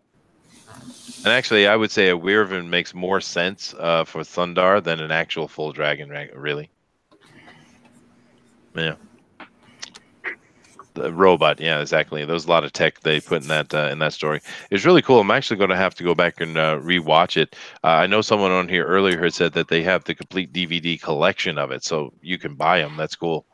A: And actually, I would say a wyvern makes more sense for Thundarr than an actual full dragon, really. Yeah. The robot, yeah, exactly. There's a lot of tech they put in that story. It's really cool. I'm actually going to have to go back and rewatch it. I know someone on here earlier had said that they have the complete DVD collection of it, so you can buy them. That's cool.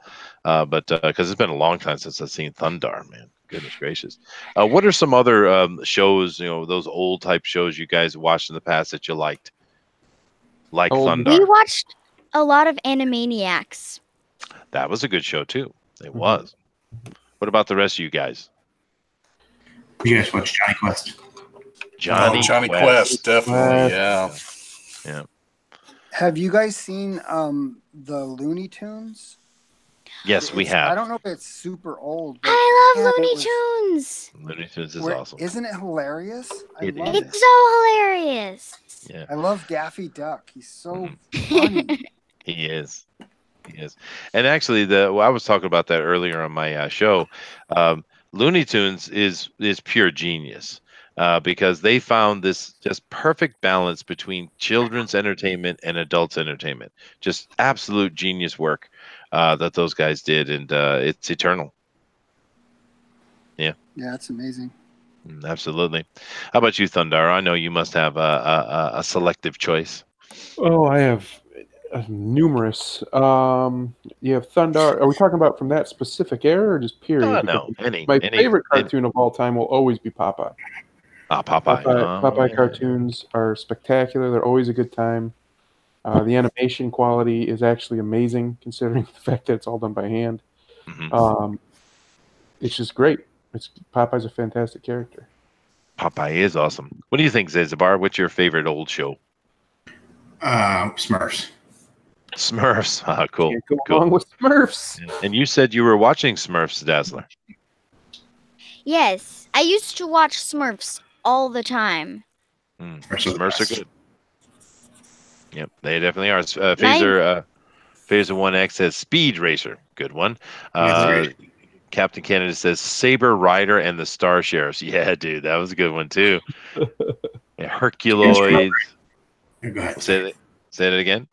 A: But because it's been a long time since I've seen Thundarr, man. Goodness gracious. What are some other shows, those old type shows you guys watched in the past that you liked? Like Thundarr.
J: We watched a lot of Animaniacs.
A: That was a good show too. It was. What about the rest of you guys?
H: You guys watch Johnny Quest?
C: Johnny Quest, definitely.
A: Yeah.
G: Have you guys seen the Looney Tunes?
A: Yes, we have.
G: I don't know if it's super old. But
J: I love Looney Tunes.
A: Looney Tunes is awesome.
G: Isn't it hilarious?
J: It's so hilarious.
A: Yeah.
G: I love Daffy Duck. He's so funny.
A: He is. And actually, I was talking about that earlier on my show. Looney Tunes is pure genius because they found this just perfect balance between children's entertainment and adults entertainment. Just absolute genius work that those guys did, and it's eternal. Yeah,
G: it's amazing.
A: Absolutely. How about you, Thundarr? I know you must have a selective choice.
I: Oh, I have numerous. You have Thundarr. Are we talking about from that specific era or just period?
A: No,
I: my favorite cartoon of all time will always be Popeye.
A: Popeye.
I: Popeye cartoons are spectacular. They're always a good time. The animation quality is actually amazing, considering the fact that it's all done by hand. It's just great. Popeye's a fantastic character.
A: Popeye is awesome. What do you think, Zabar? What's your favorite old show?
H: Smurfs.
A: Smurfs. Cool.
I: Can't go
A: cool.
I: wrong with Smurfs.
A: And you said you were watching Smurfs, Dazzler.
J: Yes, I used to watch Smurfs all the time.
A: Smurfs are good. Yep, they definitely are. Phaser 1X says Speed Racer. Good one. Captain Canada says Saber Rider and the Star Sheriffs. Yeah, dude, that was a good one too. Herculoids.
H: Go ahead.
A: Say it again.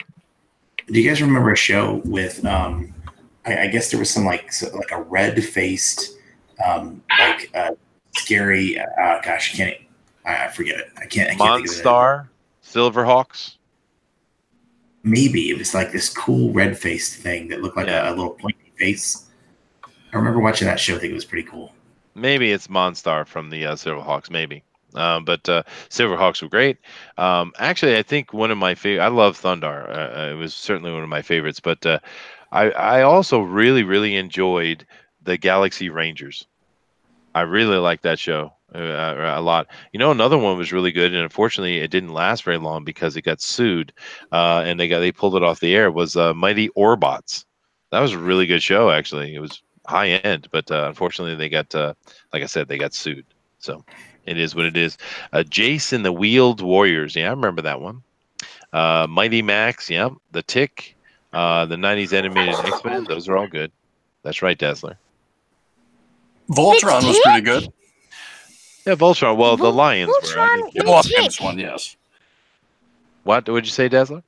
H: Do you guys remember a show with I guess there was some like a red-faced scary gosh, I forget it. I can't think of it.
A: Monstar, Silverhawks.
H: Maybe it was like this cool red-faced thing that looked like a little pointy face. I remember watching that show. I think it was pretty cool.
A: Maybe it's Monstar from the Silverhawks. Maybe. But Silverhawks were great. Actually, I think one of my favorite. I love Thundarr. It was certainly one of my favorites. But I also really, really enjoyed the Galaxy Rangers. I really liked that show a lot. You know, another one was really good, and unfortunately, it didn't last very long because it got sued, and they pulled it off the air. Was Mighty Orbots. That was a really good show. Actually, it was high end, but unfortunately, they got like I said, they got sued. So. It is what it is. Jace and the Wheeled Warriors. Yeah, I remember that one. Mighty Max. Yeah. The Tick. The 90s animated X-Men. Those are all good. That's right, Dazzler.
C: Voltron was pretty good.
A: Yeah, Voltron. Well, the Lions were.
C: The Lions one, yes.
A: What would you say, Dazzler?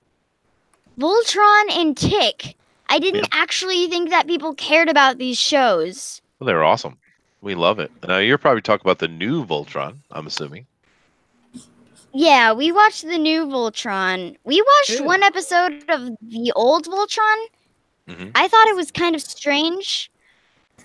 J: Voltron and Tick. I didn't actually think that people cared about these shows.
A: Well, they were awesome. We love it. Now you're probably talking about the new Voltron, I'm assuming.
J: Yeah, we watched the new Voltron. We watched one episode of the old Voltron. I thought it was kind of strange,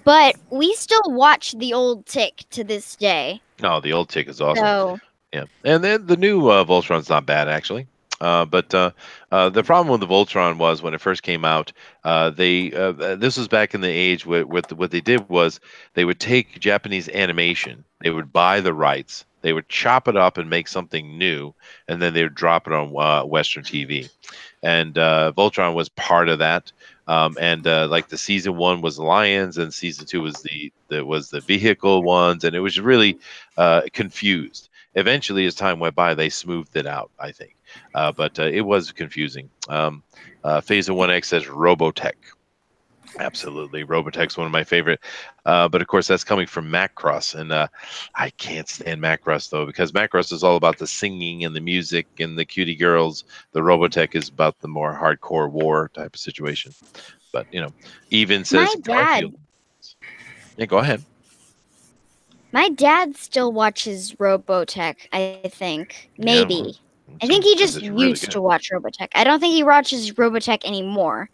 J: but we still watch the old Tick to this day.
A: No, the old Tick is awesome. Yeah, and then the new Voltron's not bad actually. But the problem with the Voltron was when it first came out, this was back in the age where what they did was they would take Japanese animation, they would buy the rights, they would chop it up and make something new, and then they would drop it on Western TV. And Voltron was part of that. And like the season 1 was the Lions, and season 2 was the vehicle ones, and it was really confused. Eventually, as time went by, they smoothed it out, I think. But it was confusing. Phaser 1X says Robotech. Absolutely. Robotech's one of my favorite. But of course, that's coming from Macross. And I can't stand Macross, though, because Macross is all about the singing and the music and the cutie girls. The Robotech is about the more hardcore war type of situation. But, you know, even says Garfield. Yeah, go ahead.
J: My dad still watches Robotech, I think. Maybe.
A: Yeah,
J: I think he just used to watch Robotech. I don't think he watches Robotech anymore.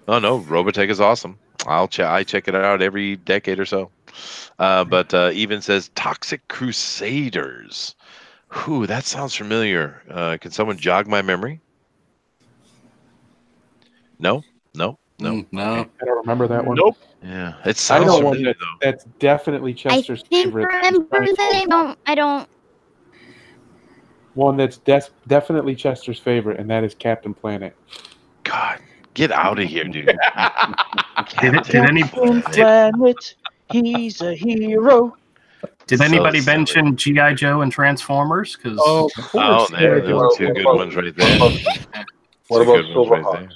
A: Oh, no. Robotech is awesome. I check it out every decade or so. But even says Toxic Crusaders. Whew, that sounds familiar. Can someone jog my memory? No? Okay.
I: I don't remember that one.
B: Nope.
A: Yeah, it sounds familiar, though.
I: That's definitely Chester's favorite.
J: I don't.
I: One that's definitely Chester's favorite, and that is Captain Planet.
A: God, get out of here, dude.
B: Captain Planet, he's a hero.
F: Did anybody mention G.I. Joe and Transformers? Because
A: there are two good ones right there.
D: What about Silverhawks?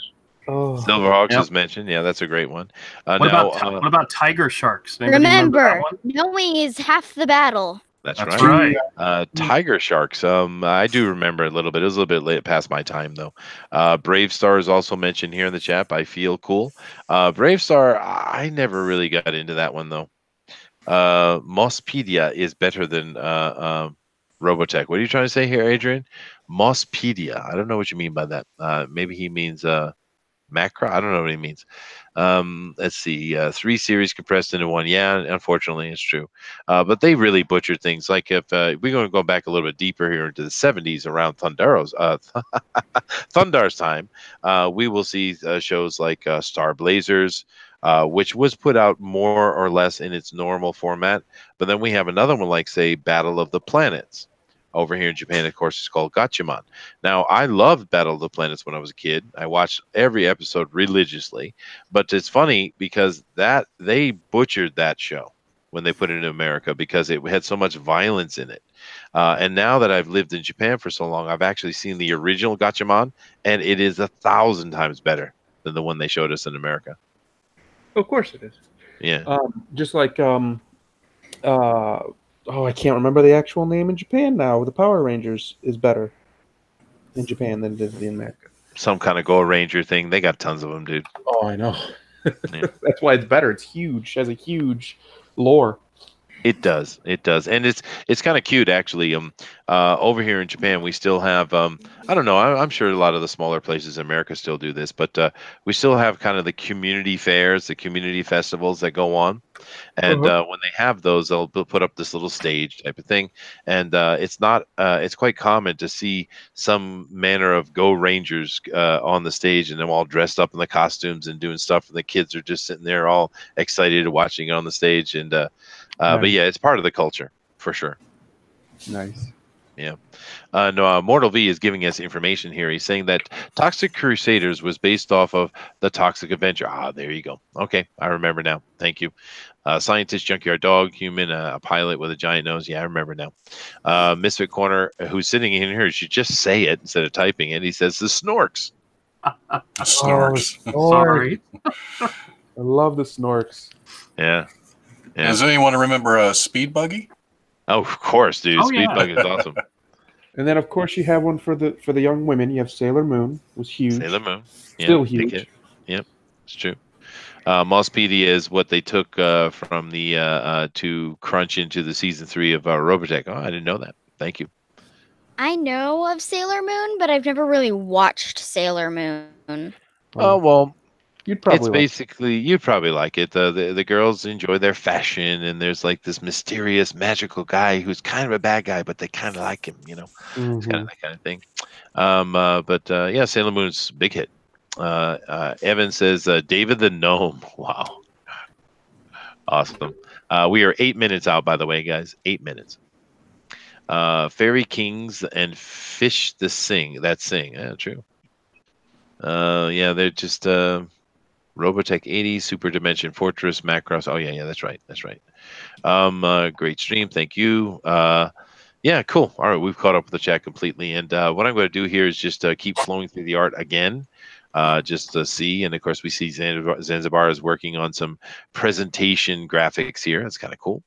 A: Silverhawks is mentioned. Yeah, that's a great one.
F: What about Tiger Sharks?
J: Remember, knowing is half the battle.
A: That's right. Tiger Sharks. I do remember a little bit. It was a little bit late past my time, though. Brave Star is also mentioned here in the chat. I feel cool. Brave Star, I never really got into that one, though. Mosspedia is better than Robotech. What are you trying to say here, Adrian? Mosspedia. I don't know what you mean by that. Maybe he means macro. I don't know what he means. Let's see. 3 series compressed into one. Yeah, unfortunately, it's true. But they really butchered things. Like if we're going to go back a little bit deeper here into the 70s around Thundarr's time, we will see shows like Star Blazers, which was put out more or less in its normal format. But then we have another one like, say, Battle of the Planets, Over here in Japan, of course, it's called Gatchaman. Now, I loved Battle of the Planets when I was a kid. I watched every episode religiously, but it's funny because that they butchered that show when they put it in America because it had so much violence in it. And now that I've lived in Japan for so long, I've actually seen the original Gatchaman, and it is 1,000 times better than the one they showed us in America.
I: Of course it is.
A: Yeah.
I: Just like I can't remember the actual name in Japan now. The Power Rangers is better in Japan than it is in America.
A: Some kind of Go Ranger thing. They got tons of them, dude.
I: Oh, I know.
A: Yeah.
I: That's why it's better. It's huge. It has a huge lore.
A: It does, and it's kind of cute actually. Over here in Japan, we still have I don't know. I'm sure a lot of the smaller places in America still do this, but we still have kind of the community fairs, the community festivals that go on, and when they have those, they'll put up this little stage type of thing, and it's quite common to see some manner of Go Rangers on the stage, and them all dressed up in the costumes and doing stuff, and the kids are just sitting there all excited watching it on the stage, and
I: Nice.
A: but yeah, it's part of the culture for sure.
I: Nice.
A: Yeah. No, Mortal V is giving us information here. He's saying that Toxic Crusaders was based off of the Toxic Avenger. Ah, there you go. Okay, I remember now. Thank you. Scientist, junkyard dog, human, a pilot with a giant nose. Yeah, I remember now. Misfit Corner, who's sitting in here, should just say it instead of typing it. He says the Snorks.
C: Snorks.
F: Sorry.
I: I love the Snorks.
A: Yeah. Yeah.
C: Does anyone remember Speed Buggy?
A: Oh, of course, dude.
F: Oh,
A: Speed
F: yeah.
A: Buggy is awesome.
I: And then, of course, you have one for the young women. You have Sailor Moon. It was huge.
A: Sailor Moon. Yeah,
I: Still
A: big
I: huge.
A: hit. Yep, it's true. Mospedia is what they took from the to crunch into the season 3 of Robotech. Oh, I didn't know that. Thank you.
J: I know of Sailor Moon, but I've never really watched Sailor Moon.
A: Oh well,
I: you'd probably
A: it's basically you'd probably like it. The girls enjoy their fashion, and there's like this mysterious magical guy who's kind of a bad guy, but they kind of like him. You know, it's kind of that kind of thing. But yeah, Sailor Moon's big hit. Evan says David the Gnome. Wow, awesome. We are 8 minutes out, by the way, guys. 8 minutes. Fairy Kings and Fish the Sing. That sing. Yeah, true. Yeah, they're just Robotech 80, Super Dimension Fortress, Macross. Oh yeah, that's right. That's right. Great stream. Thank you. Yeah, cool. All right, we've caught up with the chat completely. And what I'm going to do here is just keep flowing through the art again. Just to see, and of course we see Zanzibar is working on some presentation graphics here. That's kind of cool.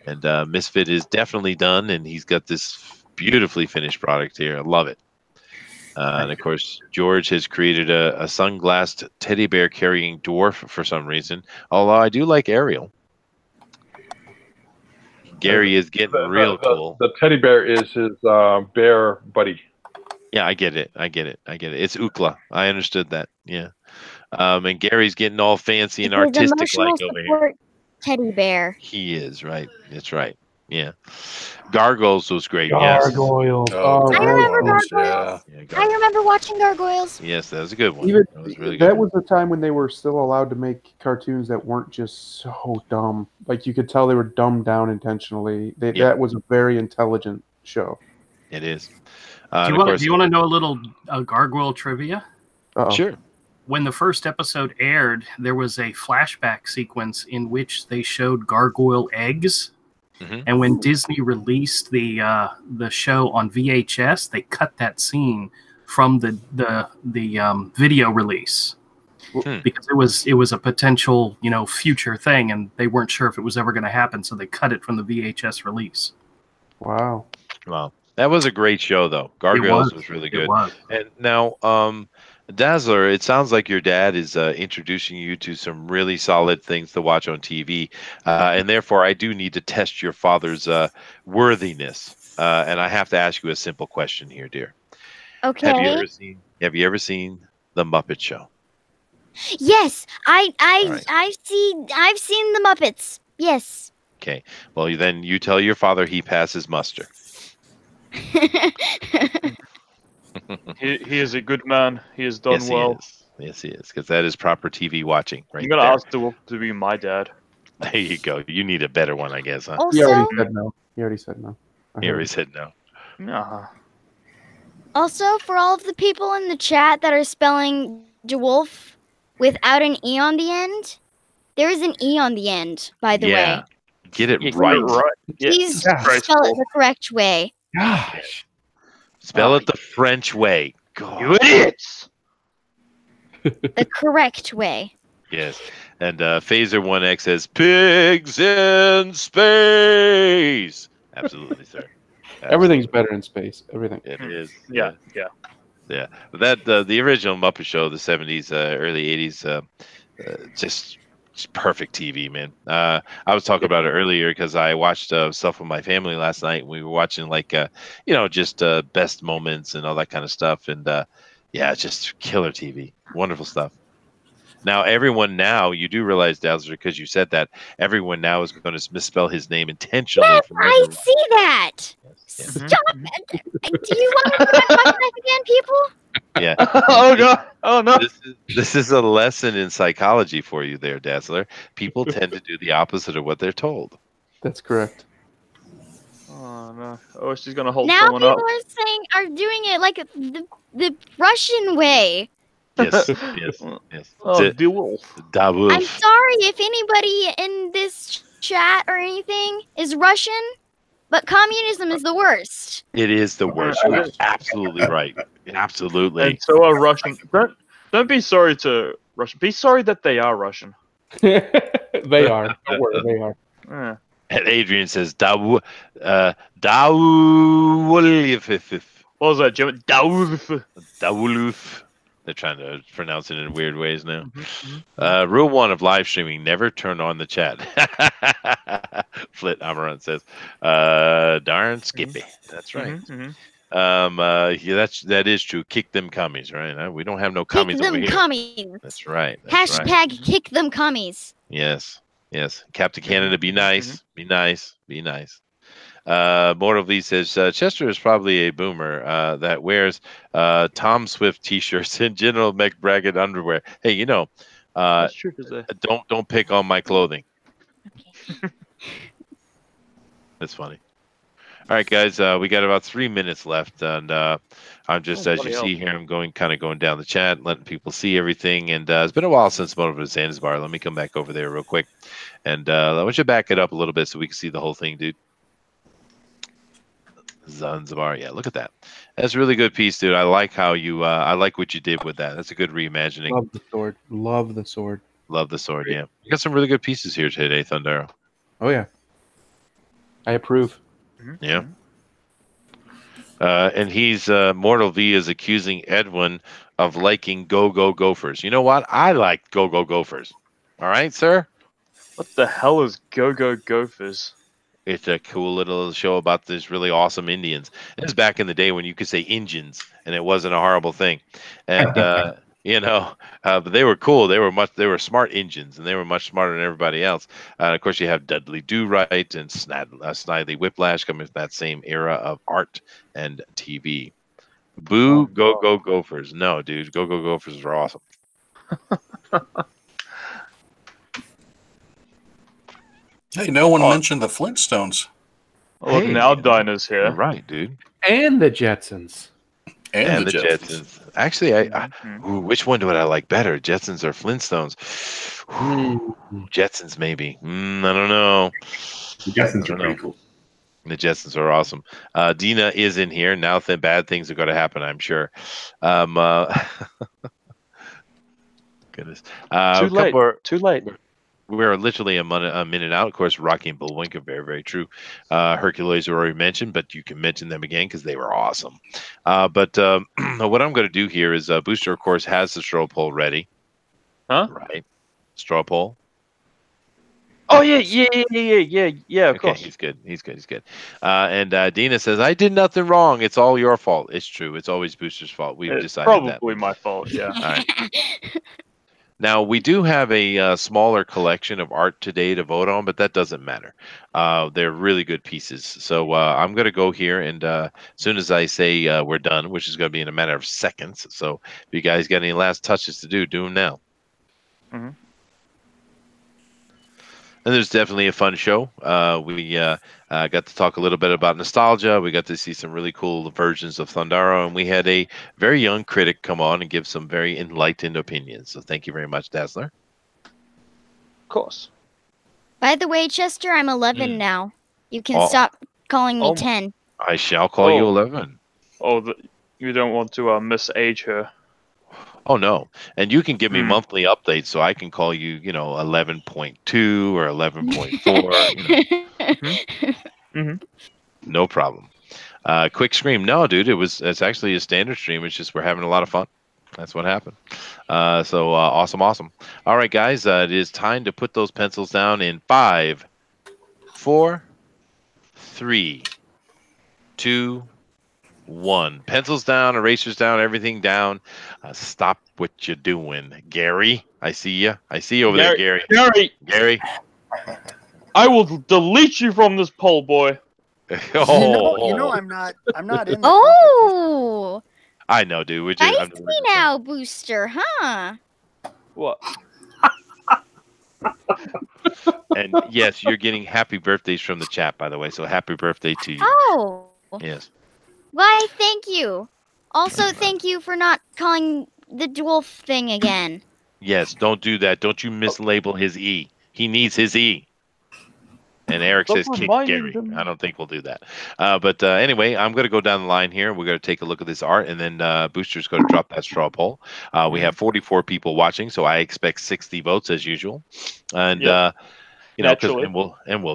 A: And Misfit is definitely done, and he's got this beautifully finished product here. I love it. And of course, George has created a sunglassed teddy bear carrying dwarf for some reason. Although I do like Ariel. Gary is getting real cool.
D: The teddy bear is his bear buddy.
A: Yeah, I get it. It's Ookla. I understood that. Yeah. And Gary's getting all fancy and artistic like over here.
J: Teddy bear.
A: He is, right. That's right. Yeah. Gargoyles was great.
I: Gargoyles.
A: Yes.
J: I remember Gargoyles.
A: Yeah,
J: I remember watching Gargoyles.
A: Yes, that was a good one.
I: Even,
A: that was really
I: that
A: good.
I: was the time when they were still allowed to make cartoons that weren't just so dumb. Like you could tell they were dumbed down intentionally. That was a very intelligent show.
A: It is.
F: Do you want to know a little gargoyle trivia?
A: Sure.
F: When the first episode aired, there was a flashback sequence in which they showed gargoyle eggs. Mm-hmm. And when Disney released the show on VHS, they cut that scene from the video release because it was a potential future thing, and they weren't sure if it was ever going to happen, so they cut it from the VHS release.
I: Wow.
A: That was a great show, though. Gargoyles was really good. And now, Dazzler, it sounds like your dad is introducing you to some really solid things to watch on TV, and therefore I do need to test your father's worthiness. And I have to ask you a simple question here, dear.
J: Okay.
A: Have you ever seen The Muppet Show?
J: Yes, I've seen The Muppets. Yes.
A: Okay. Well, then you tell your father he passes muster.
B: He is a good man. He has done well.
A: Yes, he is. Because that is proper TV watching, right?
B: I'm gonna ask to be my dad.
A: There you go. You need a better one, I guess, huh?
J: Also,
I: He already said no.
A: He already said no.
J: Also, for all of the people in the chat that are spelling DeWolf without an E on the end, there is an E on the end, by the way.
A: Get it right.
J: Please spell it the correct way.
I: Gosh.
A: Spell it the French way. God.
B: You idiots!
J: The correct way.
A: Yes. And Phaser 1X says, pigs in space. Absolutely, sir.
I: Everything's better in space. Everything.
A: It is.
B: Yeah.
A: Yeah. But that the original Muppet Show, the 70s, early 80s, just perfect TV, man. I was talking about it earlier because I watched stuff with my family last night. We were watching just best moments and all that kind of stuff. And it's just killer TV. Wonderful stuff. Now, you do realize, Dazzler, because you said that, everyone now is going to misspell his name intentionally.
J: Yes, I see that. Yes. Stop it. Do you want to talk about that again, people?
A: Yeah.
B: Oh, God. Oh, no.
A: This is a lesson in psychology for you there, Dazzler. People tend to do the opposite of what they're told.
I: That's correct.
B: Oh, no. Oh, she's going to hold
J: now
B: someone up.
J: Now people are doing it like the Russian way.
A: Yes.
B: Oh, DeWolf.
J: I'm sorry if anybody in this chat or anything is Russian, but communism is the worst.
A: It is the worst. You're absolutely right. Absolutely.
B: And so are Russian. Don't be sorry to Russian. Be sorry that they are Russian.
I: They are. Don't worry, they are.
B: Yeah.
A: And Adrian says, What
B: was that, Jim?
A: Dawuluf. They're trying to pronounce it in weird ways now. Rule 1 of live streaming: never turn on the chat. Flit Amaranth says, "Darn Skippy." That's right. That is true. Kick them commies, right? We don't have no commies over here.
J: Kick them commies.
A: That's right.
J: Hashtag kick them commies.
A: Yes. Captain Canada, be nice. Be nice. Mortal V says Chester is probably a boomer that wears Tom Swift t-shirts and General McBraggett underwear. Hey,
B: That's true,
A: don't pick on my clothing.
J: Okay.
A: That's funny. All right, guys, we got about 3 minutes left, and I'm just, as you see here, I'm going down the chat, letting people see everything. And it's been a while since I'm over to Zanzibar. Let me come back over there real quick, and I want you to back it up a little bit so we can see the whole thing, dude. Zanzibar, yeah, look at that. That's a really good piece, dude. I like how you I like what you did with that. That's a good reimagining.
I: Love the sword.
A: Love the sword. Yeah, you got some really good pieces here today, Thundarr.
I: Oh yeah, I approve.
A: Yeah. And he's Mortal V is accusing Edwin of liking Go Gophers. You know what? I like Go Gophers. All right, sir.
B: What the hell is Go Gophers?
A: It's a cool little show about these really awesome Indians. This is back in the day when you could say Injuns and it wasn't a horrible thing. And but they were cool. They were smart Injuns, and they were much smarter than everybody else. Of course, you have Dudley Do-Right and Snidely Whiplash coming from that same era of art and TV. Boo, Go Gophers. No, dude, Go Gophers are awesome.
C: Hey, no one mentioned the Flintstones.
B: Oh, look, now Dinah's here.
A: You're right, dude.
I: And the Jetsons.
C: And the Jetsons.
A: Actually, which one do I like better, Jetsons or Flintstones? Jetsons, maybe. I don't know.
H: The Jetsons are pretty cool.
A: The Jetsons are awesome. Dina is in here now. Bad things are going to happen, I'm sure. Goodness.
B: Too late.
A: We're literally a minute out. Of course, Rocky and Bullwinkle, very, very true. Hercules were already mentioned, but you can mention them again because they were awesome. But what I'm going to do here is Booster, of course, has the straw poll ready.
B: Huh?
A: Right. Straw poll.
B: Oh, yeah, of course.
A: He's good. And Dina says, I did nothing wrong. It's all your fault. It's true. It's always Booster's fault. We've decided that.
B: Probably my fault, yeah.
A: All right. Now, we do have a smaller collection of art today to vote on, but that doesn't matter. They're really good pieces. So I'm going to go here, and as soon as I say we're done, which is going to be in a matter of seconds. So if you guys got any last touches to do them now. And there's definitely a fun show. We got to talk a little bit about nostalgia. We got to see some really cool versions of Thundarr, and we had a very young critic come on and give some very enlightened opinions. So thank you very much, Dazzler.
B: Of course.
J: By the way, Chester, I'm 11 now. You can stop calling me 10.
A: I shall call you 11.
B: Oh, you don't want to misage her.
A: Oh, no. And you can give me monthly updates so I can call you, 11.2 or 11.4. No problem. Quick scream. No, dude, it's actually a standard stream. It's just we're having a lot of fun. That's what happened. So awesome. All right, guys, it is time to put those pencils down in 5, 4, 3, 2, 1. Pencils down, erasers down, everything down. Stop what you're doing, Gary. I see you. I see you over there, Gary. Gary.
B: I will delete you from this poll, boy.
G: You know, I'm not in.
J: Oh.
A: I know, dude.
J: I see now, Booster, huh?
B: What?
A: And yes, you're getting happy birthdays from the chat, by the way. So happy birthday to you.
J: Oh.
A: Yes.
J: Why, thank you. Also, thank you for not calling the dwarf thing again.
A: Yes, don't do that. Don't you mislabel his E. He needs his E. And Eric says, kick Gary. I don't think we'll do that. But anyway, I'm going to go down the line here. We're going to take a look at this art, and then Booster's going to drop that straw poll. We have 44 people watching, so I expect 60 votes as usual. And, we'll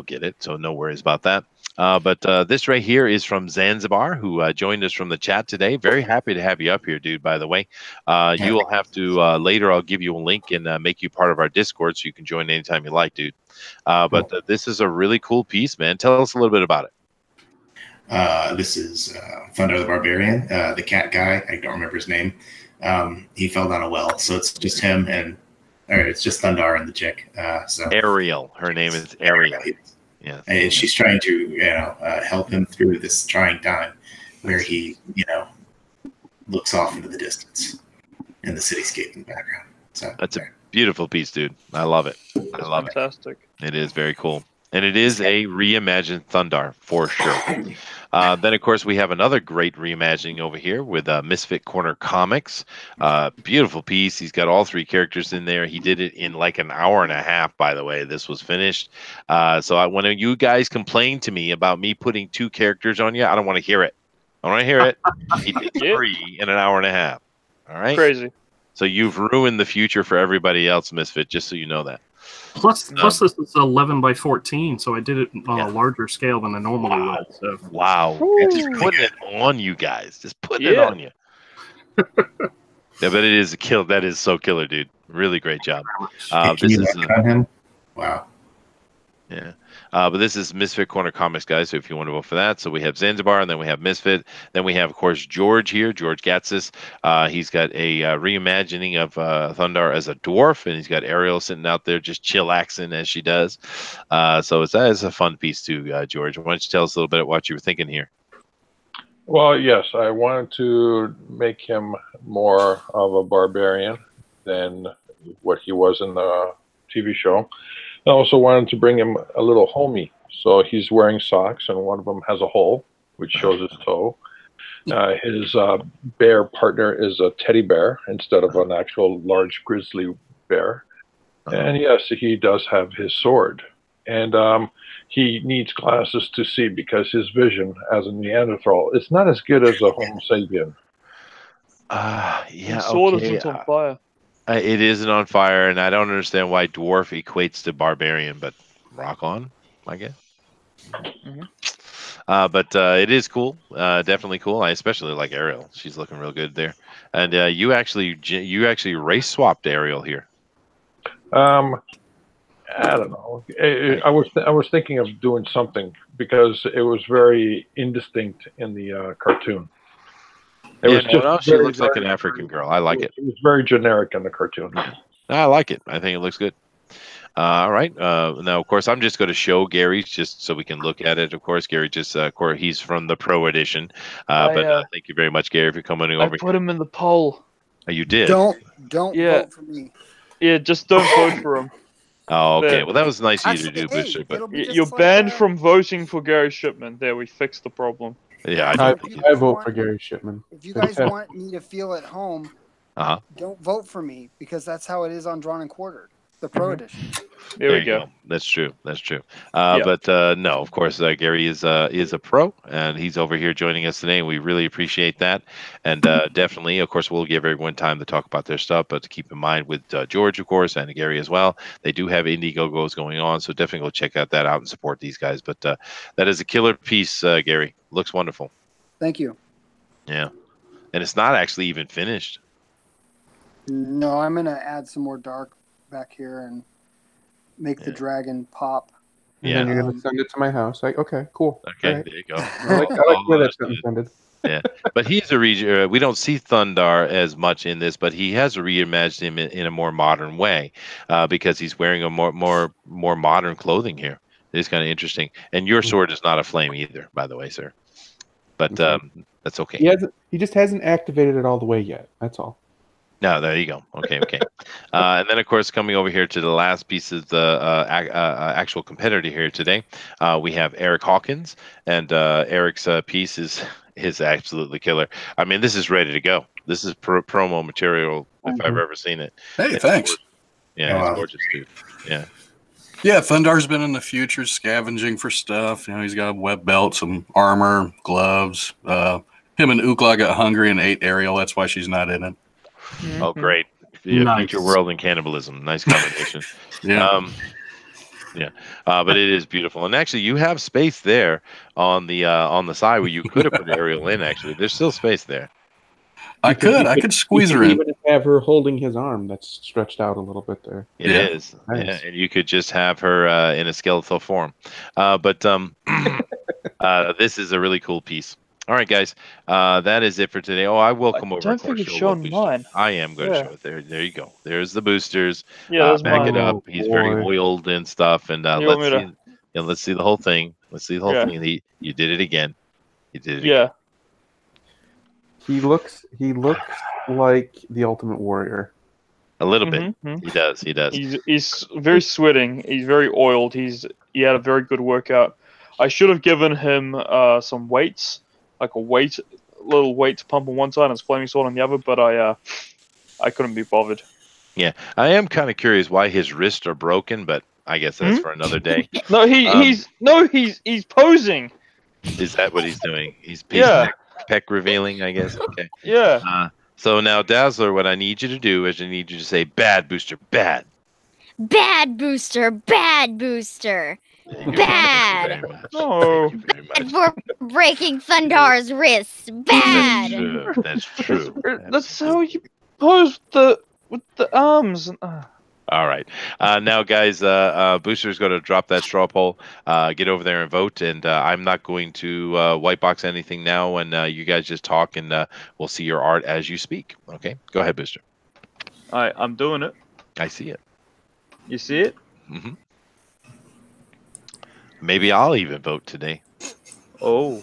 A: get it, so no worries about that. But this right here is from Zanzibar, who joined us from the chat today. Very happy to have you up here, dude, by the way. You will have to, later I'll give you a link and make you part of our Discord so you can join anytime you like, dude. But this is a really cool piece, man. Tell us a little bit about it.
H: This is Thundarr the Barbarian, the cat guy. I don't remember his name. He fell down a well, so it's just him it's just Thundarr and the chick.
A: Ariel. Her name is Ariel.
H: Yeah, and she's trying to help him through this trying time, where he looks off into the distance in the cityscape in the background. So
A: that's a beautiful piece, dude. I love it. I love
B: Fantastic.
A: It is very cool. And it is a reimagined Thundarr for sure. Then, of course, we have another great reimagining over here with Misfit Corner Comics. Beautiful piece. He's got all 3 characters in there. He did it in like an hour and a half, by the way. This was finished. So when you guys complain to me about me putting 2 characters on you, I don't want to hear it. I don't want to hear it. He did 3 in an hour and a half. All right?
B: Crazy.
A: So you've ruined the future for everybody else, Misfit, just so you know that.
F: Plus, this is 11 by 14, so I did it on a larger scale than I normally would. So.
A: Wow. Just putting it on you guys. Just putting it on you. Yeah, but it is a kill. That is so killer, dude. Really great job.
H: Can you look at him? Wow.
A: Yeah. But this is Misfit Corner Comics, guys, so if you want to vote for that. So we have Zanzibar, and then we have Misfit. Then we have, of course, George here, George Gatsis. He's got a reimagining of Thundarr as a dwarf, and he's got Ariel sitting out there just chillaxing as she does. So that is a fun piece, too, George. Why don't you tell us a little bit of what you were thinking here?
D: Well, yes, I wanted to make him more of a barbarian than what he was in the TV show. I also wanted to bring him a little homey. So he's wearing socks, and one of them has a hole, which shows his toe. His bear partner is a teddy bear instead of an actual large grizzly bear. And yes, he does have his sword. And he needs glasses to see because his vision as a Neanderthal is not as good as a Homo sapien.
A: Yeah,
B: his sword isn't on fire.
A: It isn't on fire, and I don't understand why dwarf equates to barbarian, but rock on, I guess. But it is cool, definitely cool. I especially like Ariel; she's looking real good there. And you actually race swapped Ariel here.
D: I don't know. I was thinking of doing something because it was very indistinct in the cartoon.
A: She looks like an African girl. I like it.
D: It was very generic in the cartoon.
A: I like it. I think it looks good. All right. Now, of course, I'm just going to show Gary's just so we can look at it. Of course, Gary he's from the Pro Edition. But thank you very much, Gary, for coming over.
B: I put him in the poll.
A: Oh, you did?
G: Don't vote for me.
B: Yeah, just don't vote for him.
A: Oh, okay.
B: There.
A: Well, that was nice of you to
G: Actually,
A: do,
G: hey,
A: Booster. But
G: it'll be just
B: You're
G: like,
B: banned from voting for Gary Shipman. There, we fixed the problem.
A: yeah, I
I: I,
A: don't.
G: if you
I: I
G: guys
I: vote
G: want-
I: for Gary Shipman.
G: if you guys want me to feel at home,
A: Uh-huh.
G: don't vote for me because that's how it is on Drawn and Quartered, the Pro Edition.
B: There we go.
A: That's true. That's true.
B: Yeah.
A: But no, of course, Gary is a pro, and he's over here joining us today. And we really appreciate that. And definitely, of course, we'll give everyone time to talk about their stuff. But to keep in mind with George, of course, and Gary as well, they do have Indiegogo's going on. So definitely go check that out and support these guys. But that is a killer piece, Gary. Looks wonderful.
G: Thank you.
A: Yeah. And it's not actually even finished.
G: No, I'm gonna add some more dark back here and make the dragon pop.
I: And
A: Yeah.
I: then you're gonna send it to my house. Like, okay, cool.
A: Okay,
I: All right.
A: there you go.
I: I like the way that's intended.
A: Yeah, but he's a we don't see Thundarr as much in this, but he has reimagined him in a more modern way because he's wearing a more modern clothing here. It's kind of interesting. And your sword is not a flame either, by the way, sir. But that's okay.
I: He just hasn't activated it all the way yet. That's all.
A: No, there you go. Okay. And then, of course, coming over here to the last piece of the actual competitor here today, we have Eric Hawkins, and Eric's piece is absolutely killer. I mean, this is ready to go. This is promo material if I've ever seen it.
C: Hey, thanks.
A: Yeah, it's gorgeous, dude. Yeah.
C: Yeah, Thundarr's been in the future scavenging for stuff. You know, he's got a web belt, some armor, gloves. Him and Ukla got hungry and ate Ariel. That's why she's not in it.
A: Oh, great. Yeah,
F: Nice.
A: Future world and cannibalism. Nice combination.
C: Yeah.
A: But it is beautiful. And actually, you have space there on the side where you could have put Ariel in, actually. There's still space there.
C: I could squeeze her in.
I: Even have her holding his arm that's stretched out a little bit there.
A: It is.
I: Nice.
A: Yeah, and you could just have her in a skeletal form. But this is a really cool piece. All right, guys. That is it for today. Oh, I will come over.
B: don't think you've shown mine.
A: I am going to show it. There you go. There's the boosters.
B: Yeah, that's
A: back
B: mine.
A: it up. He's very oiled and stuff. And let's see the whole thing. Let's see the whole thing. You did it again. You did it again.
I: He looks like the Ultimate Warrior.
A: A little bit. He does.
B: He's very sweating. He's very oiled. He had a very good workout. I should have given him some weights, like a little weight to pump on one side and his flaming sword on the other, but I couldn't be bothered.
A: Yeah, I am kind of curious why his wrists are broken, but I guess that's for another day.
B: No, he's posing.
A: Is that what he's doing? He's peck revealing, I guess. Okay.
B: Yeah.
A: So now, Dazzler, what I need you to do is I need you to say, "Bad booster, bad."
J: Bad booster, bad booster. Bad.
B: Oh.
J: And for breaking Thundarr's wrists. Bad.
A: That's true.
B: That's how you pose with the arms.
A: All right. Now, guys, Booster's going to drop that straw poll. Get over there and vote. And I'm not going to white box anything now. And you guys just talk, and we'll see your art as you speak. Okay? Go ahead, Booster.
B: All right, I'm doing it.
A: I see it.
B: You see it?
A: Mm-hmm. Maybe I'll even vote today.
B: Oh.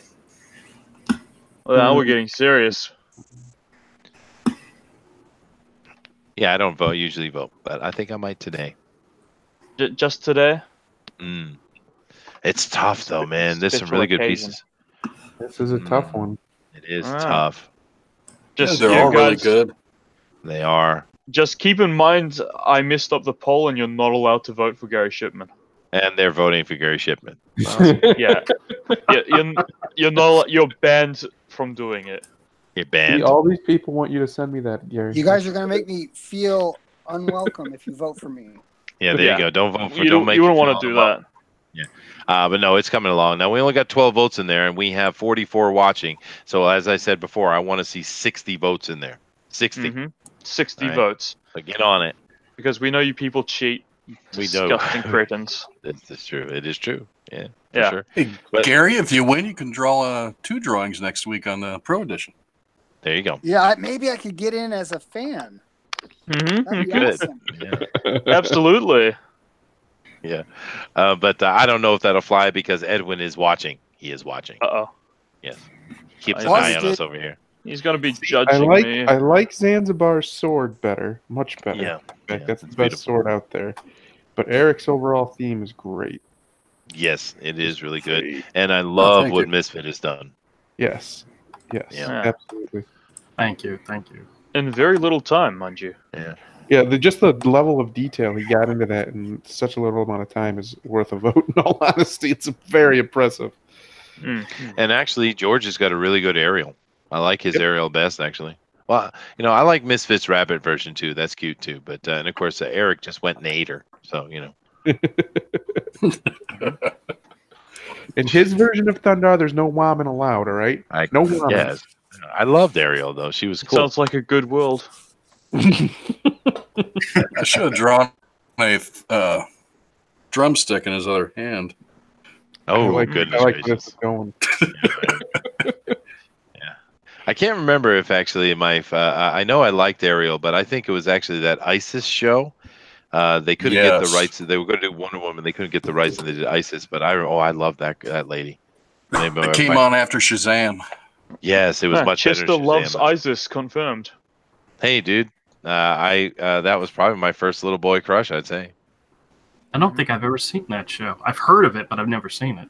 B: Well, now we're getting serious.
A: Yeah, I don't usually vote, but I think I might today.
B: Just today?
A: It's tough, though, man. There's some really good pieces.
I: This is a tough one.
A: It is tough.
C: They're all really good.
A: They are.
B: Just keep in mind, I messed up the poll, and you're not allowed to vote for Gary Shipman.
A: And they're voting for Gary Shipman.
B: Yeah, you're banned from doing it.
A: You're banned.
I: See, all these people want you to send me that, Gary.
G: You guys are going to make me feel unwelcome if you vote for me.
A: Yeah, there you go. Don't vote for.
B: You don't want to do that.
A: Yeah. But no, it's coming along. Now, we only got 12 votes in there, and we have 44 watching. So, as I said before, I want to see 60 votes in there. 60.
B: 60
A: right.
B: votes.
A: So get on it.
B: Because we know you people cheat.
A: We know.
B: Disgusting cretins.
A: It's true. It is true. Yeah,
B: yeah.
A: Sure.
C: Hey, Gary, if you win, you can draw 2 drawings next week on the Pro Edition.
A: There you go.
G: Yeah, maybe I could get in as a fan. That'd be
A: Good.
G: awesome.
A: Yeah.
B: Absolutely.
A: Yeah. But I don't know if that'll fly because Edwin is watching. He is watching.
B: Uh-oh.
A: Yes. Keeps an eye on us over here.
B: He's going to be judging me.
I: I like Zanzibar's sword better. Much better.
A: Yeah.
I: In fact, that's the best sword out there. But Eric's overall theme is great.
A: Yes, it is really good, and I love what Misfit has done.
I: Yes, absolutely.
F: Thank you.
B: In very little time, mind you.
I: Yeah, just the level of detail he got into that in such a little amount of time is worth a vote. In all honesty, it's very impressive.
A: And actually, George has got a really good aerial. I like his aerial best, actually. Well, I like Misfit's rabbit version too. That's cute too. But and of course, Eric just went Nader. So
I: In his version of Thundarr, there's no woman allowed. All right, no woman.
A: Yes, I loved Ariel though. She was cool.
B: Sounds like a good world.
C: I should have drawn a drumstick in his other hand.
A: Oh, goodness gracious!
I: Going.
A: I can't remember if actually I know I liked Ariel, but I think it was actually that ISIS show. They couldn't get the rights. They were going to do Wonder Woman. They couldn't get the rights, and they did ISIS. But I love that lady.
C: It came on after Shazam.
A: Yes, it was much better.
B: Chester loves ISIS, confirmed.
A: Hey, dude, that was probably my first little boy crush, I'd say.
F: I don't think I've ever seen that show. I've heard of it, but I've never seen it.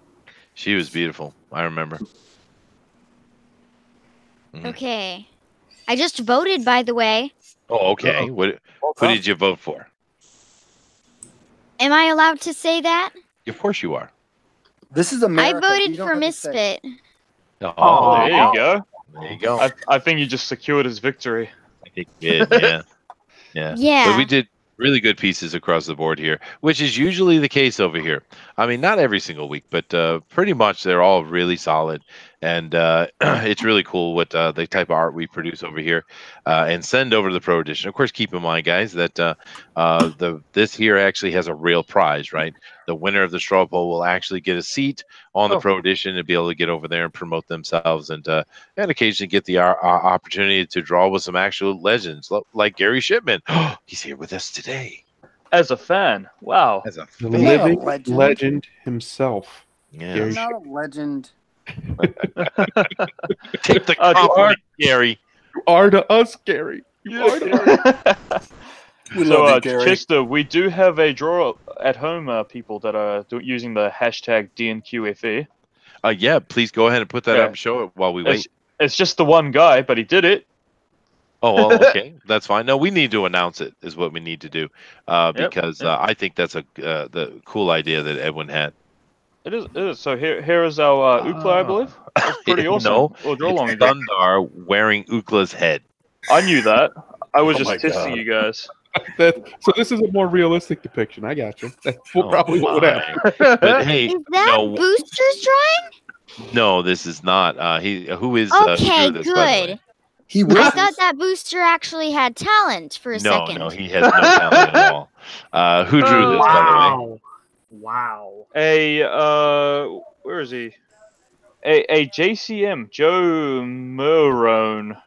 A: She was beautiful. I remember.
J: Okay. I just voted, by the way.
A: Oh, okay. Who did you vote for?
J: Am I allowed to say that?
A: Of course you are.
G: This is America.
J: I voted for Misfit.
B: Oh, there you go.
A: There you go.
B: I think you just secured his victory.
A: I think you did, yeah.
J: Yeah.
A: But we did really good pieces across the board here, which is usually the case over here. I mean, not every single week, but pretty much they're all really solid. And it's really cool what the type of art we produce over here and send over to the Pro Edition. Of course, keep in mind, guys, that this here actually has a real prize, right? The winner of the straw poll will actually get a seat on the Pro Edition and be able to get over there and promote themselves and occasionally get the opportunity to draw with some actual legends like Gary Shipman. He's here with us today.
B: As a fan. Wow.
A: As a
I: fan. The living legend himself.
A: Yeah.
G: I'm not a legend.
A: Take the compliment, Gary.
I: You are to us, Gary. You are to us.
C: We love you, Gary.
B: Chester, we do have a draw at home, people that are using the hashtag DNQFE.
A: Yeah, please go ahead and put that up and show it while we wait.
B: It's just the one guy, but he did it.
A: Oh, well, okay, that's fine. No, we need to announce it. Is what we need to do because I think that's the cool idea that Edwin had.
B: It is. So here is our Ookla, I believe. That's pretty awesome.
A: No,
B: we'll draw along
A: Thundarr wearing Ookla's head.
B: I knew that. I was just testing you guys.
I: So this is a more realistic depiction. I got you. That's probably what would happen.
A: But hey,
J: is that Booster's drawing?
A: No, this is not. Who is?
J: Okay,
A: this,
J: good. I thought that Booster actually had talent for a second.
A: No, he has no talent at all. Who drew this, by the way?
F: Wow.
B: Where is he? A JCM, Joe Morone.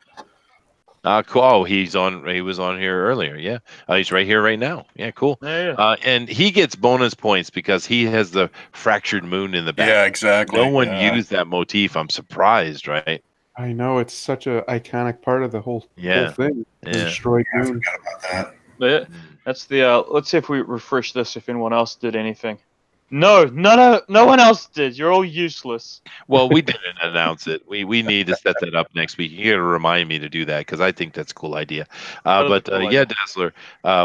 A: Cool. Oh, he was on here earlier. Yeah. He's right here right now. Yeah, cool.
B: Yeah.
A: And he gets bonus points because he has the fractured moon in the back.
C: Yeah, exactly.
A: No one used that motif. I'm surprised, right?
I: I know, it's such an iconic part of the whole thing.
A: Yeah.
I: Destroyed moon.
H: I forgot about that.
B: Yeah, that's the. Let's see if we refresh this. If anyone else did anything. No one else did. You're all useless.
A: Well, we didn't announce it. We need to set that up next week. You got to remind me to do that because I think that's a cool idea. Yeah, Dazzler,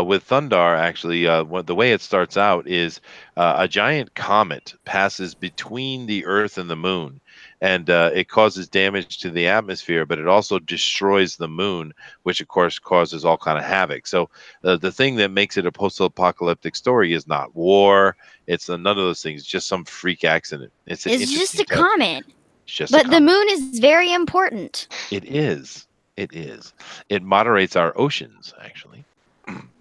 A: with Thundarr, actually, the way it starts out is a giant comet passes between the Earth and the Moon. And it causes damage to the atmosphere, but it also destroys the moon, which of course causes all kind of havoc. So the thing that makes it a post-apocalyptic story is not war. It's none of those things. It's just some freak accident. It's
J: just a comet.
A: But
J: the moon is very important.
A: It is. It is. It moderates our oceans, actually.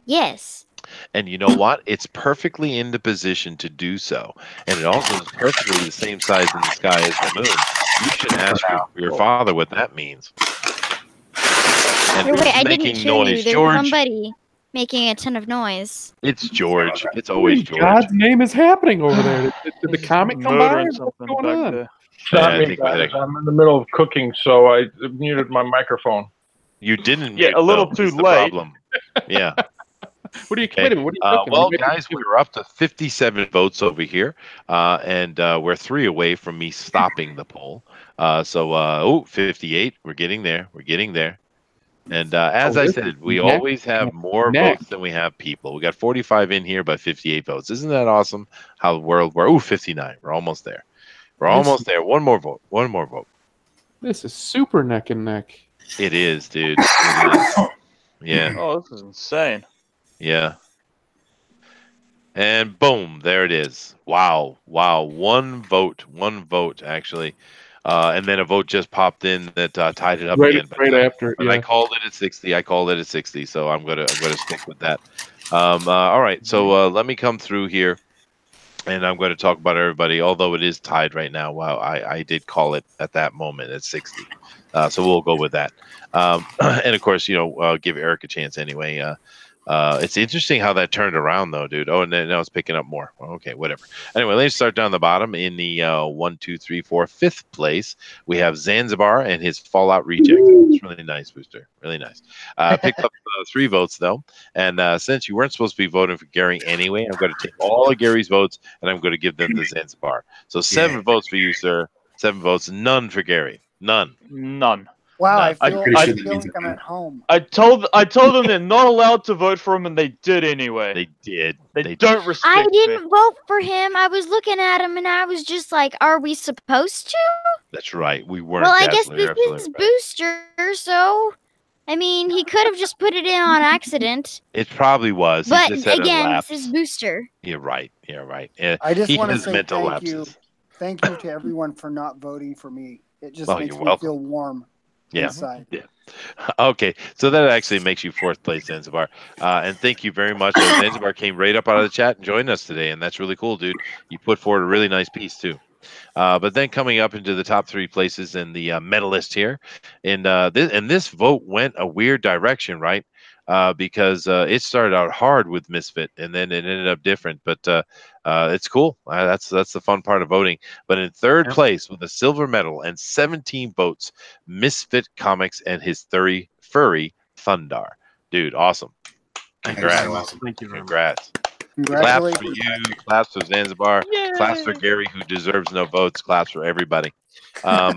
J: Yes.
A: And you know what? It's perfectly in the position to do so. And it also is perfectly the same size in the sky as the moon. You should ask your father what that means. And
J: wait, I didn't hear you. There's
A: George.
J: somebody making a ton of noise.
A: It's George. It's always George.
I: God's name is happening over there. Did the comet come by? What's going on?
D: It's not me, guys. I'm in the middle of cooking, so I muted my microphone.
A: You didn't.
B: Yeah, a little too late.
A: Problem. Yeah.
I: What are you? Wait a minute. What are you cooking?
A: Well, guys, we were up to 57 votes over here, and we're 3 away from me stopping the poll. 58. We're getting there. We're getting there. And as I said, we always have more votes than we have people. We got 45 in here, but 58 votes. Isn't that awesome? How the world works. 59. We're almost there. We're almost there. One more vote. One more vote.
I: This is super neck and neck.
A: It is, dude. It is. Yeah.
B: Oh, this is insane.
A: Yeah. And boom, there it is. Wow. Wow. One vote, actually. And then a vote just popped in that tied it up again.
I: Right after.
A: But I called it at 60. So I'm gonna stick with that. All right. So let me come through here, and I'm going to talk about everybody. Although it is tied right now. Wow, I did call it at that moment at 60. So we'll go with that. And of course, give Eric a chance anyway. It's interesting how that turned around, though, dude. Oh, and now it's picking up more. Okay, whatever. Anyway, let's start down the bottom in the 1, 2, 3, 4, 5th place. We have Zanzibar and his Fallout Reject. It's really nice, Booster. Really nice. Picked up 3 votes, though. And since you weren't supposed to be voting for Gary anyway, I'm going to take all of Gary's votes, and I'm going to give them to Zanzibar. So 7 votes for you, sir. 7 votes. None for Gary. None.
G: Wow,
A: No,
G: I feel like I'm at home.
B: I told them they're not allowed to vote for him, and they did anyway.
A: They did.
B: They don't respect
J: I didn't
B: me.
J: vote for him. I was looking at him, and I was just like, "Are we supposed to?"
A: That's right. We weren't.
J: Well, I guess
A: Dazzler,
J: this is Booster, so I mean, he could have just put it in on accident.
A: It probably was. He
J: But
A: just had a
J: again,
A: lapse.
J: this is Booster.
A: You're right. You're right.
G: I just
A: he
G: want to
A: has
G: say
A: mental
G: thank you.
A: lapses.
G: Thank you to everyone for not voting for me. It just
A: Oh,
G: makes
A: you're
G: me
A: welcome.
G: feel warm inside.
A: Yeah. Okay, so that actually makes you 4th place, Zanzibar. And thank you very much. Zanzibar came right up out of the chat and joined us today, and that's really cool, dude. You put forward a really nice piece too. But then coming up into the top 3 places in the medalist here, and this vote went a weird direction, right? Because it started out hard with Misfit, and then it ended up different. But it's cool. That's the fun part of voting. But in 3rd place with a silver medal and 17 votes, Misfit Comics and his furry Thundarr. Dude, awesome. Congrats.
I: Thank you very much.
A: Congrats.
G: Congratulations.
A: Claps for you. Claps for Zanzibar. Yay. Claps for Gary, who deserves no votes. Claps for everybody. All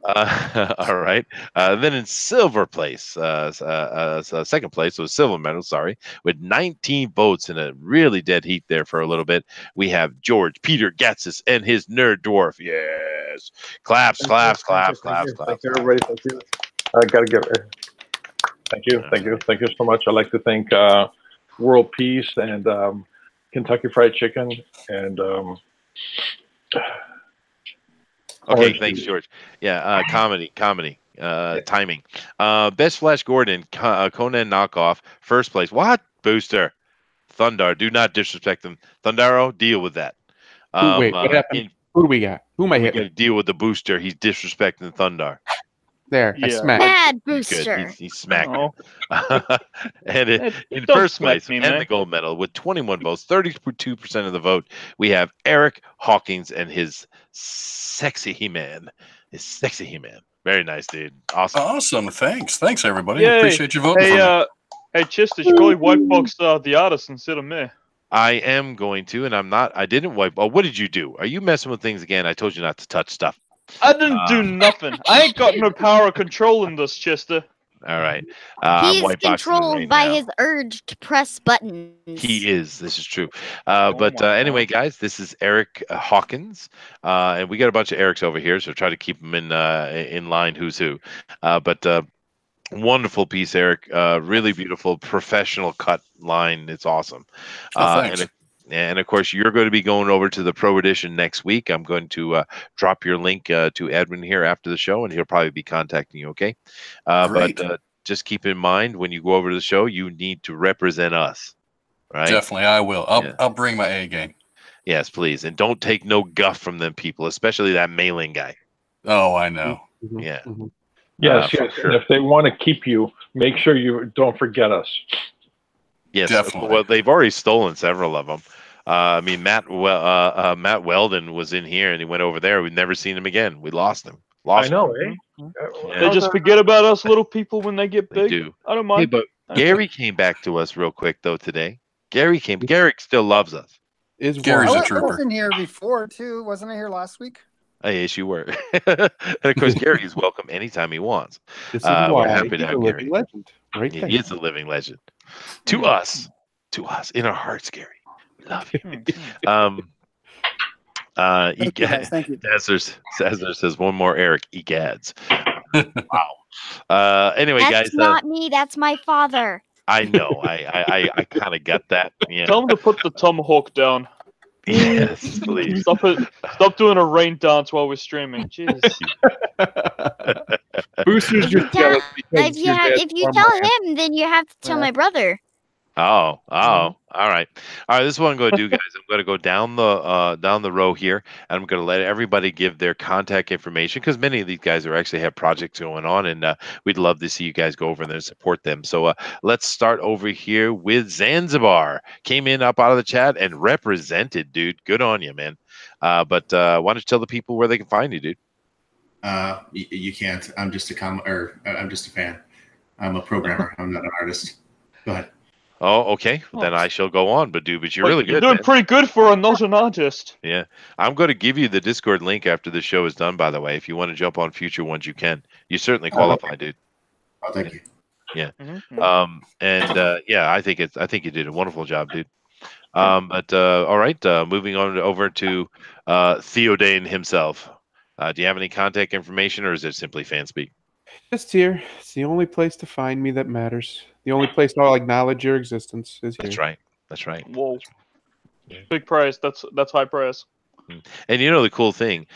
A: right. Then in silver place, 2nd place, so silver medal, sorry, with 19 votes in a really dead heat there for a little bit. We have George Peter Gatsis and his nerd dwarf. Yes. Claps.
D: Thank you, everybody. Thank you. I got to give it. Thank you so much. I'd like to thank World Peace and Kentucky Fried Chicken and
A: okay, thanks, George. Yeah, comedy, timing. Best Flash Gordon, Conan knockoff, 1st place. What? Booster. Thundarr, do not disrespect them. Thundaro, deal with that.
I: Wait, what happened? Who do we got? Who am I hitting?
A: Gonna deal with the Booster. He's disrespecting Thundarr.
I: There, I smacked.
J: Bad Booster.
A: Good. He's smacked. And in 1st place and the gold medal with 21 votes, 32% of the vote, we have Eric Hawkins and his sexy He-Man. Very nice, dude. Awesome.
C: Thanks, everybody.
B: Yay.
C: Appreciate you voting for me.
B: Hey, Chester, you probably white box the artist instead of me.
A: I am going to, and I'm not. I didn't wipe. Oh, what did you do? Are you messing with things again? I told you not to touch stuff.
B: I didn't do nothing. I ain't got no power of control in this, Chester.
A: All right.
J: He's controlled by his urge to press buttons.
A: He is. This is true. Anyway, guys, this is Eric Hawkins, and we got a bunch of Erics over here, so try to keep them in line. Who's who? Wonderful piece, Eric. Really beautiful, professional cut line. It's awesome.
C: Thanks.
A: And of course, you're going to be going over to the Pro Edition next week. I'm going to drop your link to Edwin here after the show, and he'll probably be contacting you. Okay. But just keep in mind when you go over to the show, you need to represent us. Right.
C: Definitely, I will. I'll bring my A game.
A: Yes, please, and don't take no guff from them people, especially that mailing guy.
C: Oh, I know.
A: Mm-hmm. Yeah.
D: Mm-hmm. Yes. Sure. And if they want to keep you, make sure you don't forget us.
A: Yes,
C: definitely.
A: Well, they've already stolen several of them. I mean, Matt Weldon was in here, and he went over there. We've never seen him again. We lost him.
D: I know,
A: him.
B: They just forget about us little people when they get big.
A: They do.
B: I don't mind.
A: Hey, Gary came back to us real quick though today. Gary came. Gary still loves us.
C: Gary's a trooper.
G: I was in here before too. Wasn't I here last week?
A: Yes, you were. And of course, Gary is welcome anytime he wants.
I: This is why
A: we're happy to
I: he's
A: have
I: a living
A: Gary.
I: legend, right there.
A: He is a living legend. To us, in our hearts, Gary. We love you.
G: Thank you, guys. Thank you.
A: Dazzler says one more, Eric. Egads. Wow. Anyway,
J: that's
A: guys.
J: That's not me. That's my father.
A: I know. I kind of got that. Yeah.
B: Tell him to put the tomahawk down.
A: Yes, please.
B: Stop doing a rain dance while we're streaming. Jeez.
I: Booster's just jealous because
J: if you tell him, then you have to tell my brother.
A: Oh, all right. This is what I'm going to do, guys. I'm going to go down the row here, and I'm going to let everybody give their contact information because many of these guys actually have projects going on, and we'd love to see you guys go over there and support them. So let's start over here with Zanzibar. Came in up out of the chat and represented, dude. Good on you, man. But why don't you tell the people where they can find you, dude?
H: You can't. I'm just I'm just a fan. I'm a programmer. I'm not an artist. Go ahead.
A: Oh, okay. Then I shall go on. But you're really good.
B: You're doing pretty good for a not an artist.
A: Yeah. I'm going to give you the Discord link after the show is done, by the way. If you want to jump on future ones, you can. You certainly qualify, dude.
H: Oh, thank you.
A: Yeah. I think you did a wonderful job, dude. But all right, moving on over to Theodane himself. Do you have any contact information, or is it simply fan speak?
I: Just here. It's the only place to find me that matters. The only place I'll acknowledge your existence is here.
A: That's right.
B: Whoa. Big praise. That's high praise.
A: And you know the cool thing,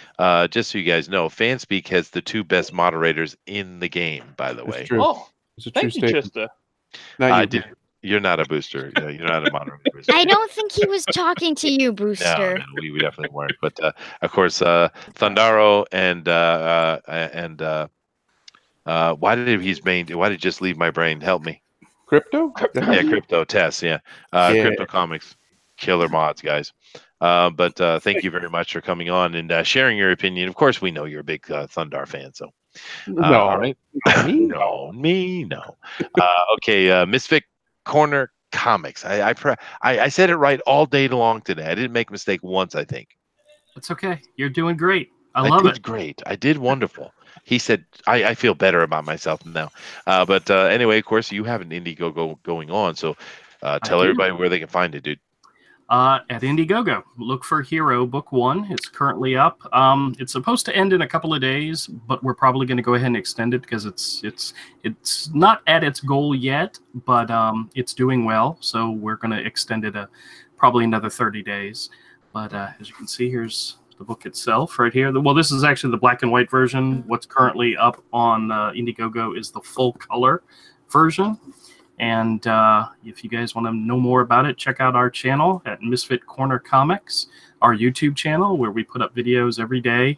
A: just so you guys know, Fanspeak has the 2 best moderators in the game, by the way.
I: It's true.
B: Oh, thank you, Chester.
A: You're not a booster. You're not a moderator. Booster.
J: I don't think he was talking to you, Booster.
A: No, we definitely weren't. But of course, Thundarr and why did he just leave my brain? Help me.
I: Crypto?
A: Yeah, Crypto Tess. Yeah. Crypto Comics, killer mods, guys. But thank you very much for coming on and sharing your opinion. Of course, we know you're a big Thundarr fan, so.
I: No,
A: all right. No. Okay, Misfit Corner Comics. I said it right all day long today. I didn't make a mistake once, I think.
F: It's okay. You're doing great. I love it.
A: Great. I did wonderful. He said, I feel better about myself now. But anyway, of course, you have an Indiegogo going on. So tell everybody where they can find it, dude.
F: At Indiegogo, look for Hero Book 1. It's currently up. It's supposed to end in a couple of days, but we're probably going to go ahead and extend it because it's not at its goal yet, but it's doing well. So we're going to extend it probably another 30 days. But as you can see, here's the book itself right here. Well, this is actually the black and white version. What's currently up on Indiegogo is the full color version. And if you guys want to know more about it, check out our channel at Misfit Corner Comics, our YouTube channel where we put up videos every day.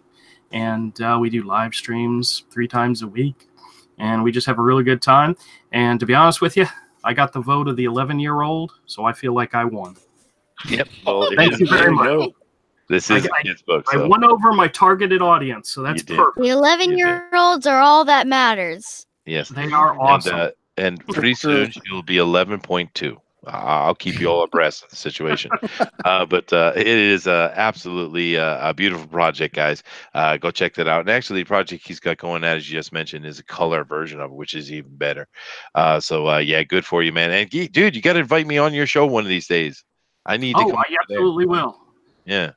F: And we do live streams 3 times a week. And we just have a really good time. And to be honest with you, I got the vote of the 11-year-old, so I feel like I won.
A: Yep. Well,
F: thank you very much.
A: This is a kid's book.
F: I won over my targeted audience, so that's perfect.
J: The 11-year-olds are all that matters.
A: Yes.
F: They are awesome.
A: And pretty soon you'll be 11.2. I'll keep you all abreast of the situation. But it is absolutely a beautiful project, guys. Go check that out. And actually, the project he's got going on, as you just mentioned, is a color version of it, which is even better. Yeah, good for you, man. And dude, you got to invite me on your show one of these days. I need to come.
F: I absolutely will.
A: Yeah.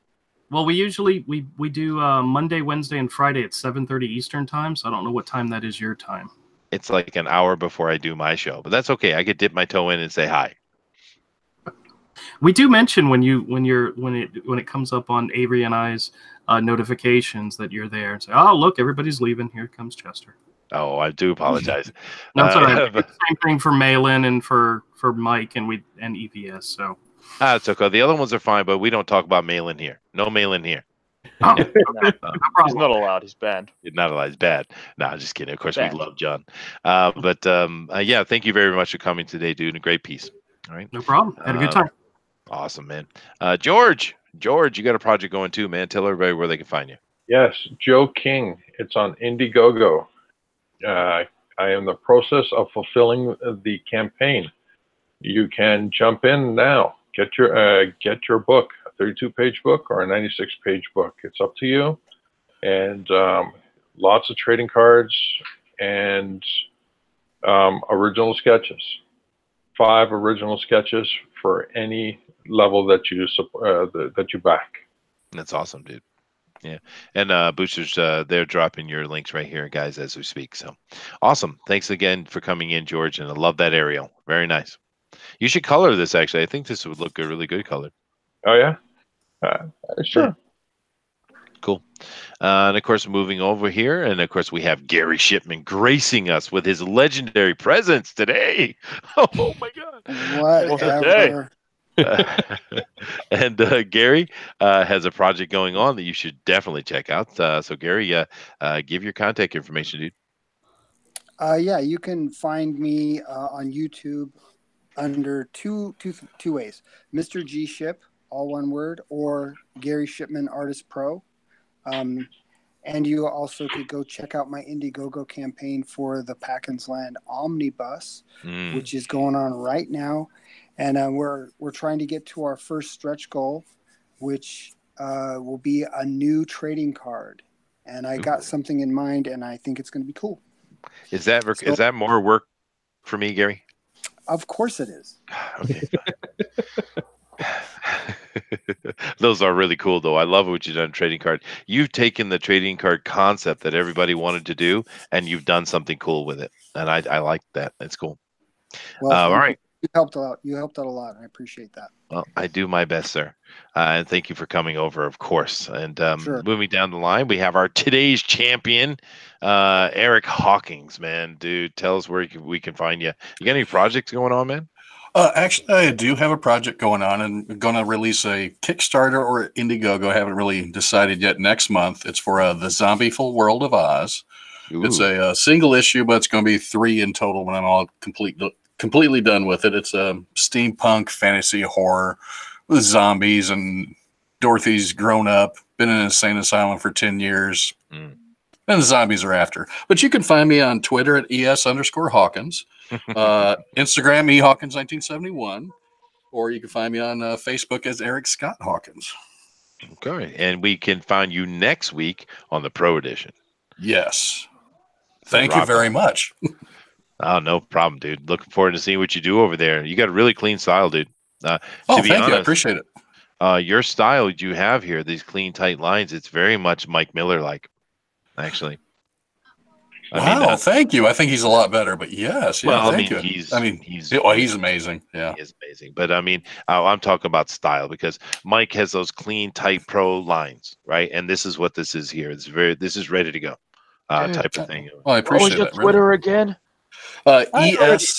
F: Well, we usually we do Monday, Wednesday, and Friday at 7:30 Eastern time. So I don't know what time that is your time.
A: It's like an hour before I do my show, but that's okay. I could dip my toe in and say hi.
F: We do mention when it comes up on Avery and I's notifications that you're there and say, "Oh, look, everybody's leaving. Here comes Chester."
A: Oh, I do apologize.
F: No, it's all right. Same thing for Malin and for Mike and EVS. So.
A: It's okay. The other ones are fine, but we don't talk about Malin here. No Malin here.
B: Oh, no, he's not allowed. He's banned.
A: He's not allowed. He's bad. No, just kidding. Of course, we love John. Yeah, thank you very much for coming today, dude. A great piece. All right.
F: No problem. Had a good time.
A: Awesome, man. George, you got a project going too, man. Tell everybody where they can find you.
D: Yes, Joe King. It's on Indiegogo. I am in the process of fulfilling the campaign. You can jump in now. Get your book, a 32-page book or a 96-page book. It's up to you. And lots of trading cards and original sketches. 5 original sketches for any level that you back.
A: That's awesome, dude. Yeah, and boosters, they're dropping your links right here, guys, as we speak. So awesome! Thanks again for coming in, George, and I love that aerial. Very nice. You should color this. Actually, I think this would look really good colored.
D: Oh yeah, sure.
A: Yeah. Cool. And of course, moving over here, and of course, we have Gary Shipman gracing us with his legendary presence today. Oh my God!
G: Whatever.
A: And Gary has a project going on that you should definitely check out. So Gary, give your contact information, dude.
G: Yeah, you can find me on YouTube under two ways: Mr. G Ship, all one word, or Gary Shipman Artist Pro. And you also could go check out my Indiegogo campaign for the Packins Land Omnibus, which is going on right now. And we're trying to get to our first stretch goal, which will be a new trading card. And I got something in mind, and I think it's going to be cool.
A: Is that more work for me, Gary?
G: Of course it is.
A: Okay. Those are really cool, though. I love what you've done, trading card. You've taken the trading card concept that everybody wanted to do, and you've done something cool with it. And I like that. That's cool.
G: Well,
A: all right.
G: You helped out. You helped out a lot. I appreciate that.
A: Well, I do my best, sir. And thank you for coming over, of course. And
G: sure.
A: Moving down the line, we have our today's champion, Eric Hawkins. Man, dude, tell us where we can find you. You got any projects going on, man?
C: Actually, I do have a project going on, and I'm going to release a Kickstarter or Indiegogo. I haven't really decided yet. Next month, it's for the Zombie Full World of Oz. Ooh. It's a single issue, but it's going to be 3 in total when I'm all completely done with it. It's a steampunk fantasy horror with zombies, and Dorothy's grown up, been in an insane asylum for 10 years, and the zombies are after. But you can find me on Twitter at ES_Hawkins, Instagram eHawkins1971, or you can find me on Facebook as Eric Scott Hawkins.
A: Okay, and we can find you next week on the Pro Edition.
C: Yes. Thank you very much.
A: Oh, no problem, dude. Looking forward to seeing what you do over there. You got a really clean style, dude. To be honest,
C: you. I appreciate
A: it. Your style you have here, these clean, tight lines, it's very much Mike Miller-like, actually.
C: Thank you. I think he's a lot better, but yes. Yeah,
A: well,
C: thank you.
A: He's amazing. Yeah. He is amazing. But I mean, I'm talking about style, because Mike has those clean, tight pro lines, right? And this is what this is here. This is ready to go type of thing.
C: Well, I appreciate
B: that. What was your Twitter again?
C: ES_Hawkins.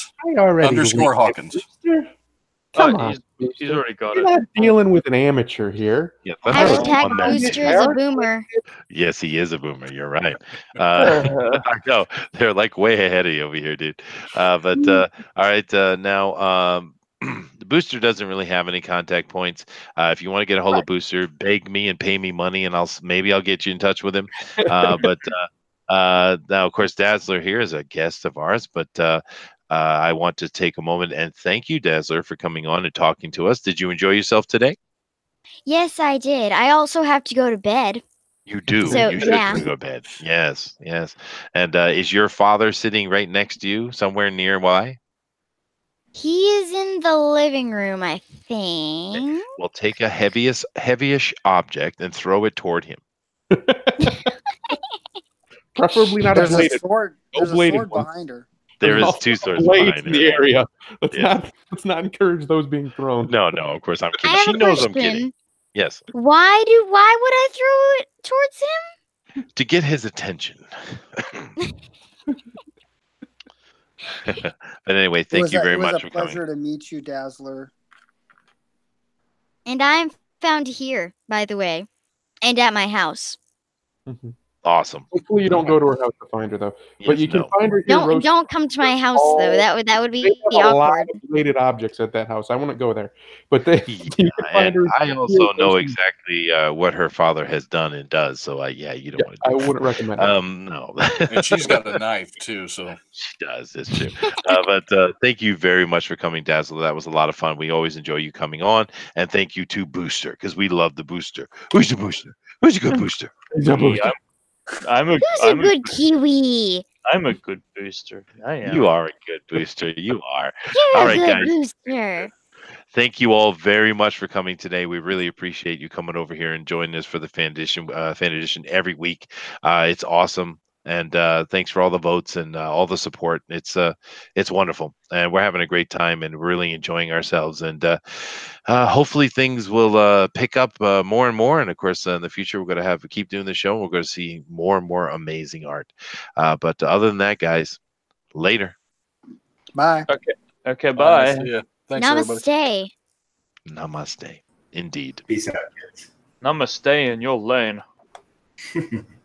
I: Come on.
B: He's already got
I: You're not dealing with an amateur here.
A: Yeah,
J: Hashtag Booster is a boomer.
A: Yes, he is a boomer. You're right. I know. They're like way ahead of you over here, dude. All right. Now, the Booster doesn't really have any contact points. If you want to get a hold of Booster, beg me and pay me money, and maybe I'll get you in touch with him. Now, of course, Dazzler here is a guest of ours, but I want to take a moment and thank you, Dazzler, for coming on and talking to us. Did you enjoy yourself today?
J: Yes, I did. I also have to go to bed.
A: You do. So, you should go to bed. Yes. And is your father sitting right next to you, somewhere nearby?
J: He is in the living room, I think.
A: Well, take a heavyish object and throw it toward him.
I: Preferably not
G: There's a sword. There's a sword behind her.
A: There is 2 swords
I: behind in the area. Let's not encourage those being thrown.
A: No, of course I'm kidding. She knows I'm kidding. Yes.
J: Why would I throw it towards him?
A: To get his attention. But anyway, thank you very much for coming.
G: It was a pleasure to meet you, Dazzler.
J: And I'm found here, by the way, and at my house.
A: Awesome.
I: Hopefully you don't go to her house to find her though. But you can find her here.
J: Don't come to my house though. That would be
I: they have a lot
J: awkward.
I: of related objects at that house. I wouldn't go there. But they you can
A: And
I: find her
A: I also know exactly what her father has done and does. So you don't want to do
I: I wouldn't recommend it.
A: No.
C: And she's got a knife too, so
A: she does. It's true. But thank you very much for coming, Dazzler. That was a lot of fun. We always enjoy you coming on. And thank you to Booster, because we love the Booster. Who's the Booster? Who's a good Booster?
B: I'm a
J: good Kiwi.
B: I'm a good booster. I am.
A: You are a good booster. You are.
J: You're
A: all
J: a
A: right,
J: good
A: guys.
J: booster.
A: Thank you all very much for coming today. We really appreciate you coming over here and joining us for the fan edition every week. It's awesome. And thanks for all the votes and all the support. It's wonderful, and we're having a great time and really enjoying ourselves. And hopefully things will pick up more and more. And of course, in the future, we're going to keep doing the show. We're going to see more and more amazing art. But other than that, guys, later.
G: Bye.
B: Okay. Bye.
C: See ya. Thanks,
J: Namaste.
C: everybody.
A: Namaste. Indeed.
H: Peace out, kids.
B: Namaste in your lane.